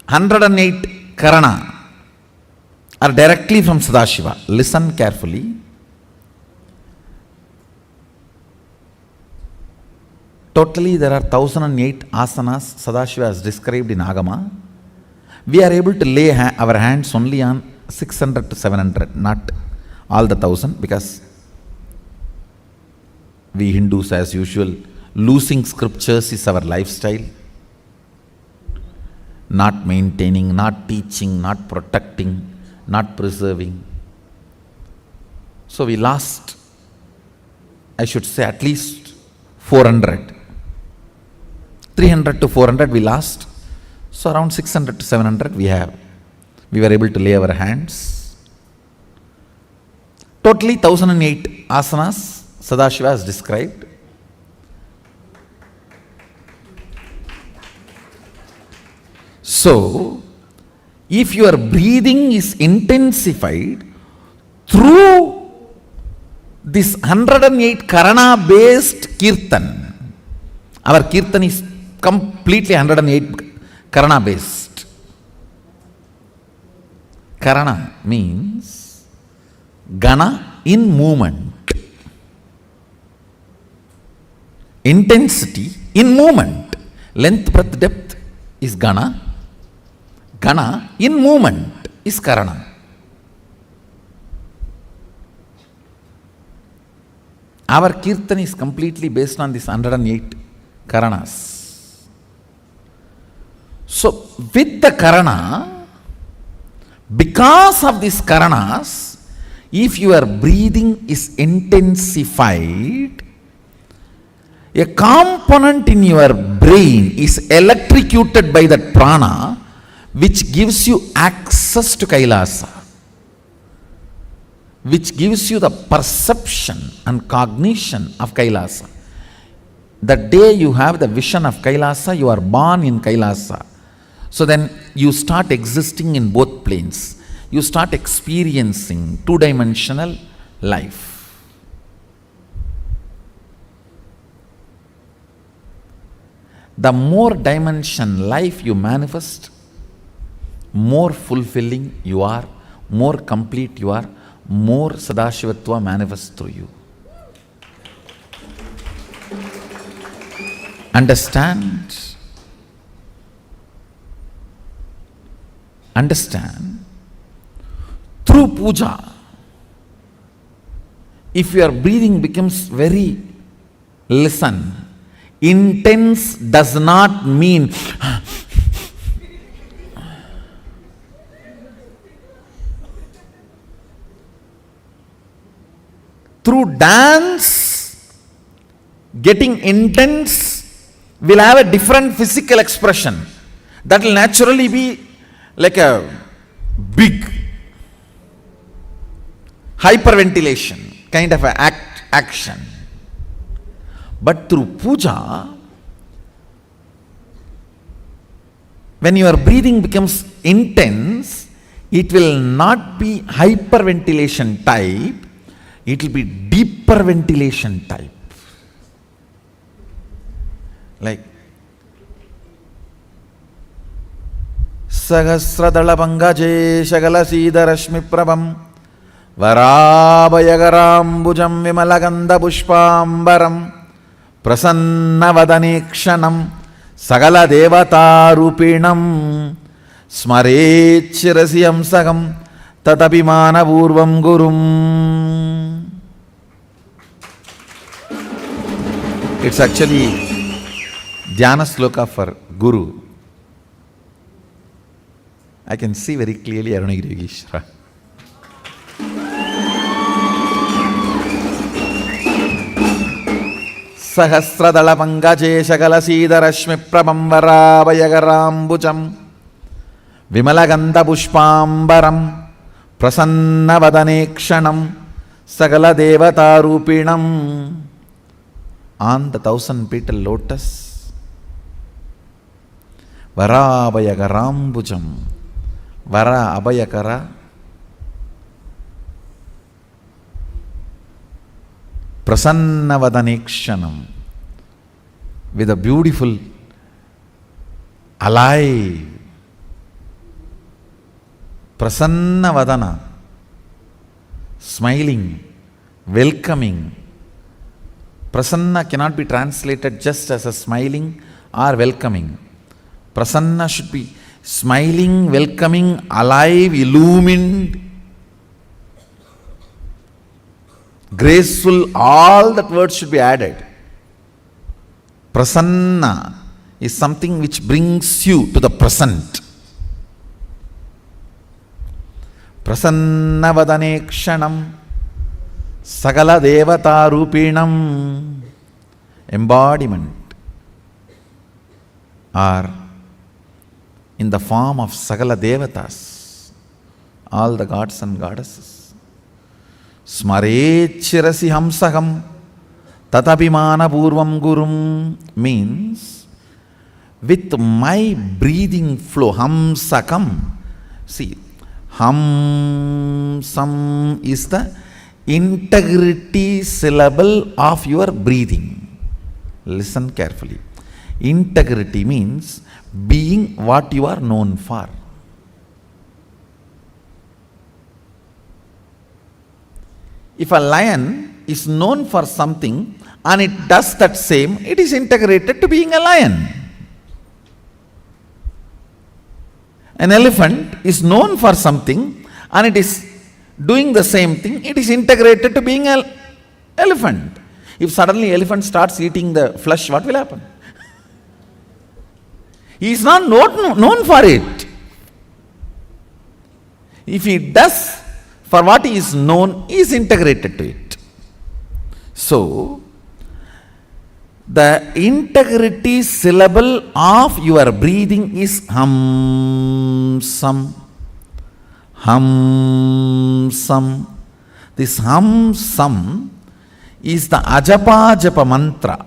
108 Karana are directly from Sadashiva. Listen carefully. Totally there are 1008 asanas Sadashiva has described in Agama. We are able to lay our hands only on 600 to 700, not all the 1000, because we Hindus as usual, losing scriptures is our lifestyle. Not maintaining, not teaching, not protecting, not preserving. So we lost, I should say, at least 400. 300 to 400 we lost. So around 600 to 700 we were able to lay our hands. Totally 1008 asanas Sadashiva has described. So, if your breathing is intensified through this 108 Karana based Kirtan, our Kirtan is completely 108 Karana based. Karana means Gana in movement. Intensity in movement. Length, breadth, depth is Gana. Gana in movement is Karana. Our Kirtan is completely based on this 108 Karanas. So, with the Karana, because of these Karanas, if your breathing is intensified, a component in your brain is electrocuted by that prana, which gives you access to Kailasa, which gives you the perception and cognition of Kailasa. The day you have the vision of Kailasa, you are born in Kailasa. So then you start existing in both planes. You start experiencing two-dimensional life. The more dimension life you manifest, more fulfilling you are, more complete you are, more Sadashivatva manifests through you. Understand? Understand? Through puja, if your breathing becomes very, listen, intense does not mean through dance, getting intense will have a different physical expression. That will naturally be like a big hyperventilation kind of an action. But through puja, when your breathing becomes intense, it will not be hyperventilation type, it will be deeper ventilation type. Like Sahasradala Pangaje Shagala Sida Rashmi Prabham Varabayagaram Vimalaganda Pushpambaram Prasannavadanekshanam Sagala Devata Rupinam Smarechirasiyam Sagam Tatapimana Purvam Gurum. It's actually Dhyana Sloka for Guru. I can see very clearly Arunagiri Yogeshwara. సహస్రదళ పంకజేశకలసీదరశ్మి ప్రభంవరాభయగరాంబుజం విమలగంధ పుష్పాంబరం ప్రసన్నవదనేక్షణం సకల దేవతారూపిణం. On the 1000-petal lotus, వరాభయకరాంబుజం, వర అభయకర, ప్రసన్నవదనేక్షణం, with a beautiful, alive, prasannavadana, smiling, welcoming. Prasanna cannot be translated just as a smiling or welcoming. Prasanna should be smiling, welcoming, alive, illumined, graceful. All that words should be added. Prasanna is something which brings you to the present. Prasannavadanekshanam Sagala Devata Rupinam, embodiment, or in the form of Sagala Devatas, all the gods and goddesses. Smarechirasi hamsaham tatapimana purvam gurum means with my breathing flow, hamsakam. See, hamsam is the integrity syllable of your breathing. Listen carefully. Integrity means being what you are known for. If a lion is known for something and it does that same, it is integrated to being a lion. An elephant is known for something and it is doing the same thing, it is integrated to being an elephant. If suddenly elephant starts eating the flesh, what will happen? He is not known for it. If he does for what he is known, he is integrated to it. So, the integrity syllable of your breathing is hamsam. Hamsam. This hamsam is the ajapa japa mantra,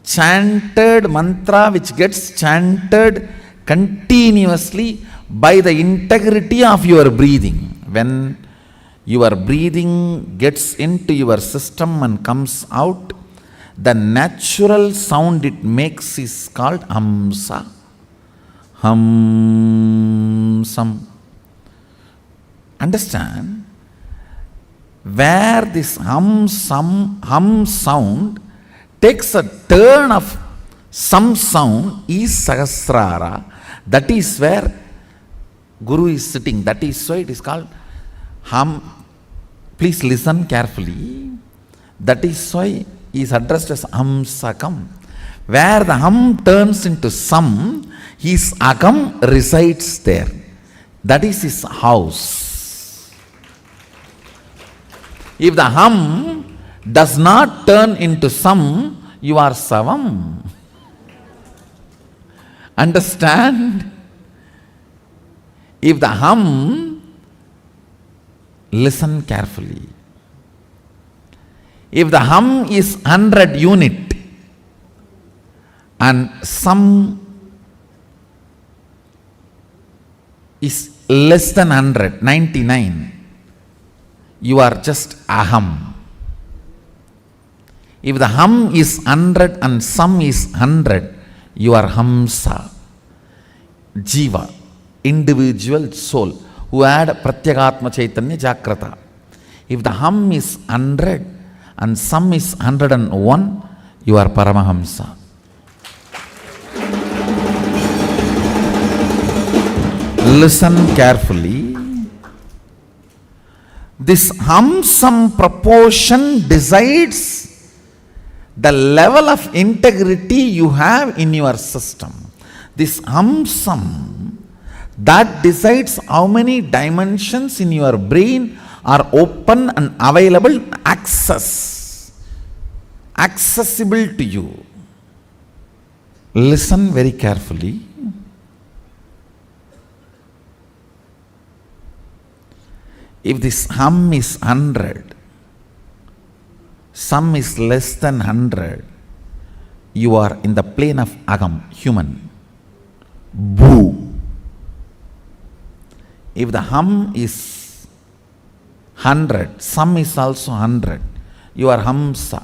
unchanted mantra which gets chanted continuously by the integrity of your breathing. When your breathing gets into your system and comes out, the natural sound it makes is called hamsa. Hamsam. Understand? Where this hum sound takes a turn of some sound is Sahasrara. That is where Guru is sitting. That is why it is called hum. Please listen carefully. That is why he is addressed as Hamsakam. Where the hum turns into sam, his agam resides there. That is his house. If the hum does not turn into sam, you are savam. Understand? If the hum, listen carefully. If the hum is 100 unit and some is less than 100, 99, you are just aham. If the hum is 100 and some is 100, you are hamsa. Jiva, individual soul, who had Pratyagatma Chaitanya Jagrata. If the hum is 100 and some is 101, you are Paramahamsa. Listen carefully. This hum-sum proportion decides the level of integrity you have in your system. This hum-sum, that decides how many dimensions in your brain are open and available access. accessible to you. Listen very carefully. If this hum is 100, sum is less than 100, you are in the plane of agam, human. Boo. If the hum is 100, sum is also 100, you are hamsa,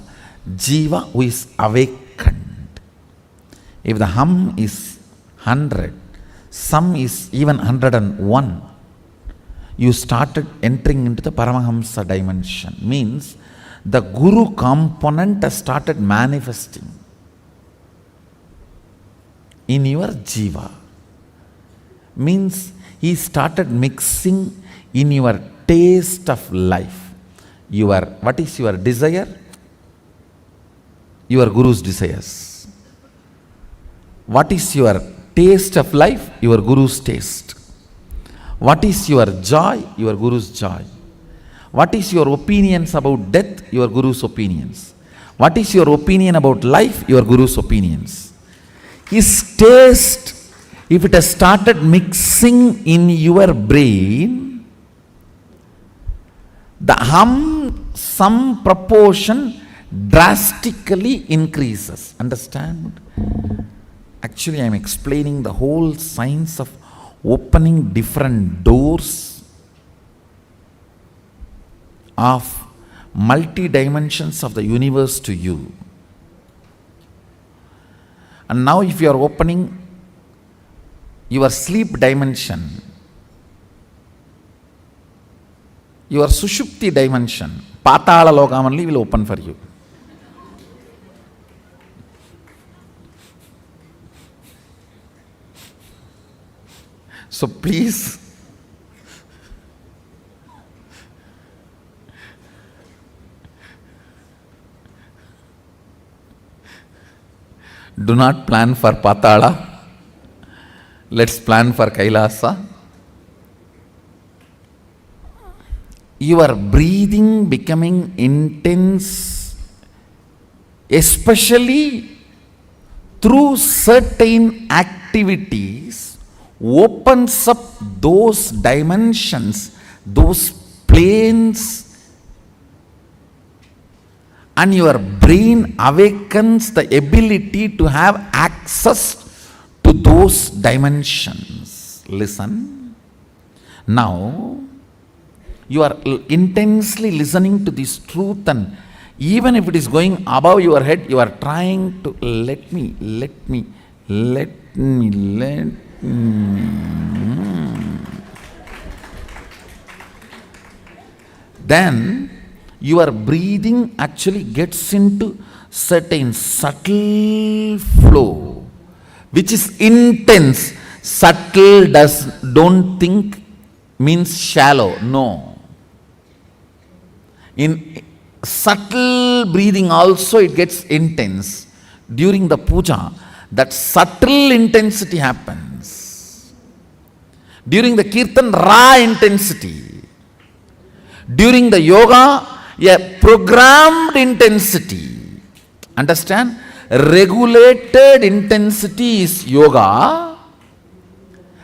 jiva who is awakened. If the hum is 100, sum is even 101, you started entering into the Paramahamsa dimension. Means the Guru component has started manifesting in your jiva. Means he started mixing in your taste of life. What is your desire? Your Guru's desires. What is your taste of life? Your Guru's taste. What is your joy? Your Guru's joy. What is your opinions about death? Your Guru's opinions. What is your opinion about life? Your Guru's opinions. His taste, if it has started mixing in your brain, the hum, some proportion drastically increases. Understand? Actually, I am explaining the whole science of opening different doors of multi-dimensions of the universe to you. And now if you are opening your sleep dimension, your sushupti dimension, patala lokam only will open for you. So please, do not plan for Patala. Let's plan for Kailasa. Your breathing becoming intense, especially through certain activities, opens up those dimensions, those planes, and your brain awakens the ability to have access to those dimensions. Listen. Now, you are intensely listening to this truth, and even if it is going above your head, you are trying to let me. Then your breathing actually gets into certain subtle flow, which is intense. Subtle don't think means shallow. No. In subtle breathing also it gets intense. During the puja, that subtle intensity happens. During the kirtan, raw intensity. During the yoga, a programmed intensity. Understand? Regulated intensity is yoga.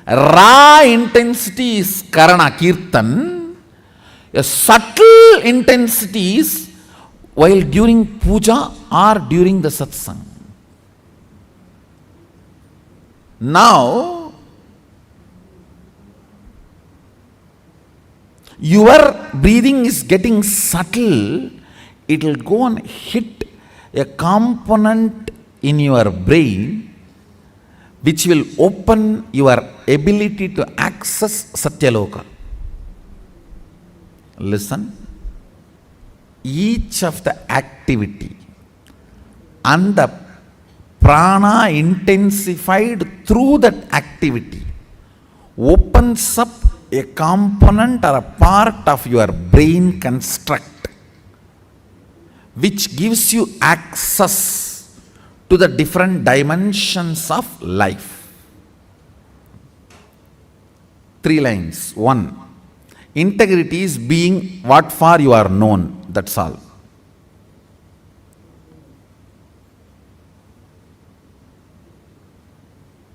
Raw intensity is karana, kirtan. A subtle intensity is while during puja or during the satsang. Now, your breathing is getting subtle. It will go and hit a component in your brain which will open your ability to access Satyaloka. Listen. Each of the activity and the prana intensified through that activity opens up a component or a part of your brain construct which gives you access to the different dimensions of life. 3 lines. 1. Integrity is being what for you are known. That's all.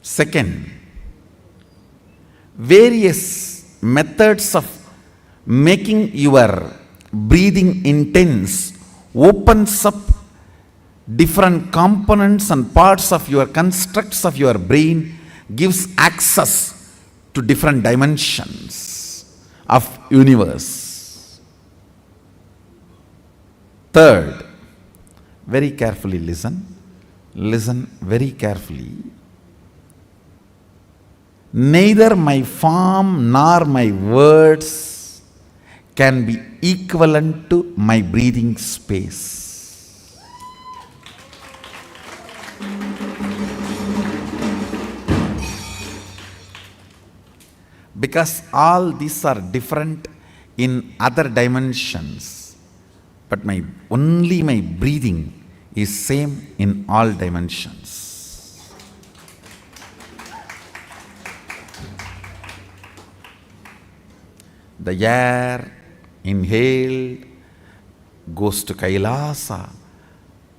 Second, various methods of making your breathing intense opens up different components and parts of your constructs of your brain, gives access to different dimensions of universe. Third, very carefully listen very carefully. Neither my form nor my words can be equivalent to my breathing space. Because all these are different in other dimensions, but only my breathing is same in all dimensions. The air inhaled goes to Kailasa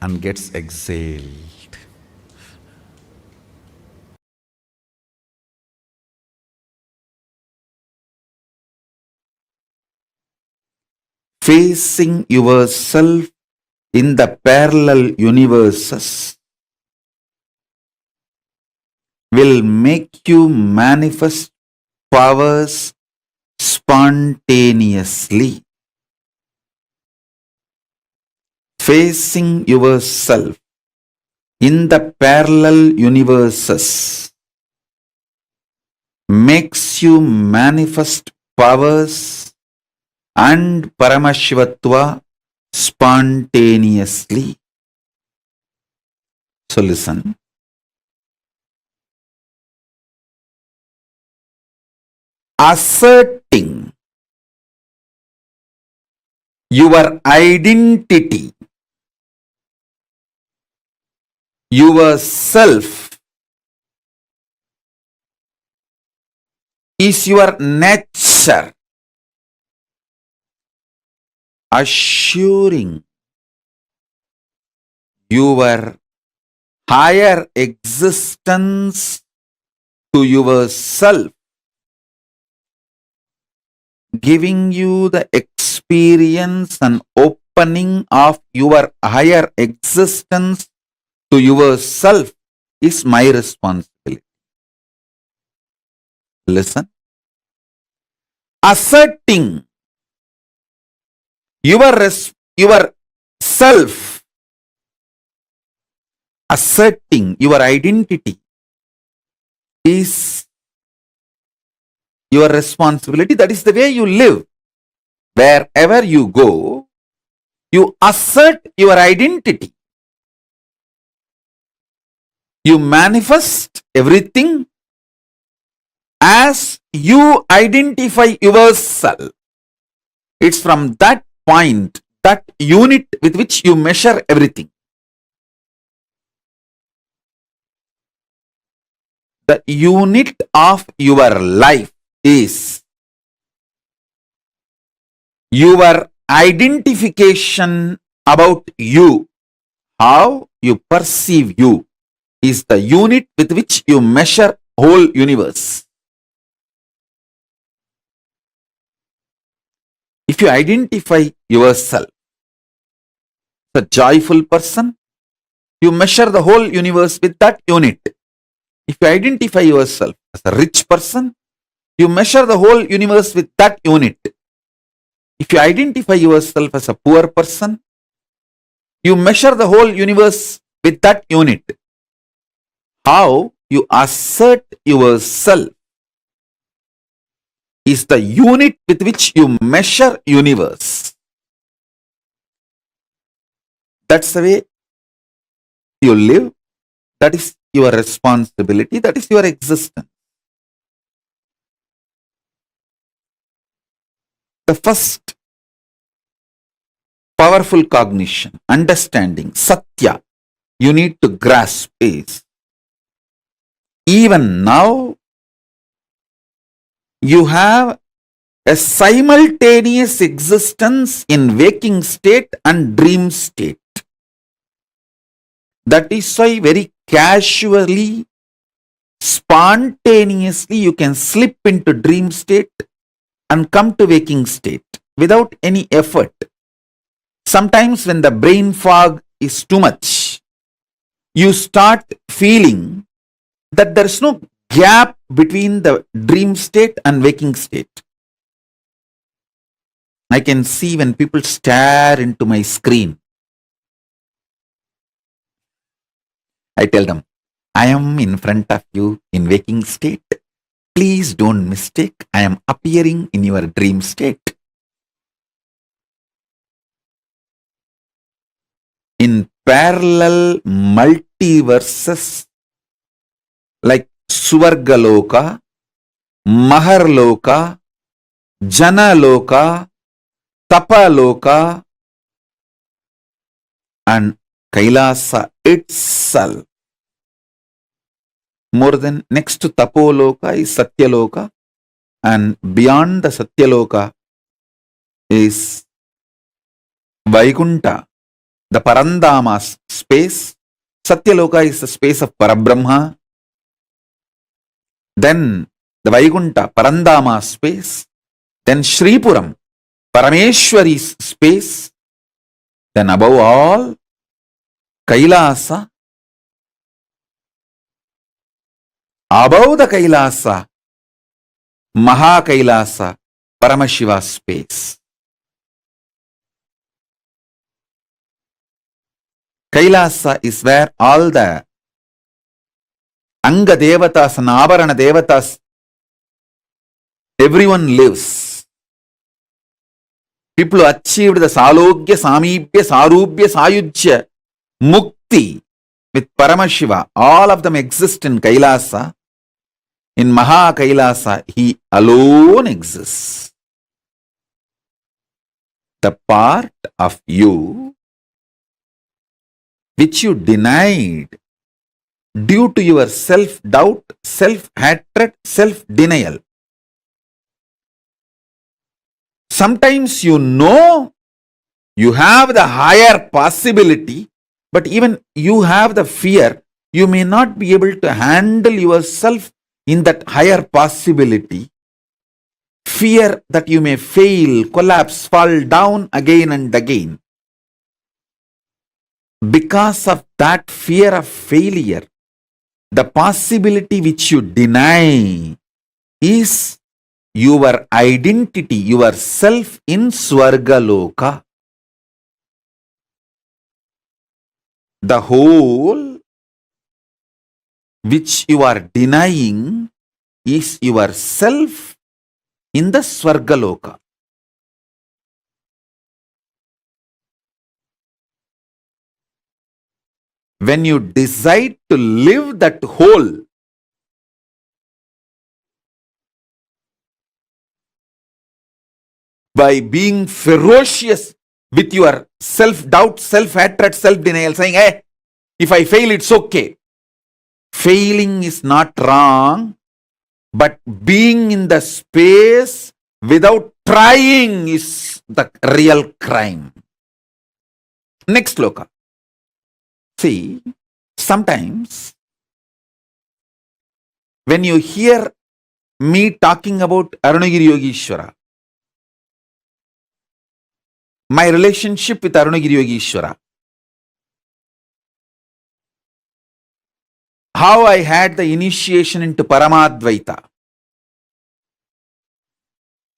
and gets exhaled. Facing yourself in the parallel universes will make you manifest powers spontaneously. Facing yourself in the parallel universes makes you manifest powers and Paramashivatva spontaneously. So listen. Asserting your identity, yourself, is your nature. Assuring your higher existence to yourself, giving you the experience and opening of your higher existence to yourself is my responsibility. Listen. Asserting your self, asserting your identity is your responsibility. That is the way you live. Wherever you go, you assert your identity. You manifest everything as you identify yourself. It's from that point, that unit with which you measure everything. The unit of your life is your identification about you. How you perceive you is the unit with which you measure whole universe. If you identify yourself as a joyful person, you measure the whole universe with that unit. If you identify yourself as a rich person, you measure the whole universe with that unit. If you identify yourself as a poor person, you measure the whole universe with that unit. How you assert yourself is the unit with which you measure universe. That's the way you live. That is your responsibility. That is your existence. The first powerful cognition, understanding, satya, you need to grasp is, even now, you have a simultaneous existence in waking state and dream state. That is why very casually spontaneously you can slip into dream state and come to waking state without any effort. Sometimes when the brain fog is too much, you start feeling that there is no gap between the dream state and waking state. I can see when people stare into my screen, I tell them, I am in front of you in waking state. Please don't mistake, I am appearing in your dream state. In parallel multiverses like Suvargaloka, Maharloka, Janaloka, Tapaloka, and Kailasa itself. More than next to Tapoloka is Satyaloka, and beyond the Satyaloka is Vaikunta, the Parandama space. Satyaloka is the space of Parabrahma. Then the Vaikunta, Parandama space. Then Shripuram, Parameshwari's space. Then above all, Kailasa. Above the Kailasa, Mahakailasa, Paramashiva space. Kailasa is where all the Anga Devatas and Avarana Devatas, everyone lives. People who achieved the Salogya, Samibhya, Sarubhya, Sayujya, Mukti with Paramashiva, all of them exist in Kailasa. In Mahakailasa, he alone exists. The part of you which you denied due to your self-doubt, self-hatred, self-denial. Sometimes you know you have the higher possibility, but even you have the fear, you may not be able to handle yourself in that higher possibility. Fear that you may fail, collapse, fall down again and again. Because of that fear of failure, the possibility which you deny is your identity, your self in Swargaloka. The whole which you are denying is yourself in the Swargaloka. When you decide to live that whole, by being ferocious with your self-doubt, self-hatred, self-denial, saying, hey, if I fail, it's okay. Failing is not wrong, but being in the space without trying is the real crime. Next sloka. See, sometimes when you hear me talking about Arunagiri Yogeshwara, my relationship with Arunagiri Yogeshwara, how I had the initiation into Paramadvaita.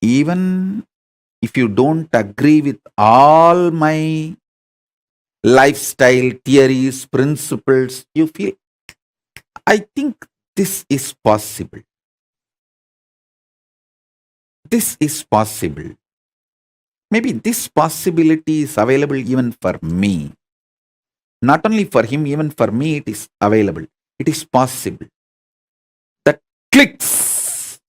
Even if you don't agree with all my lifestyle, theories, principles, you feel, I think this is possible. This is possible. Maybe this possibility is available even for me. Not only for him, even for me it is available. It is possible. That clicks.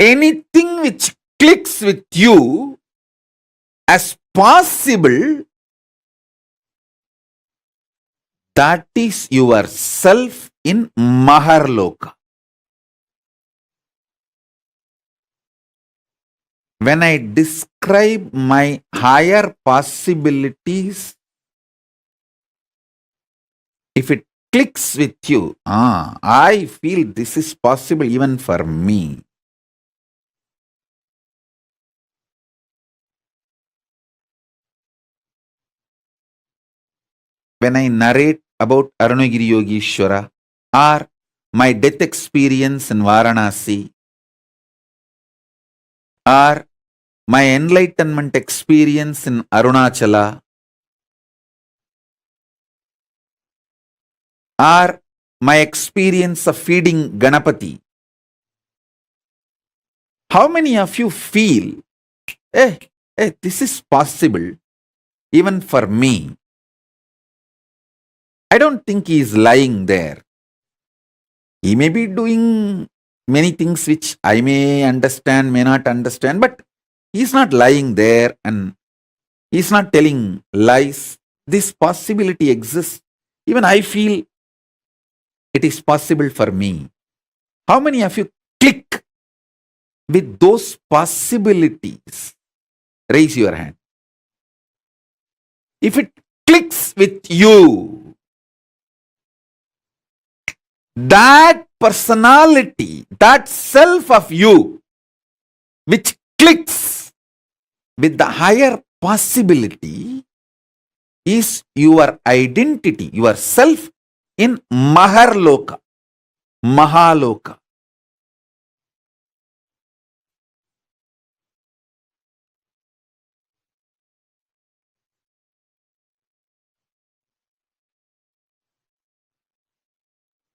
Anything which clicks with you as possible, that is yourself in Maharloka. When I describe my higher possibilities, if it clicks with you, I feel this is possible even for me. When I narrate about Arunagiri Yogeshwara or my death experience in Varanasi or my enlightenment experience in Arunachala or my experience of feeding Ganapati, how many of you feel, this is possible even for me? I don't think he is lying there. He may be doing many things which I may understand, may not understand, but he's not lying there and he's not telling lies. This possibility exists. Even I feel it is possible for me. How many of you click with those possibilities? Raise your hand. If it clicks with you, that personality, that self of you, which clicks with the higher possibility, is your identity, your self in Maharloka, Mahaloka.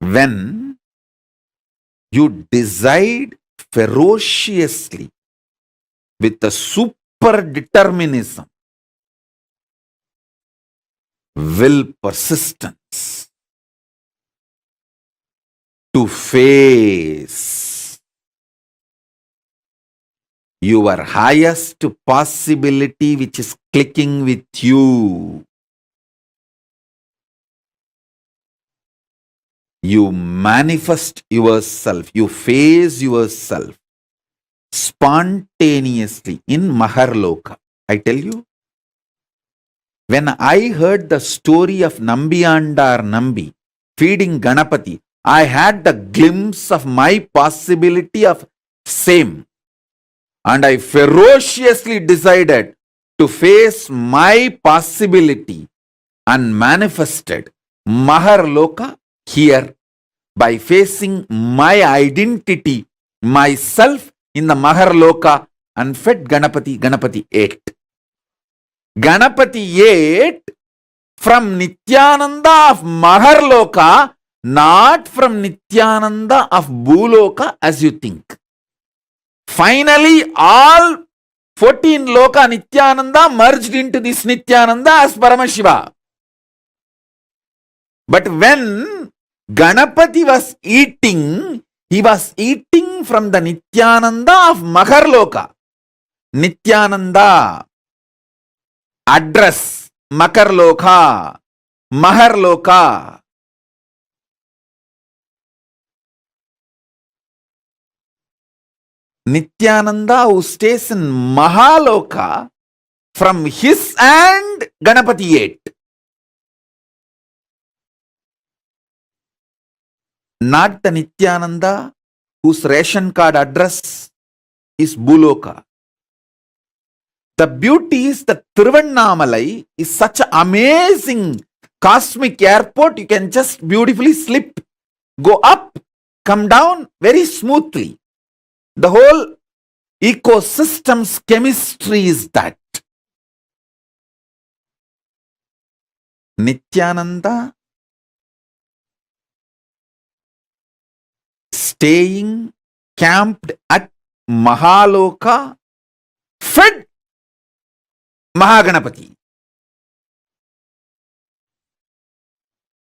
When you decide ferociously with a super determinism, will persistence to face your highest possibility which is clicking with you, you manifest yourself, you face yourself spontaneously in Maharloka. I tell you, when I heard the story of Nambiyandar Nambi feeding Ganapati, I had the glimpse of my possibility of same. And I ferociously decided to face my possibility and manifested Maharloka here by facing my identity, myself in the Maharloka, and fed Ganapati. Ganapati ate. Ganapati ate from Nityananda of Maharloka, not from Nityananda of Bhuloka as you think. Finally, all 14 Loka Nityananda merged into this Nityananda as Paramashiva. But when Ganapati was eating, he was eating from the Nityananda of Maharloka. Nityananda, address, Makarloka, Maharloka. Nityananda who stays in Mahaloka, from his hand Ganapati ate. Not the Nityananda whose ration card address is Bhuloka. The beauty is that Tiruvannamalai is such an amazing cosmic airport. You can just beautifully slip, go up, come down very smoothly. The whole ecosystem's chemistry is that. Nityananda staying camped at Mahaloka, fed Mahaganapati.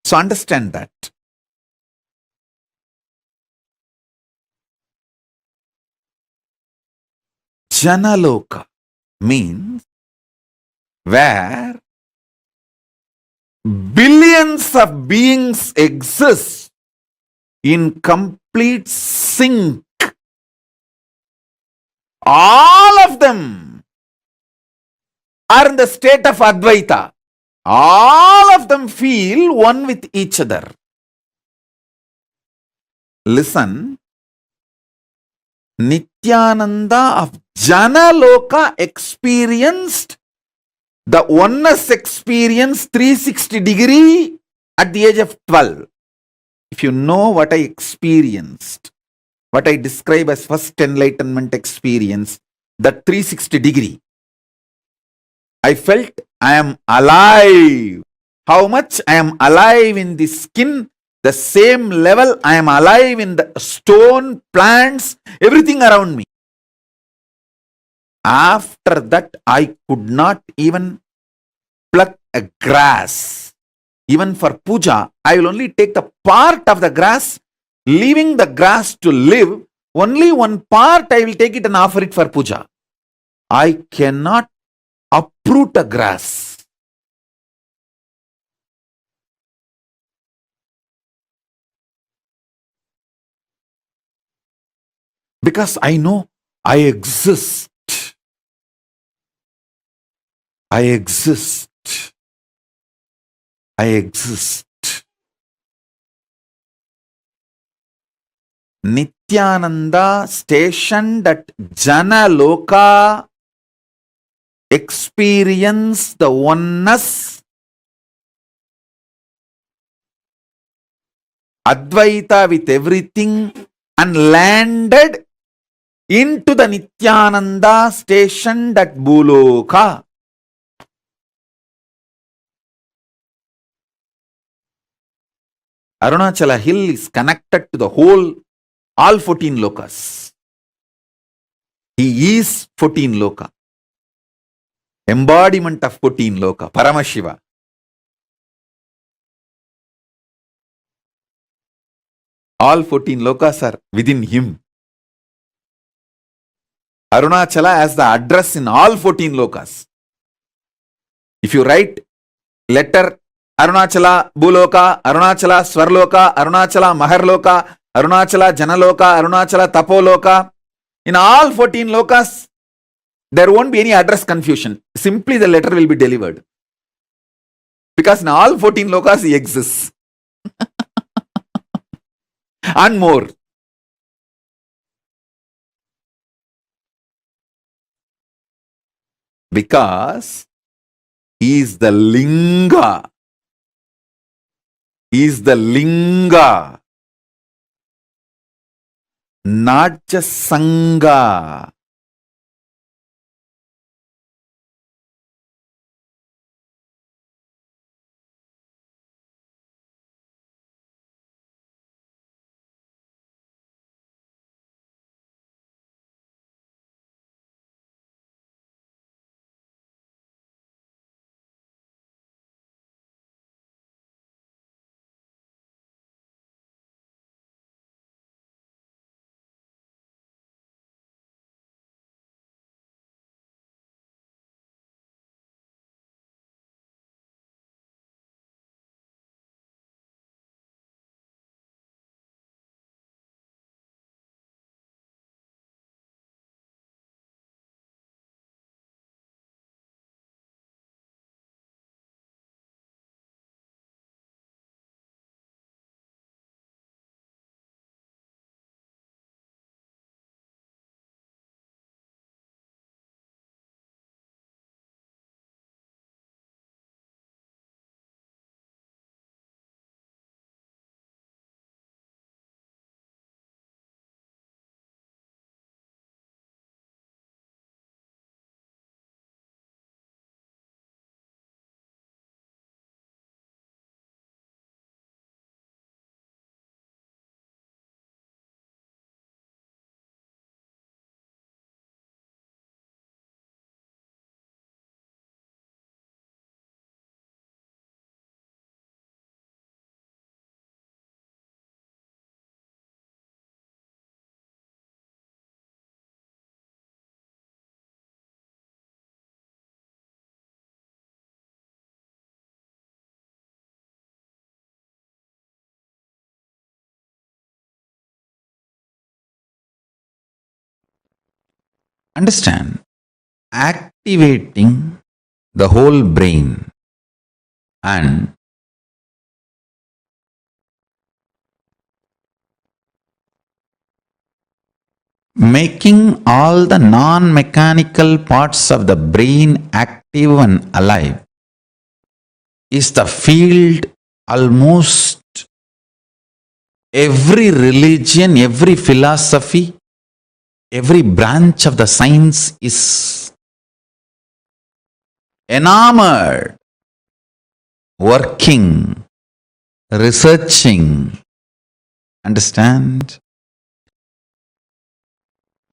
So understand that. Janaloka means where billions of beings exist in complete sync. All of them are in the state of Advaita. All of them feel one with each other. Listen, Nityananda of Janaloka experienced the oneness experience 360 degree at the age of 12. If you know what I experienced, what I describe as first enlightenment experience, that 360 degree, I felt I am alive. How much I am alive in the skin, the same level I am alive in the stone, plants, everything around me. After that, I could not even pluck a grass. Even for puja, I will only take the part of the grass, leaving the grass to live. Only one part I will take it and offer it for puja. I cannot uproot a grass. Because I know I exist. I exist. I exist. Nityananda stationed at Janaloka experienced the oneness, Advaita with everything, and landed into the Nityananda stationed at Bhuloka. Arunachala hill is connected to the whole, all 14 lokas. He is 14 loka. Embodiment of 14 loka, Paramashiva. All 14 lokas are within him. Arunachala has the address in all 14 lokas. If you write letter Arunachala Bhuloka, Arunachala Swarloka, Arunachala Maharloka, Arunachala Janaloka, Arunachala Tapoloka, in all 14 lokas, there won't be any address confusion. Simply the letter will be delivered. Because in all 14 lokas he exists. And more. Because he is the Linga. He is the Linga. Not just Sangha. Understand? Activating the whole brain and making all the non-mechanical parts of the brain active and alive is the field almost every religion, every philosophy, every branch of the science is enamored, working, researching. Understand?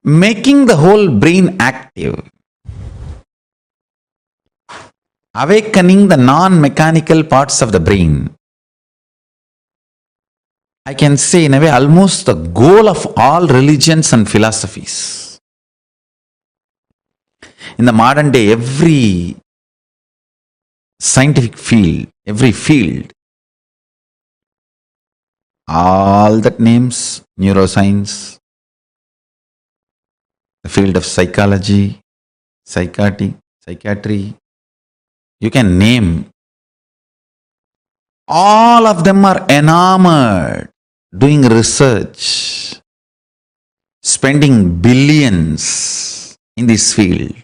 Making the whole brain active. Awakening the non-mechanical parts of the brain. I can say in a way almost the goal of all religions and philosophies. In the modern day, every scientific field, every field, all that names, neuroscience, the field of psychology, psychiatry, you can name. All of them are enamored, doing research, spending billions in this field.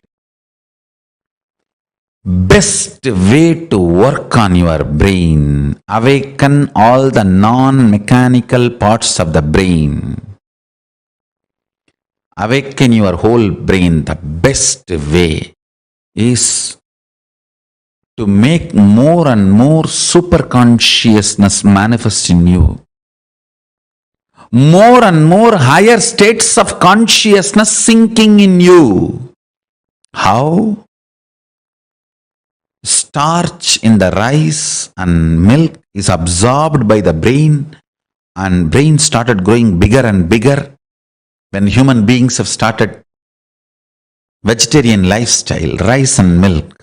Best way to work on your brain, awaken all the non-mechanical parts of the brain. Awaken your whole brain. The best way is to make more and more super consciousness manifest in you. More and more higher states of consciousness sinking in you. How? Starch in the rice and milk is absorbed by the brain, and brain started growing bigger and bigger when human beings have started vegetarian lifestyle, rice and milk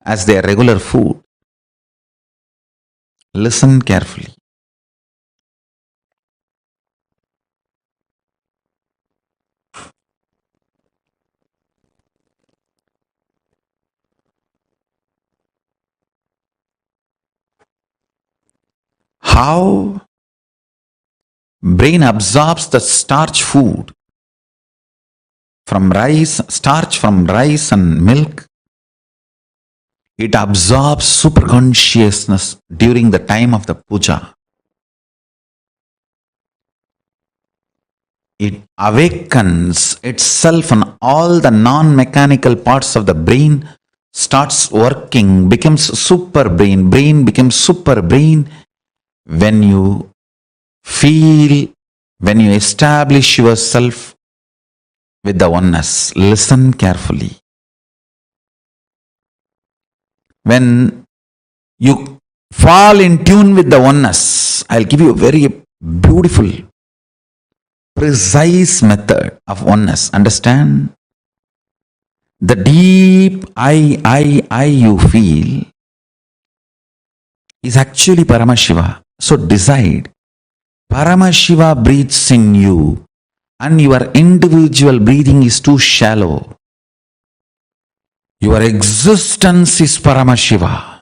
as their regular food. Listen carefully. How brain absorbs the starch food from rice, starch from rice and milk. It absorbs superconsciousness during the time of the puja. It awakens itself and all the non-mechanical parts of the brain starts working, becomes super brain. Brain becomes super brain when you feel, when you establish yourself with the oneness. Listen carefully. When you fall in tune with the oneness, I'll give you a very beautiful, precise method of oneness. Understand? The deep I you feel is actually Paramashiva. So decide, Paramashiva breathes in you and your individual breathing is too shallow. Your existence is Paramashiva.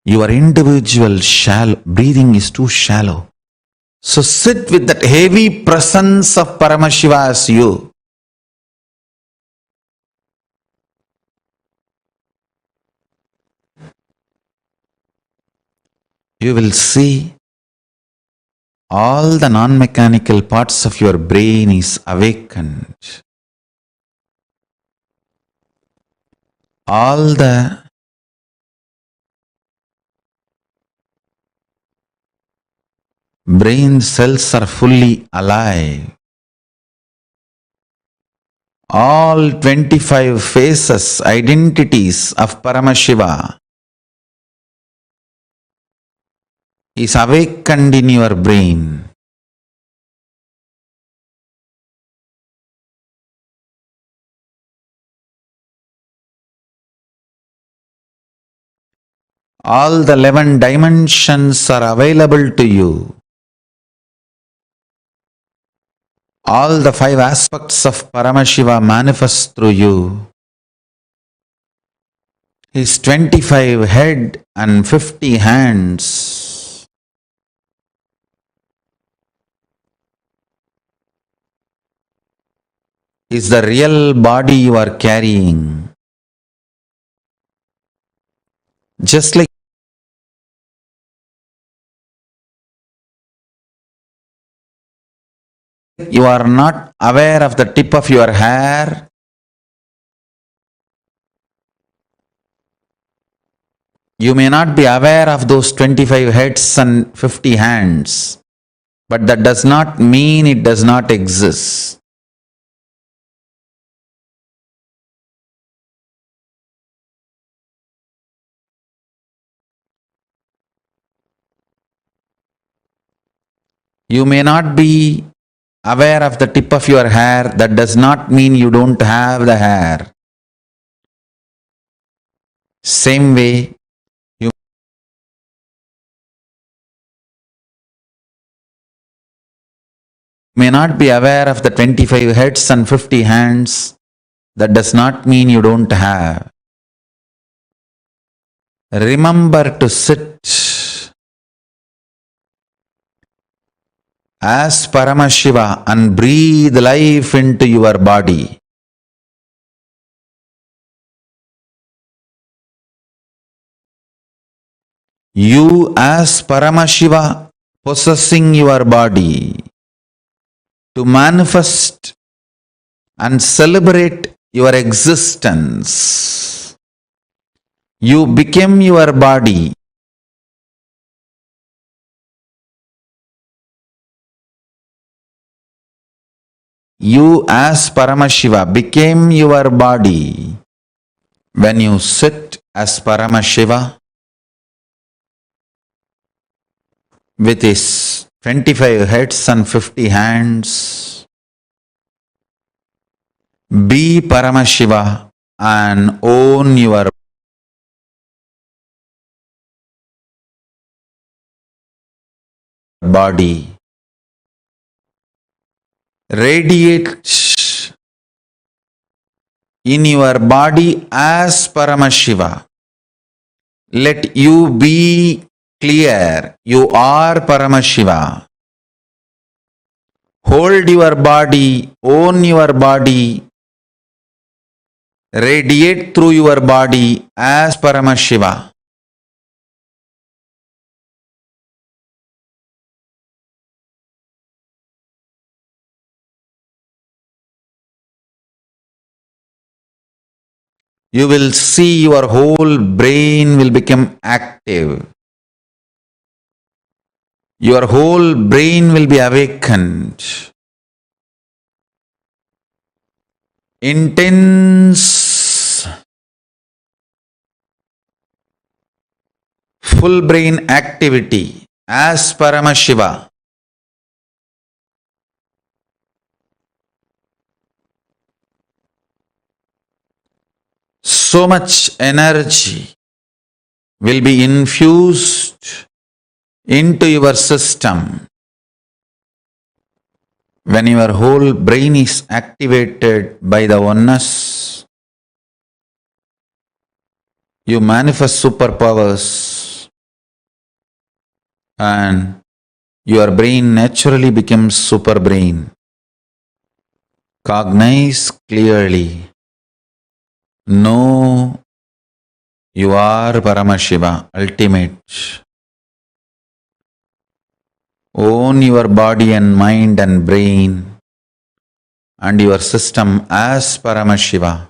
Your individual breathing is too shallow. So sit with that heavy presence of Paramashiva as you. You will see all the non-mechanical parts of your brain is awakened. All the brain cells are fully alive. All 25 faces, identities of Paramashiva is awakened in your brain. All the 11 dimensions are available to you. All the 5 aspects of Paramashiva manifest through you. His 25 head and 50 hands. is the real body you are carrying. Just like you are not aware of the tip of your hair, you may not be aware of those 25 heads and 50 hands, but that does not mean it does not exist. You may not be aware of the tip of your hair, that does not mean you don't have the hair. Same way, you may not be aware of the 25 heads and 50 hands, that does not mean you don't have. Remember to sit as Paramashiva and breathe life into your body. You as Paramashiva possessing your body to manifest and celebrate your existence. You became your body. You as Paramashiva became your body. When you sit as Paramashiva with his 25 heads and 50 hands, be Paramashiva and own your body. Radiate in your body as Paramashiva. Let you be clear, you are Paramashiva. Hold your body, own your body, radiate through your body as Paramashiva. You will see your whole brain will become active. Your whole brain will be awakened. Intense full brain activity as Paramashiva. So much energy will be infused into your system. When your whole brain is activated by the oneness, you manifest superpowers and your brain naturally becomes super brain. Cognize clearly. Know you are Paramashiva, ultimate. Own your body and mind and brain and your system as Paramashiva.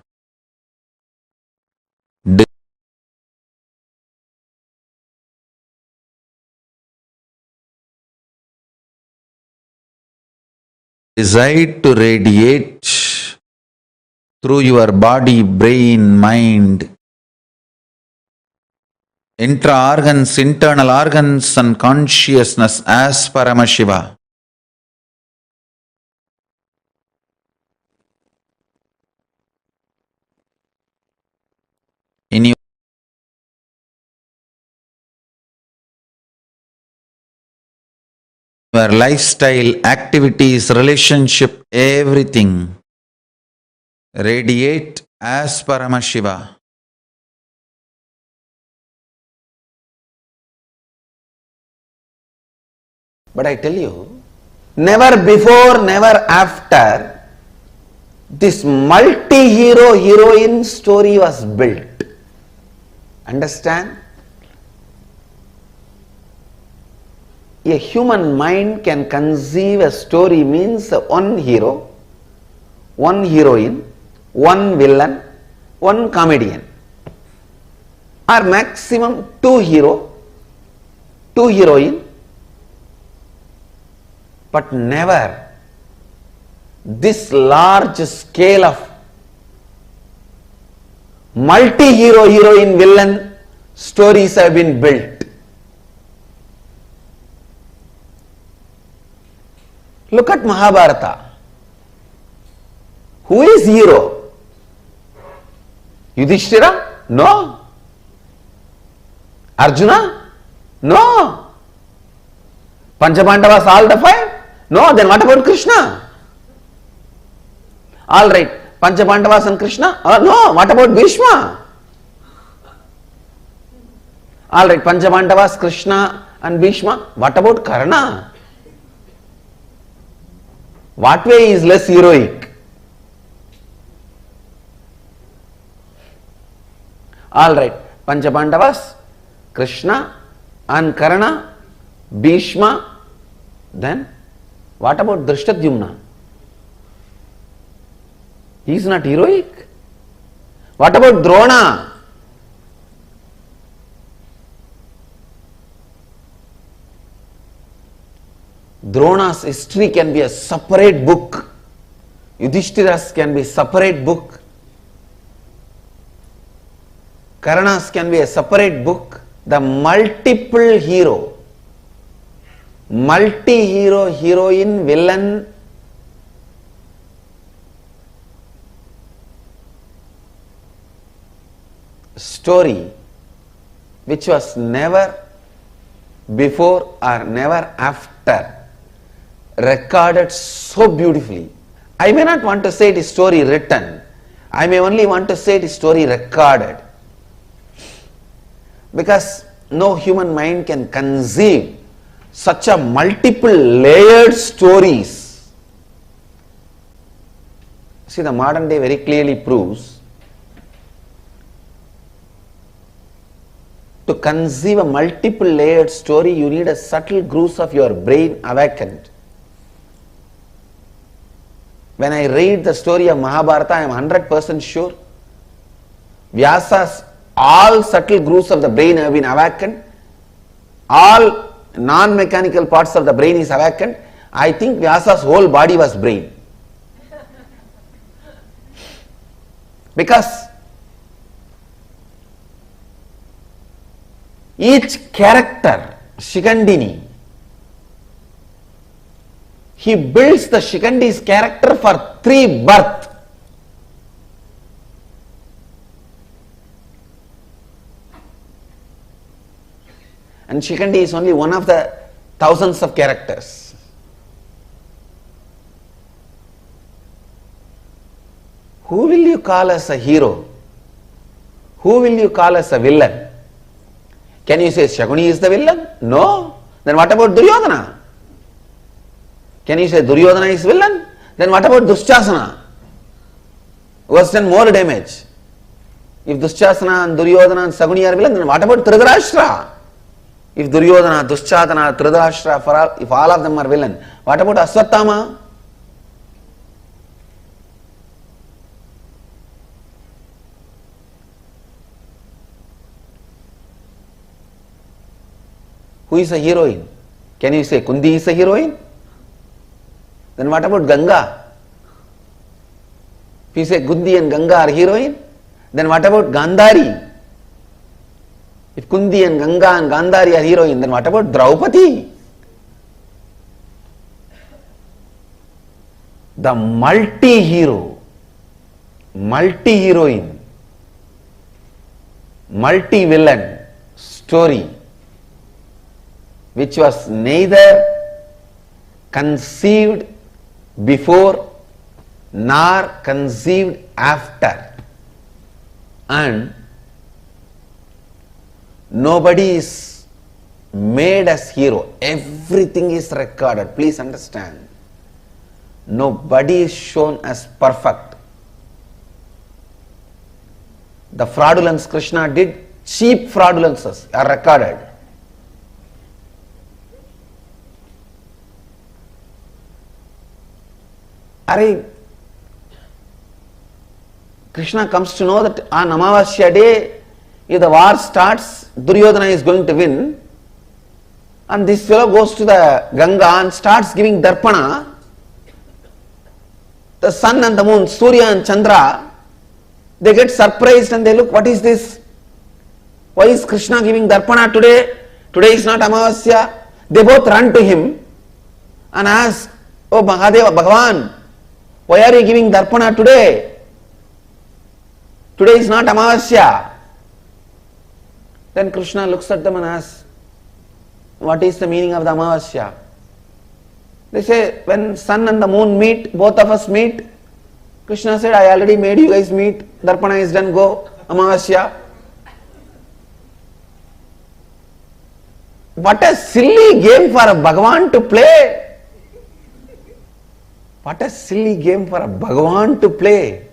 Decide to radiate through your body, brain, mind, intra-organs, internal organs and consciousness as Paramashiva. In your lifestyle, activities, relationship, everything, radiate as Paramashiva. But I tell you, never before, never after, this multi-hero heroine story was built. Understand? A human mind can conceive a story means one hero, one heroine, one villain, one comedian, or maximum two hero, two heroine, but never this large scale of multi-hero heroine villain stories have been built. Look at Mahabharata. Who is hero? Yudhishthira? No. Arjuna? No. Panchabandavas all the five? No. Then what about Krishna? All right. Panchabandavas and Krishna? No. What about Bhishma? All right. Panchabandavas, Krishna and Bhishma. What about Karna? What way is less heroic? All right, Panchabandavas, Krishna and Karna, Bhishma. Then what about Drishtadyumna? He is not heroic. What about Drona? Drona's history can be a separate book. Yudhishthira's can be a separate book. Karna's can be a separate book. The multiple hero, multi-hero, heroine, villain, story which was never before or never after recorded so beautifully. I may not want to say it is story written. I may only want to say it is story recorded. Because no human mind can conceive such a multiple layered stories. See, the modern day very clearly proves to conceive a multiple layered story, you need a subtle grooves of your brain awakened. When I read the story of Mahabharata, I am 100% sure Vyasa's all subtle grooves of the brain have been awakened. All non-mechanical parts of the brain is awakened. I think Vyasa's whole body was brain. Because each character, Shikandini, he builds the Shikandi's character for 3 births. And Shikandi is only one of the thousands of characters. Who will you call as a hero? Who will you call as a villain? Can you say Shakuni is the villain? No. Then what about Duryodhana? Can you say Duryodhana is villain? Then what about Dushasana? Who has done more damage? If Dushasana and Duryodhana and Shakuni are villain, then what about Dhritarashtra? If Duryodhana, Dushasana, Dhritarashtra, if all of them are villain, what about Aswathama? Who is a heroine? Can you say Kundi is a heroine? Then what about Ganga? If you say Kundi and Ganga are heroine, then what about Gandhari? If Kundi and Ganga and Gandhari are heroine, then what about Draupadi? The multi-hero, multi-heroine, multi-villain story, which was neither conceived before nor conceived after, and nobody is made as hero. Everything is recorded. Please understand. Nobody is shown as perfect. The fraudulence Krishna did, cheap fraudulences are recorded. Krishna comes to know that on Amavasya day, if the war starts, Duryodhana is going to win. And this fellow goes to the Ganga and starts giving darpana. The sun and the moon, Surya and Chandra, they get surprised and they look, what is this? Why is Krishna giving darpana today? Today is not Amavasya. They both run to him and ask, oh Mahadeva, Bhagavan, why are you giving darpana today? Today is not Amavasya. Then Krishna looks at them and asks, what is the meaning of the Amavasya? They say, when sun and the moon meet, both of us meet. Krishna said, I already made you guys meet. Darpana is done, go. Amavasya. What a silly game for a Bhagavan to play. What a silly game for a Bhagavan to play.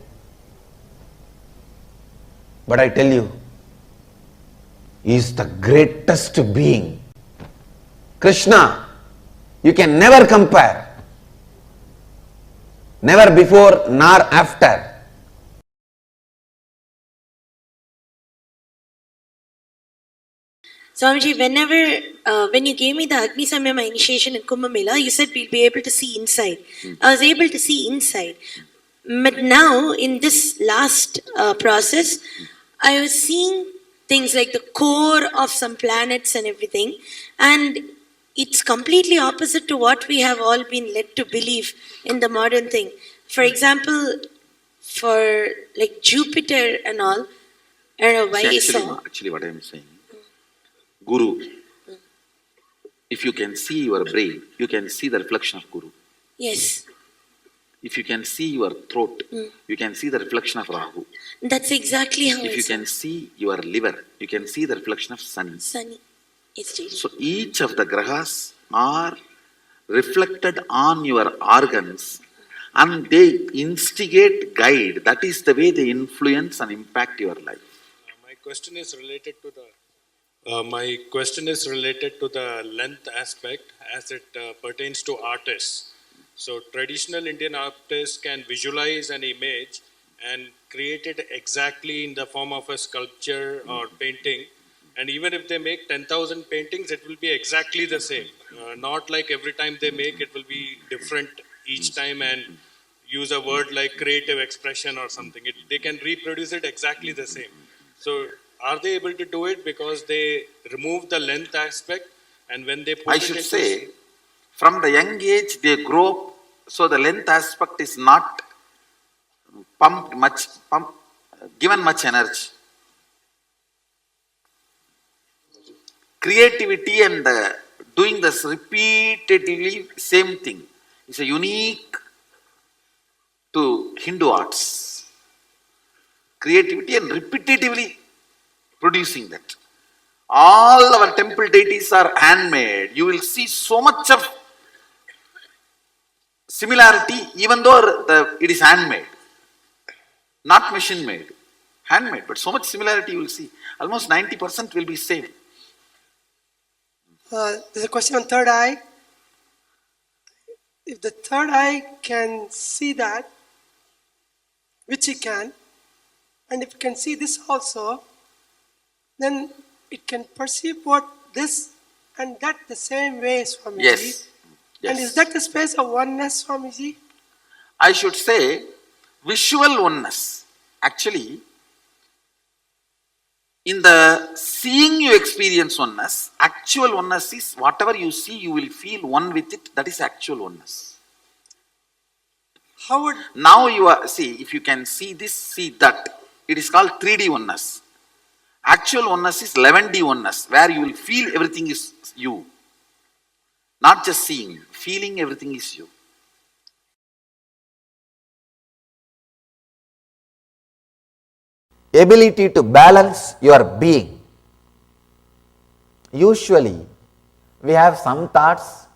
But I tell you, he is the greatest being. Krishna, you can never compare. Never before nor after. Swamiji, when you gave me the Agni Samyama initiation in Kumbh Mela, you said we'll be able to see inside. I was able to see inside. But now, in this last process, I was seeing things like the core of some planets and everything. And it's completely opposite to what we have all been led to believe in the modern thing. For example, for like Jupiter and all, I don't know why I saw. Actually, what I am saying, Guru, if you can see your brain, you can see the reflection of Guru. Yes. If you can see your throat, you can see the reflection of Rahu. That's exactly how If you can see your liver, you can see the reflection of Sun. Sunny. So each of the grahas are reflected on your organs and they instigate, guide. That is the way they influence and impact your life. My question is related to the length aspect as it pertains to artists. So traditional Indian artists can visualize an image and create it exactly in the form of a sculpture or painting. And even if they make 10,000 paintings, it will be exactly the same. Not like every time they make, it will be different each time and use a word like creative expression or something. They can reproduce it exactly the same. So are they able to do it because they remove the length aspect, and when they put I it should into say, from the young age they grow up, so the length aspect is not given much energy. Creativity and doing this repeatedly same thing is a unique to Hindu arts. Creativity and repetitively producing that. All our temple deities are handmade. You will see so much of similarity even though it is handmade. Not machine made. Handmade, but so much similarity you will see. Almost 90% will be same. There's a question on third eye. If the third eye can see that, which it can, and if it can see this also, then it can perceive what this and that the same way, Swamiji. Yes. And is that the space of oneness, Swamiji? I should say visual oneness. Actually, in the seeing you experience oneness, actual oneness is whatever you see, you will feel one with it. That is actual oneness. How would... Now you are, see, if you can see this, see that. It is called 3D oneness. Actual oneness is 11D oneness, where you will feel everything is you. Not just seeing, feeling everything is you. Ability to balance your being. Usually, we have some thoughts,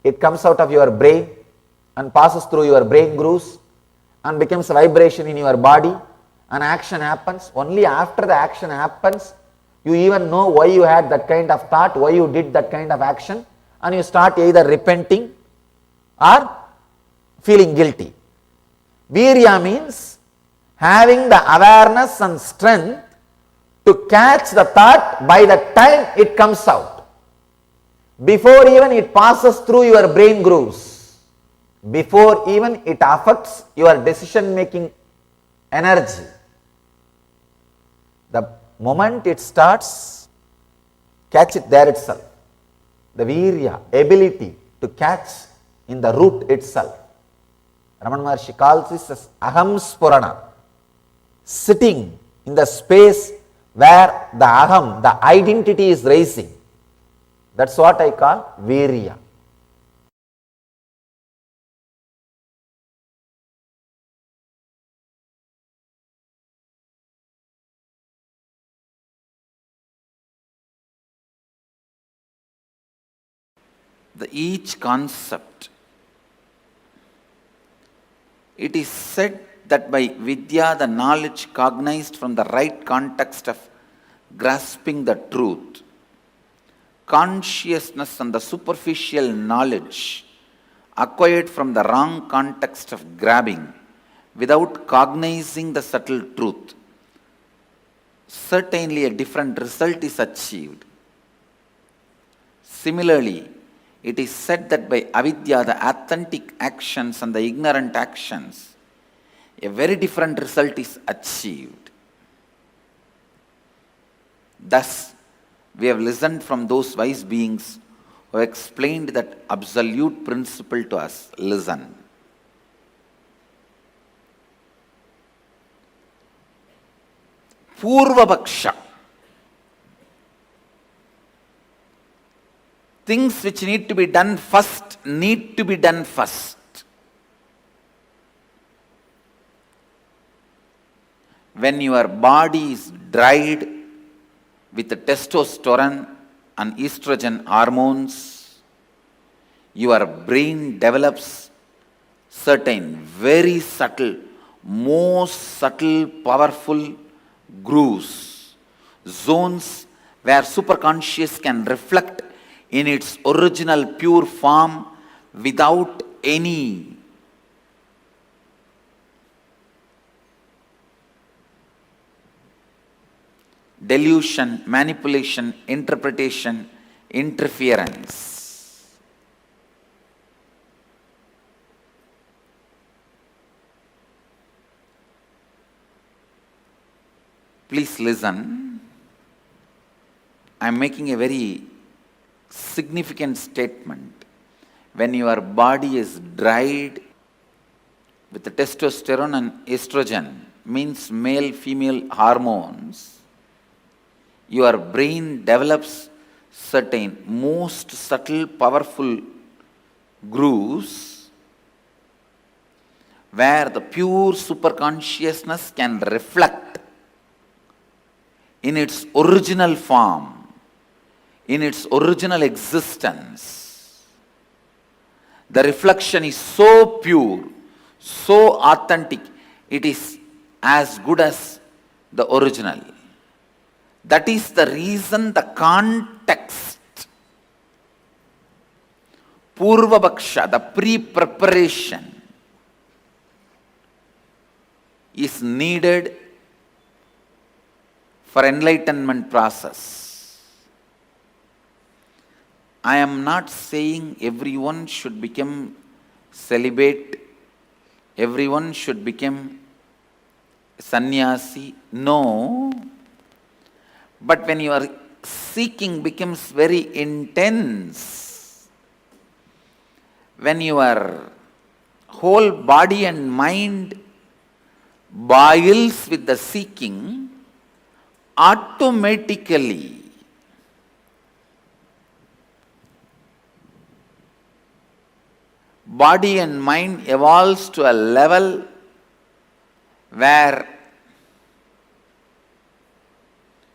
it comes out of your brain and passes through your brain grooves and becomes a vibration in your body An action happens, only after the action happens, you even know why you had that kind of thought, why you did that kind of action, and you start either repenting or feeling guilty. Virya means having the awareness and strength to catch the thought by the time it comes out, before even it passes through your brain grooves, before even it affects your decision making energy. The moment it starts, catch it there itself. The virya, ability to catch in the root itself. Ramana Maharshi calls this as aham spurana, sitting in the space where the aham, the identity is rising. That's what I call virya. Each concept, it is said that by vidya, the knowledge cognized from the right context of grasping the truth, consciousness and the superficial knowledge acquired from the wrong context of grabbing without cognizing the subtle truth, certainly a different result is achieved. Similarly, it is said that by avidya, the authentic actions and the ignorant actions, a very different result is achieved. Thus, we have listened from those wise beings who have explained that absolute principle to us. Listen. Purvapaksha. Things which need to be done first need to be done first. When your body is dried with the testosterone and estrogen hormones, your brain develops certain very subtle, most subtle, powerful grooves, zones where superconscious can reflect in its original pure form without any delusion, manipulation, interpretation, interference. Please listen. I am making a very significant statement. When your body is dried with the testosterone and estrogen, means male female hormones, your brain develops certain most subtle powerful grooves where the pure superconsciousness can reflect in its original form, in its original existence. The reflection is so pure, so authentic, it is as good as the original. That is the reason the context, Purvapaksha, the pre-preparation, is needed for enlightenment process. I am not saying everyone should become celibate, everyone should become sannyasi. No. But when your seeking becomes very intense, when your whole body and mind boils with the seeking, automatically body and mind evolves to a level where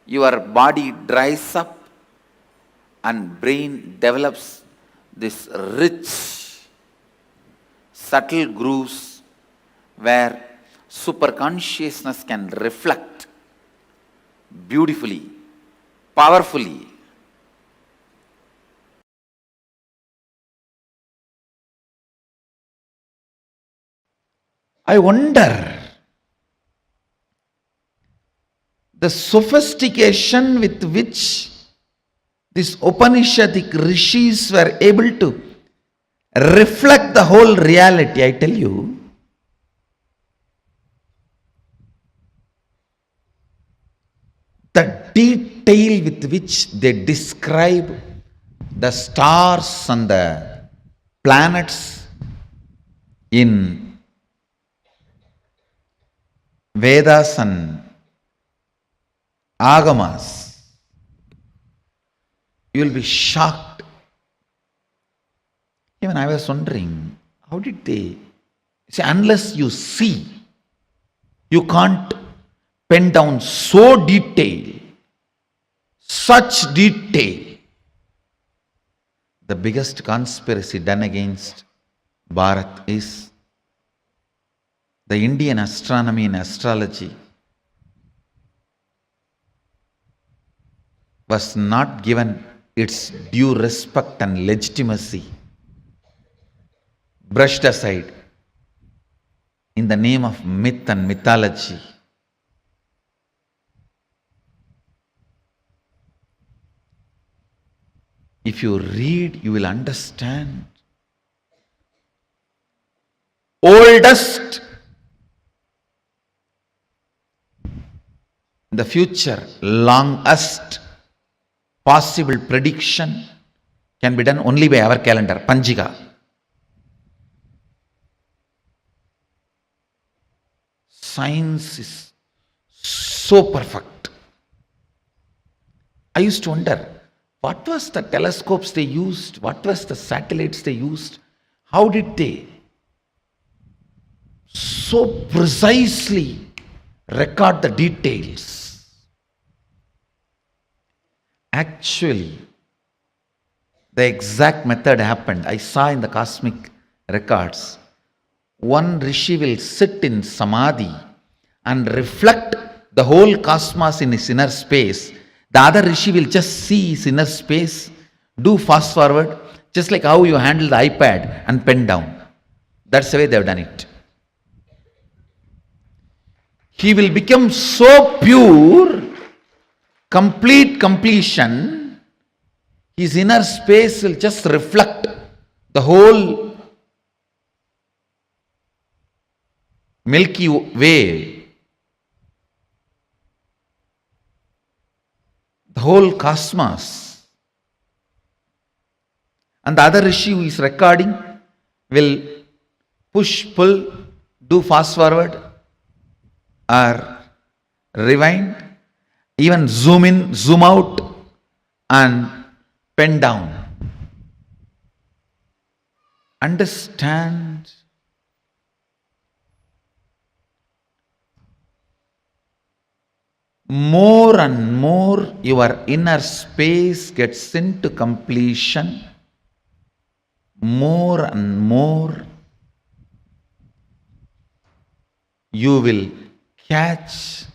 your body dries up and brain develops this rich, subtle grooves where superconsciousness can reflect beautifully, powerfully. I wonder the sophistication with which these Upanishadic rishis were able to reflect the whole reality. I tell you, the detail with which they describe the stars and the planets in Vedas and Agamas, you will be shocked. Even I was wondering, how did they see? Unless you see, you can't pen down so detail, such detail. The biggest conspiracy done against Bharat is the Indian astronomy and astrology was not given its due respect and legitimacy, brushed aside in the name of myth and mythology. If you read, you will understand. Oldest in the future, longest possible prediction can be done only by our calendar, Panjika. Science is so perfect. I used to wonder, what was the telescopes they used? What was the satellites they used? How did they so precisely record the details? Actually, the exact method happened. I saw in the cosmic records. One rishi will sit in samadhi and reflect the whole cosmos in his inner space. The other rishi will just see his inner space, do fast forward, just like how you handle the iPad and pen down. That's the way they have done it. He will become so pure, complete completion, his inner space will just reflect the whole Milky Way, the whole cosmos. And the other rishi who is recording will push, pull, do fast forward or rewind, even zoom in, zoom out and pen down. Understand? More and more your inner space gets into completion, more and more you will catch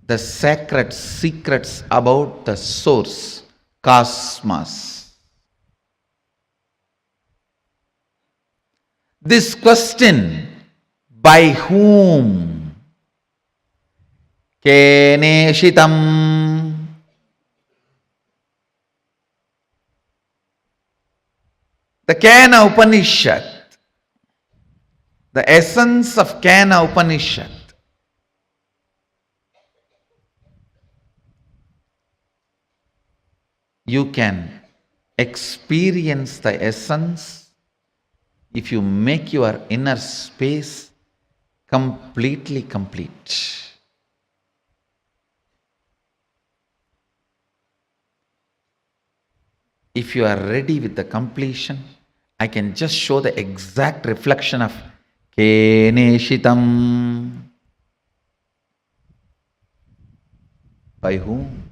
the sacred secrets about the source, cosmos. This question, by whom? Keneshitam. The Kena Upanishad, the essence of Kena Upanishad, you can experience the essence if you make your inner space completely complete. If you are ready with the completion, I can just show the exact reflection of Keneshitam. By whom?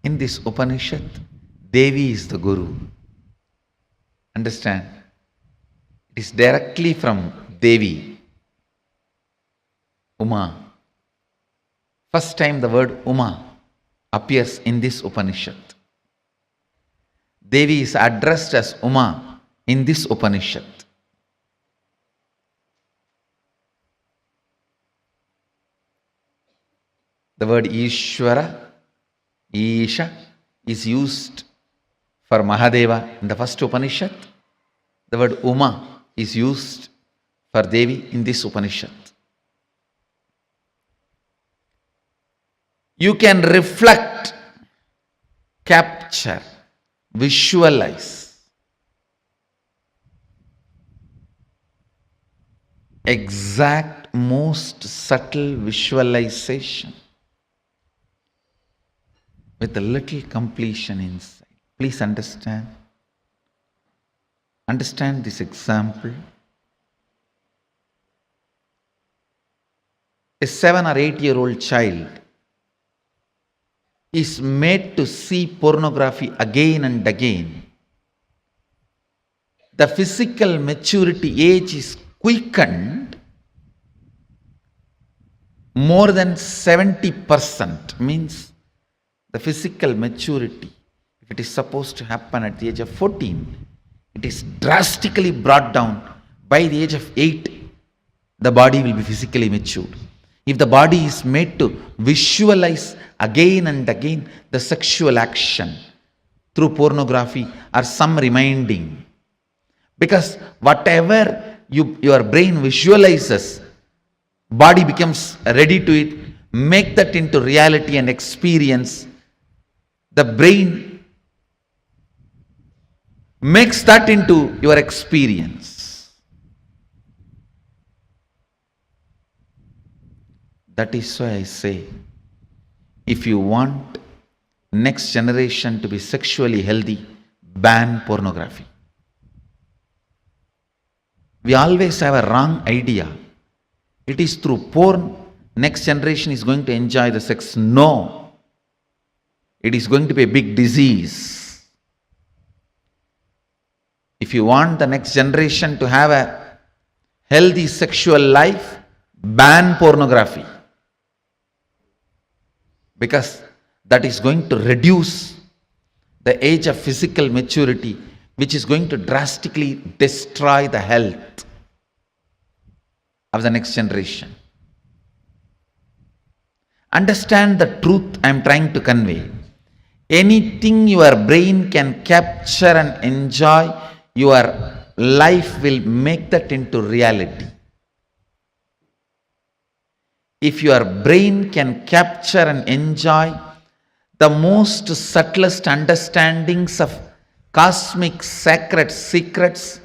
In this Upanishad, Devi is the Guru. Understand? It is directly from Devi, Uma. First time the word Uma appears in this Upanishad. Devi is addressed as Uma in this Upanishad. The word Ishvara, Isha, is used for Mahadeva in the first Upanishad. The word Uma is used for Devi in this Upanishad. You can reflect, capture, visualize exact, most subtle visualization with a little completion inside. Please understand. Understand this example. A 7 or 8-year-old child is made to see pornography again and again. The physical maturity age is quickened more than 70%, means the physical maturity, if it is supposed to happen at the age of 14, it is drastically brought down. By the age of 8, the body will be physically matured. If the body is made to visualize again and again the sexual action through pornography or some reminding, because whatever your brain visualizes, body becomes ready to it, make that into reality and experience. The brain makes that into your experience. That is why I say, if you want next generation to be sexually healthy, ban pornography. We always have a wrong idea. It is through porn next generation is going to enjoy the sex. No. It is going to be a big disease. If you want the next generation to have a healthy sexual life, ban pornography. Because that is going to reduce the age of physical maturity, which is going to drastically destroy the health of the next generation. Understand the truth I am trying to convey. Anything your brain can capture and enjoy, your life will make that into reality. If your brain can capture and enjoy the most subtlest understandings of cosmic sacred secrets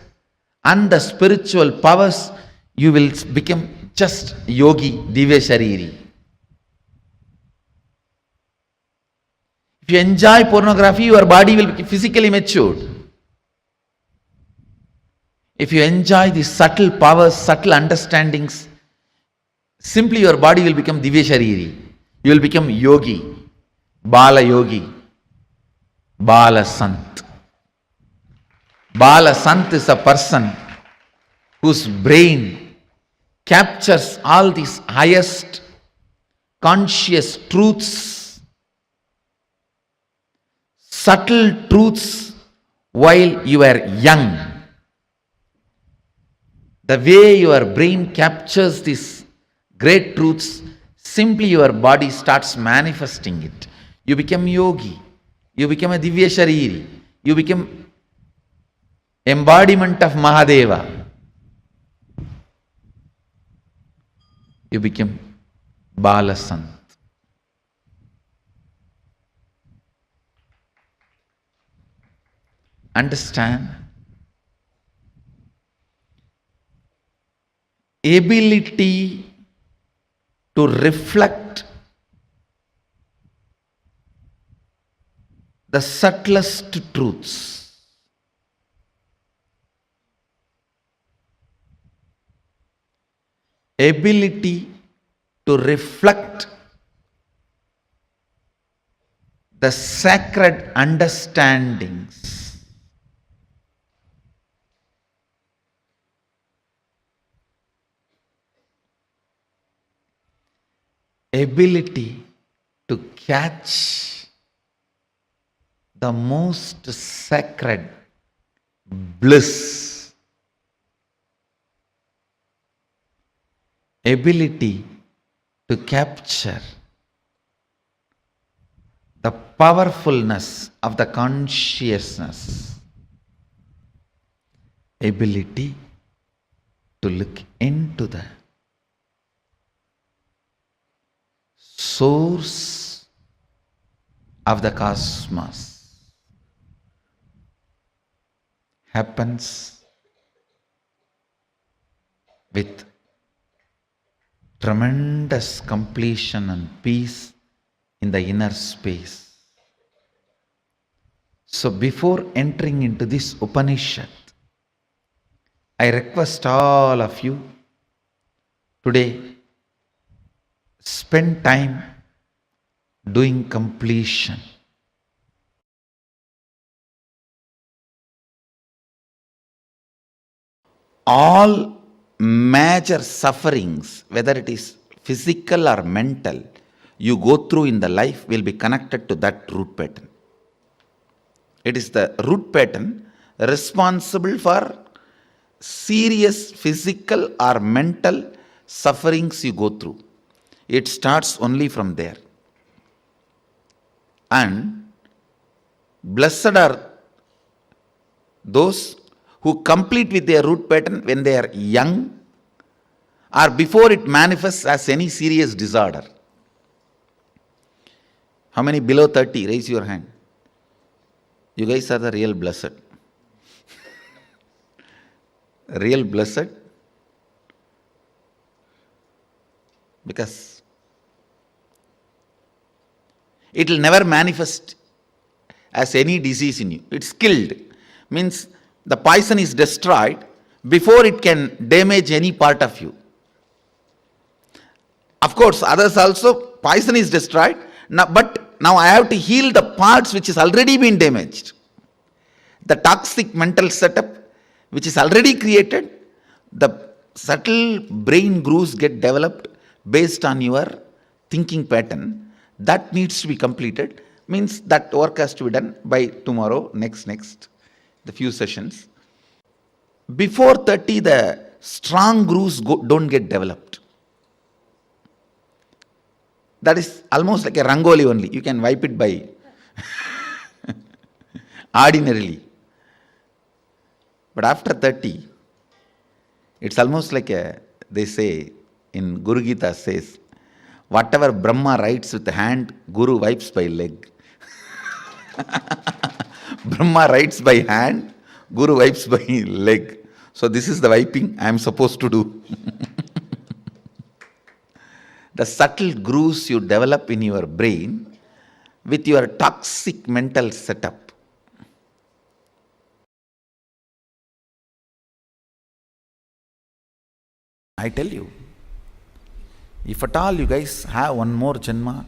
and the spiritual powers, you will become just yogi, divya shariri. If you enjoy pornography, your body will be physically matured. If you enjoy the subtle powers, subtle understandings, simply your body will become divya shariri. You will become yogi, bala yogi, bala sant. Bala sant is a person whose brain captures all these highest conscious truths, subtle truths while you are young. The way your brain captures these great truths, simply your body starts manifesting it. You become yogi, you become a divya shariri, you become embodiment of Mahadeva. You become Bala Sant. Understand? Ability to reflect the subtlest truths. Ability to reflect the sacred understandings ability to catch the most sacred bliss, ability to capture the powerfulness of the consciousness, ability to look into the source of the cosmos happens with tremendous completion and peace in the inner space. So before entering into this Upanishad, I request all of you today, spend time doing completion. All major sufferings, whether it is physical or mental, you go through in the life will be connected to that root pattern. It is the root pattern responsible for serious physical or mental sufferings you go through. It starts only from there. And blessed are those who complete with their root pattern when they are young or before it manifests as any serious disorder. How many below 30? Raise your hand. You guys are the real blessed. Real blessed. Because it will never manifest as any disease in you. It's killed. Means the poison is destroyed before it can damage any part of you. Of course, others also, poison is destroyed, but now I have to heal the parts which is already been damaged. The toxic mental setup which is already created, the subtle brain grooves get developed based on your thinking pattern. That needs to be completed. Means that work has to be done by tomorrow, next, the few sessions. Before 30, the strong grooves don't get developed. That is almost like a rangoli only. You can wipe it by ordinarily. But after 30, it's almost like they say in Guru Gita says, whatever Brahma writes with the hand, Guru wipes by leg. Brahma writes by hand, Guru wipes by leg. So this is the wiping I am supposed to do. The subtle grooves you develop in your brain with your toxic mental setup. I tell you, if at all you guys have one more janma,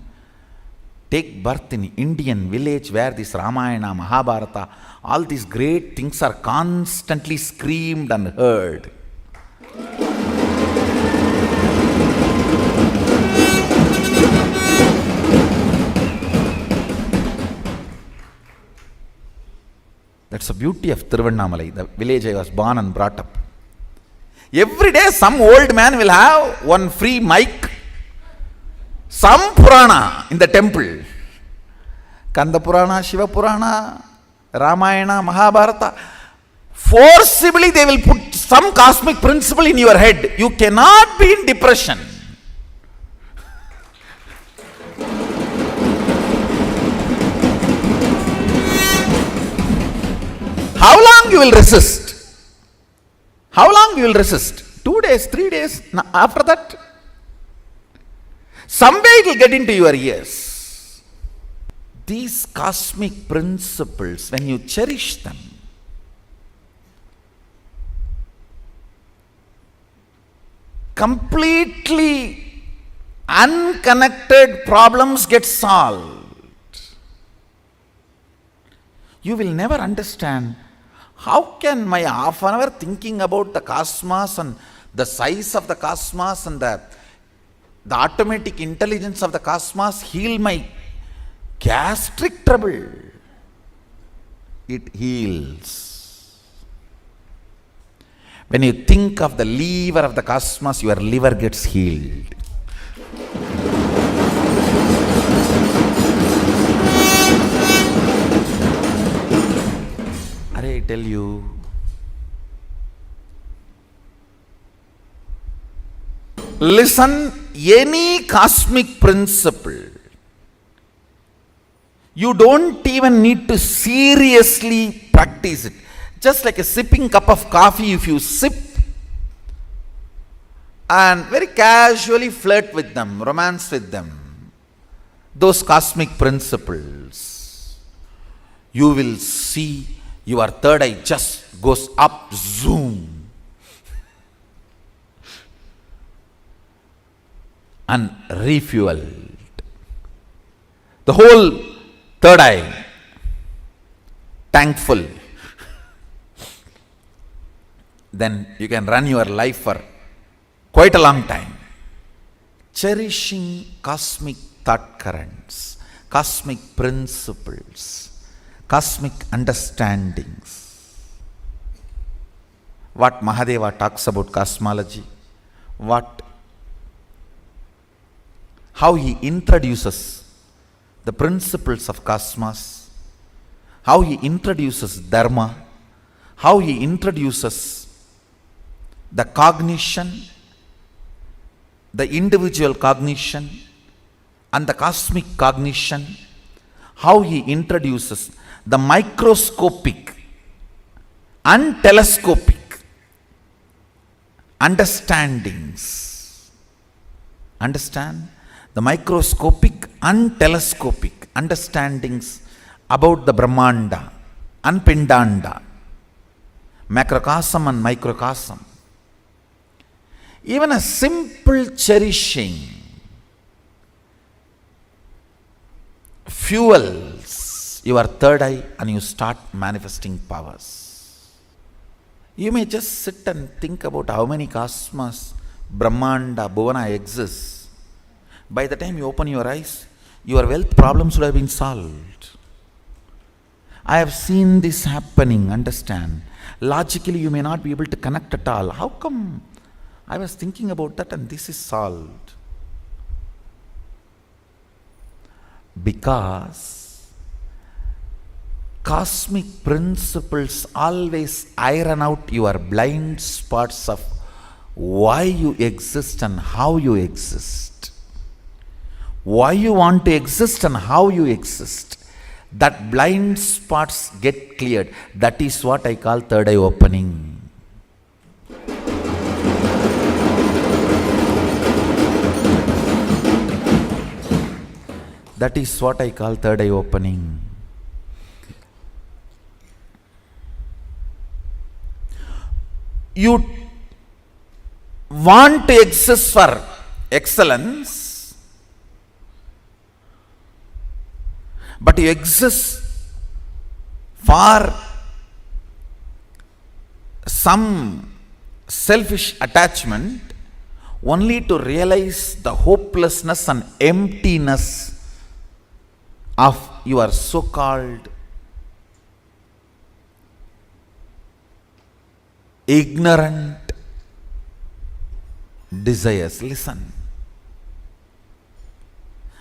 take birth in Indian village where this Ramayana, Mahabharata, all these great things are constantly screamed and heard. That's the beauty of Tiruvannamalai, the village I was born and brought up. Every day some old man will have one free mic, some Purana in the temple. Kanda Purana, Shiva Purana, Ramayana, Mahabharata. Forcibly they will put some cosmic principle in your head. You cannot be in depression. How long you will resist? How long you will resist? 2 days, 3 days, after that? Some way it will get into your ears. These cosmic principles, when you cherish them, completely unconnected problems get solved. You will never understand. How can my half an hour thinking about the cosmos and the size of the cosmos and the The automatic intelligence of the cosmos heal my gastric trouble. It heals. When you think of the liver of the cosmos, your liver gets healed. I tell you, listen, any cosmic principle, you don't even need to seriously practice it. Just like a sipping cup of coffee, if you sip and very casually flirt with them, romance with them, those cosmic principles, you will see your third eye just goes up, zoom, and refueled. The whole third eye, thankful. Then you can run your life for quite a long time. Cherishing cosmic thought currents, cosmic principles, cosmic understandings. What Mahadeva talks about cosmology, how he introduces the principles of cosmos, how he introduces dharma, how he introduces the cognition, the individual cognition and the cosmic cognition, how he introduces the microscopic and telescopic understandings. Understand? The microscopic and telescopic understandings about the Brahmanda and Pindanda, macrocosm and microcosm. Even a simple cherishing fuels your third eye and you start manifesting powers. You may just sit and think about how many cosmos, Brahmanda, Bhuvana exists. By the time you open your eyes, your wealth problems would have been solved. I have seen this happening, understand. Logically, you may not be able to connect at all. How come? I was thinking about that and this is solved. Because cosmic principles always iron out your blind spots of why you exist and how you exist. Why you want to exist and how you exist. That blind spots get cleared. That is what I call third eye opening. That is what I call third eye opening. You want to exist for excellence, but you exist for some selfish attachment only to realize the hopelessness and emptiness of your so-called ignorant desires. Listen,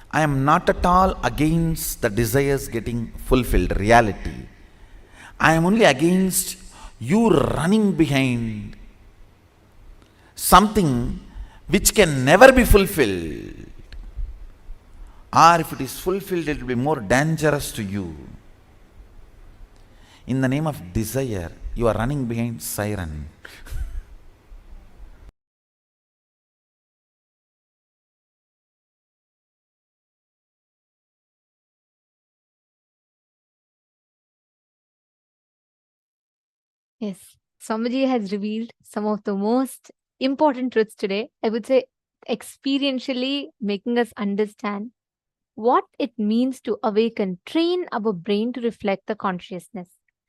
I am not at all against the desires getting fulfilled, reality. I am only against you running behind something which can never be fulfilled. Or if it is fulfilled, it will be more dangerous to you. In the name of desire, you are running behind siren. Yes, Swamiji has revealed some of the most important truths today. I would say experientially making us understand what it means to awaken, train our brain to reflect the consciousness.